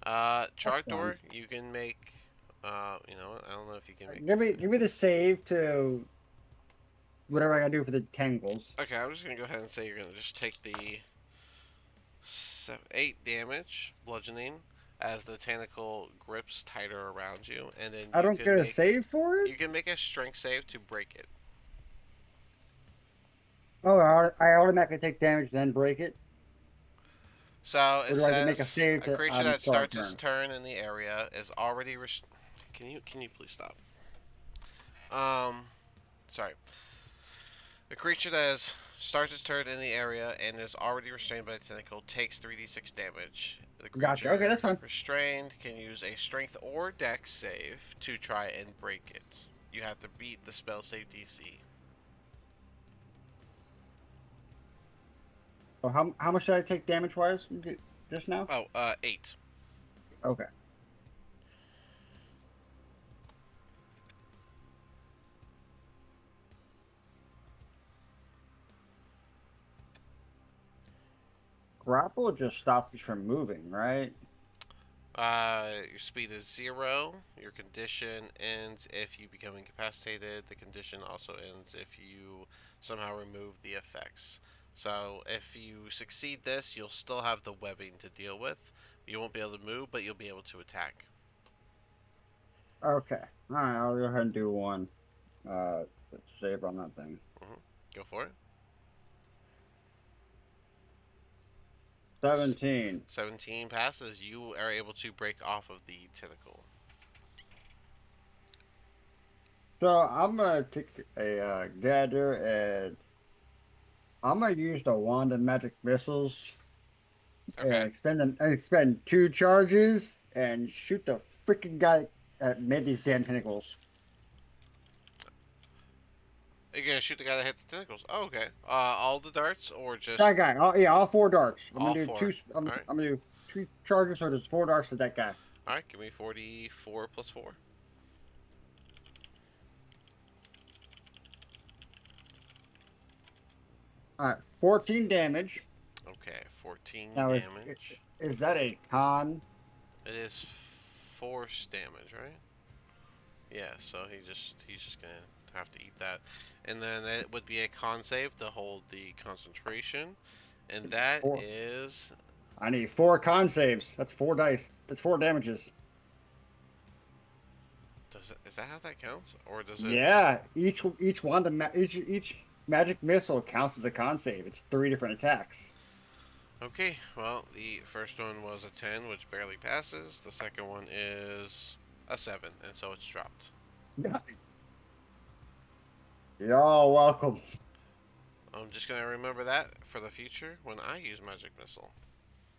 Trogdor, you can make. You know what? I don't know if you can make. Give me the save to whatever I gotta do for the tangles. Okay, I'm just gonna go ahead and say you're gonna just take the 8 damage, bludgeoning, as the tentacle grips tighter around you, and then I don't get a save for it? You can make a strength save to break it. Oh, I automatically take damage then break it? So Or it do I have to make a says save a to creature that start starts its turn in the area is already Can you please stop? Sorry. A creature that starts its turn in the area and is already restrained by the tentacle takes 3d6 damage. The creature Gotcha. Okay, that's fine. restrained can use a strength or dex save to try and break it. You have to beat the spell save DC. Oh, how much did I take damage wise just now? Oh, 8. Okay. Grapple just stops me from moving, right? Your speed is 0. Your condition ends if you become incapacitated. The condition also ends if you somehow remove the effects. So if you succeed this, you'll still have the webbing to deal with. You won't be able to move, but you'll be able to attack. Okay. Alright, I'll go ahead and do one. Save on that thing. Go for it. 17. 17 passes. You are able to break off of the tentacle. So I'm gonna take a gather and I'm gonna use the wand of magic missiles Okay. and expend 2 charges and shoot the freaking guy that made these damn tentacles. You're gonna shoot the guy that hit the tentacles. Oh, okay. All the darts or just That guy. All 4 darts. all 4? I'm Alright. gonna do 2 charges, so there's 4 darts to that guy. Alright, give me 44 plus 4. All right, 14 damage. Okay, 14 Now damage. is that a con? It is force damage, right? Yeah, so he's just gonna have to eat that. And then it would be a con save to hold the concentration. And that Four. is I need 4 con saves. That's 4 dice. That's 4 damages. is that how that counts? Or does it Yeah, each one each magic missile counts as a con save. It's 3 different attacks. Okay, well, the first one was a 10, which barely passes. The second one is a 7, and so it's dropped. You're all welcome. I'm just gonna remember that for the future when I use Magic Missile.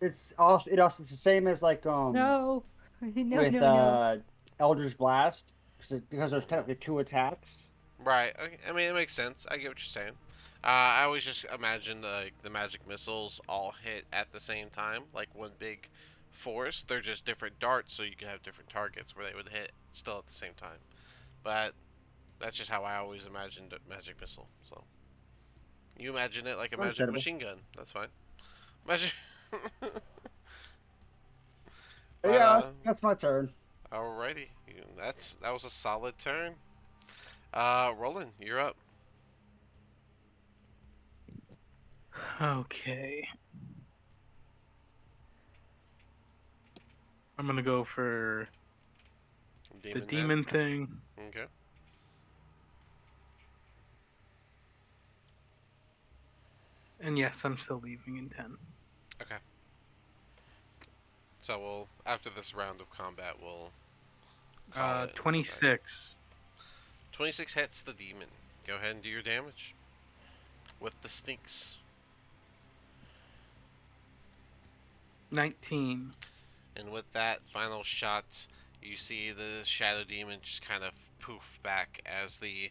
It's the same as like No. No, with no, no. Eldritch Blast because there's Mhm. technically 2 attacks. Right. Okay, I mean, it makes sense. I get what you're saying. I always just imagine the magic missiles all hit at the same time, like one big force. They're just different darts, so you can have different targets where they would hit still at the same time. But that's just how I always imagined a magic missile. So you imagine it like a magic Understandable. machine gun. That's fine. Magic. But But yeah, that's my turn. alrighty. That was a solid turn. Roland, you're up. Okay. I'm gonna go for the Demon Man. demon thing. Okay. And yes, I'm still leaving in 10. Okay. So we'll after this round of combat, we'll call it and go back. 26. 26 hits the demon. Go ahead and do your damage with the sneaks. 19. And with that final shot, you see the shadow demon just kind of poof back as the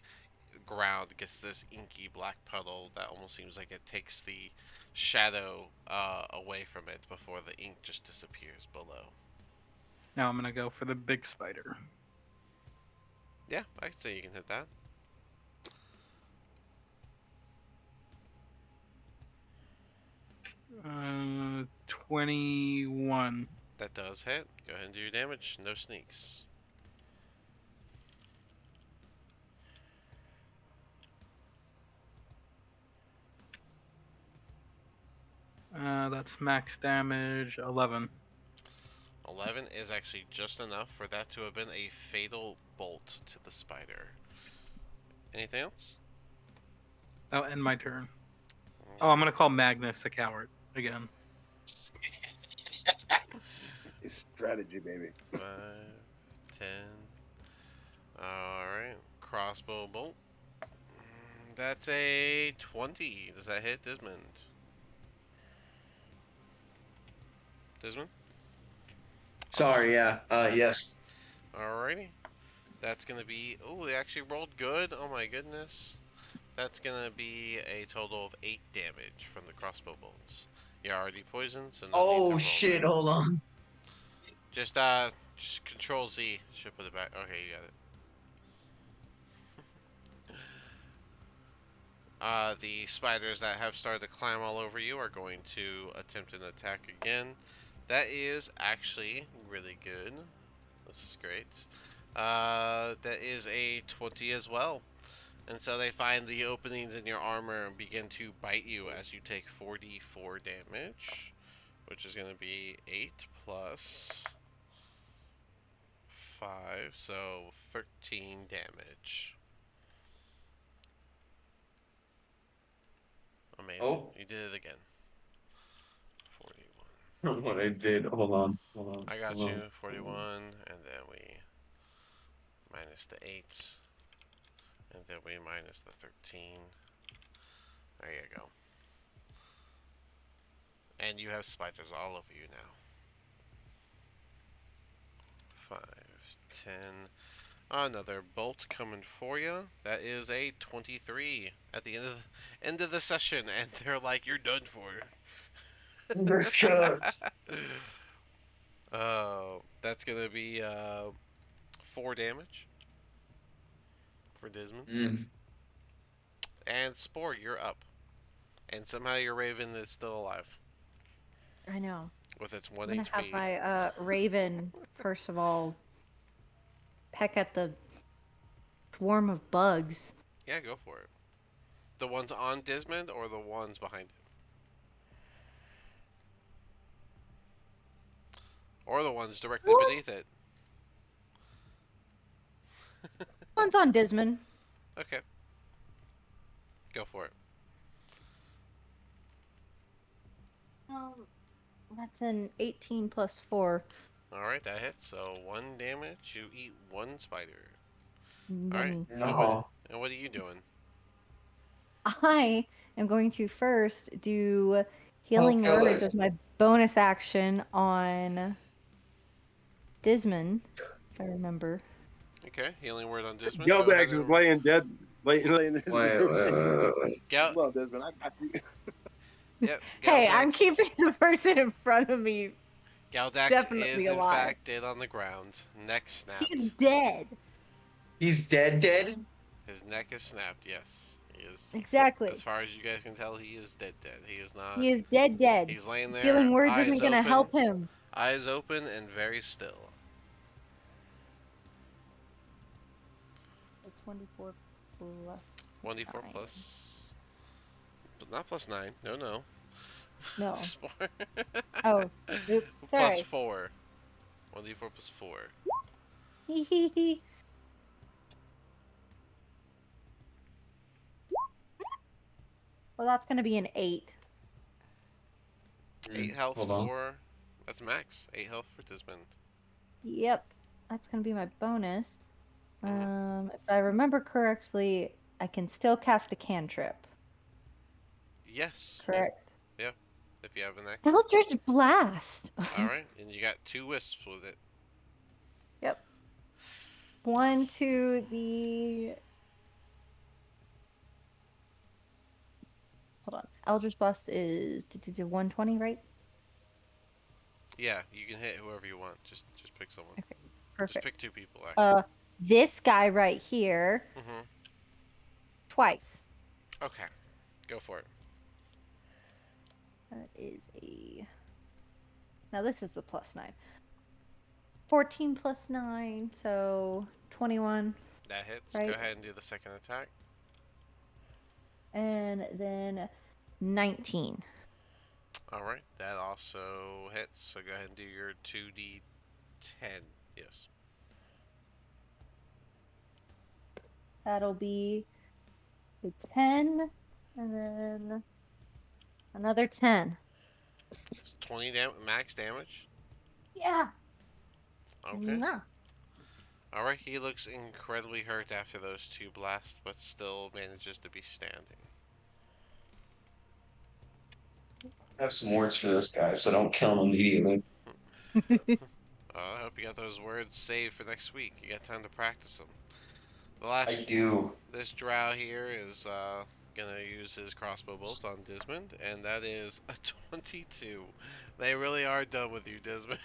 ground gets this inky black puddle that almost seems like it takes the shadow away from it before the ink just disappears below. Now I'm gonna go for the big spider. Yeah, I can say you can hit that. 21. That does hit. Go ahead and do your damage. No sneaks. That's max damage 11. 11 is actually just enough for that to have been a fatal bolt to the spider. Anything else? That'll end my turn. Oh, I'm gonna call Magnus a coward again. It's strategy, baby. 5, 10. Alright. Crossbow bolt. That's a 20. Does that hit Desmond? Desmond? Sorry, yeah. Yes. Alrighty. That's gonna be. Oh, they actually rolled good. Oh my goodness. That's gonna be a total of 8 damage from the crossbow bolts. You're already poisoned, so no need to Oh roll shit, that. hold on. Just Control Z. Should put it back. Okay, you got it. The spiders that have started to climb all over you are going to attempt an attack again. That is actually really good. This is great. That is a 20 as well. And so they find the openings in your armor and begin to bite you as you take 44 damage, which is going to be 8 plus 5, so 13 damage. Amazing. Oh, You did it again. 41. what I did. Hold on. Hold on. I Hold got on. you. 41, and then we minus the 8, and then we minus the 13. There you go. And you have spiders all over you now. 5, 10. Another bolt coming for you. That is a 23 at the end of the session, and they're like, "You're done for." Undershot. That's gonna be 4 damage for Dismon. Mm. And Spore, you're up. And somehow your Raven is still alive I know. with its 1 I'm gonna have HP. my Raven first of all peck at the swarm of bugs. Yeah, go for it. The ones on Dismond or the ones behind it? Or the ones directly beneath it? One's on Dismond. Okay, go for it. That's an 18 plus 4. Alright, that hits. So 1 damage, you eat 1 spider. Alright, Yummy. No. and what are you doing? I am going to first do Oh, healing kill words it. as my bonus action on Dismond, if I remember. Okay, healing word on Dismond. Go ahead Geldax is and laying dead, laying there. Wait. Gal. Well, Desmond, I got you. Yep, Hey, I'm Galdax. keeping the person in front of me Galdax definitely is in alive. fact dead on the ground. Neck He's snapped. dead. He's dead? His neck is snapped. Yes, he is. Exactly. As far as you guys can tell, he is dead. Dead. He is not. He is dead. He's laying there, Healing words eyes isn't gonna open, help him. eyes open, and very still. It's 24 plus 1d4 9. plus, but not plus 9. No. No. Just 4. Oh, oops. Plus Sorry. 4. 1d4 plus 4. Hee hee hee. Well, that's gonna be an 8. 8 health Hold on. for. That's max. 8 health for Dismond. Yep. That's gonna be my bonus. Mhm. If I remember correctly, I can still cast a cantrip. Yes. Correct. Yeah. If you have an action. Eldritch Blast. Alright, and you got 2 wisps with it. Yep. One to the. Hold on. Eldritch Blast is 120, right? Yeah, you can hit whoever you want. Just pick someone. Okay. Just Perfect. pick 2 people, actually. This guy right here Mm-hmm. twice. Okay. Go for it. That is a. Now this is the plus 9. 14 plus 9, so 21. That hits. Right. Go ahead and do the second attack. And then 19. Alright, that also hits. So go ahead and do your 2d10. Yes. That'll be the 10, and then another 10. It's 20 max damage. Yeah. Okay. No. Alright, he looks incredibly hurt after those 2 blasts, but still manages to be standing. I have some words for this guy, so don't kill him immediately. I hope you got those words saved for next week. You got time to practice them. The I last, do. this drow here is gonna use his crossbow bolt on Dismond, and that is a 22. They really are done with you, Dismond.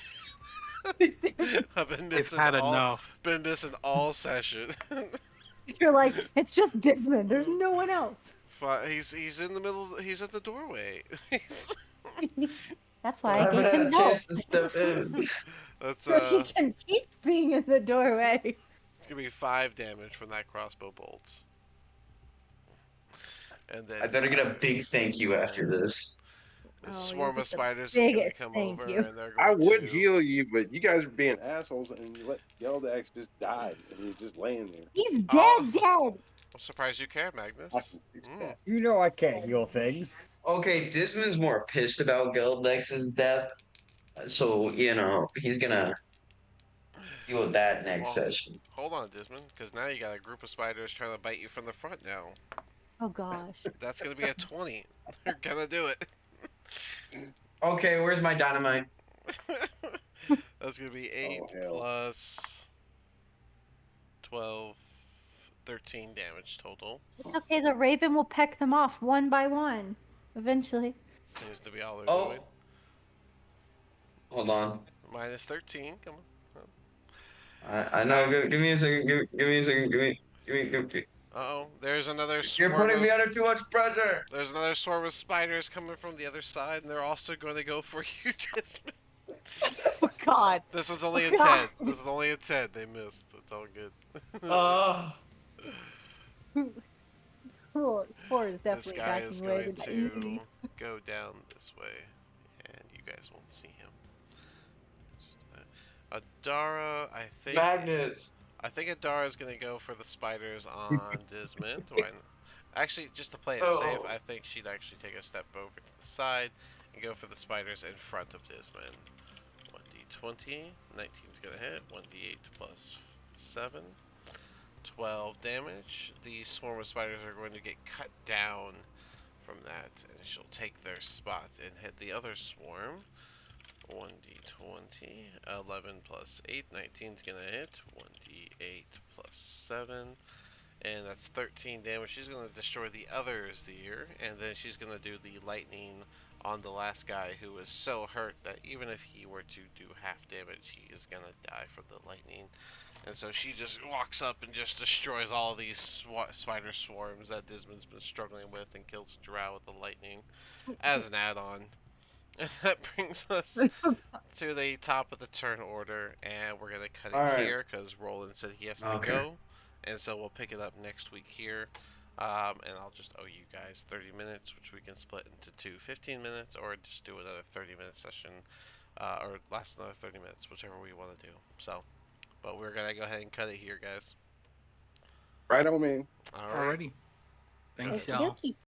I've They've had enough. been missing all session. You're like, it's just Dismond. There's no one else. He's in the middle. He's at the doorway. That's why I I haven't gave had him a help. chance to step in. That's So he can keep being in the doorway. it's gonna be 5 damage from that crossbow bolt. And then I better get a big thank you after this. a Oh, swarm you'll of get the spiders is gonna biggest come thank over, you. and they're I going would to. heal you, but you guys are being assholes, and you let Geldax just die, and he's just laying there. He's Oh, dead. I'm surprised you care, Magnus. I can fix Mm. that. You know I can't heal things. Okay, Dismond's more pissed about Geldex's death, so he's gonna deal with that next Well, session. hold on, Dismond, because now you got a group of spiders trying to bite you from the front now. Oh gosh. That's gonna be a 20. They're gonna do it. Okay, where's my dynamite? That's gonna be 8 Oh hell! plus 12, 13 damage total. Okay, the raven will peck them off one by one, eventually. Seems to be all they're Oh, doing. hold on. Minus 13, come on. I know. Give me a second. Give me a second. Give me. Uh-oh, there's another You're swarm putting of me under too much pressure. there's another swarm of spiders coming from the other side, and they're also going to go for you, Desmond. Oh God. This one's only Oh, a God. 10. This is only a 10. They missed. It's all good. Cool. Spore is This definitely guy is backing away going to that to enemy. go down this way, and you guys won't see him. Adara, Magnus. I think Adara is going to go for the spiders on Dismond. Actually, just to play it safe, Oh. I think she'd actually take a step over to the side and go for the spiders in front of Dismond. 1d20, 19's going to hit, 1d8 plus 7, 12 damage. The swarm of spiders are going to get cut down from that, and she'll take their spot and hit the other swarm. 1d20, 11 plus 8, 19's gonna hit, 1d8 plus 7, and that's 13 damage. She's gonna destroy the others here, and then she's gonna do the lightning on the last guy who is so hurt that even if he were to do half damage, he is gonna die from the lightning. And so she just walks up and just destroys all these spider swarms that Dismond's been struggling with and kills a drow with the lightning as an add-on. And that brings us to the top of the turn order, and we're gonna cut it All right. here because Roland said he has to Okay. go, and so we'll pick it up next week here. And I'll just owe you guys 30 minutes, which we can split into two 15 minutes, or just do another 30-minute session, or last another 30 minutes, whichever we want to do. So, but we're gonna go ahead and cut it here, guys. Right on, man. All right. Alrighty. Thanks, ahead. y'all. Okey-dokey.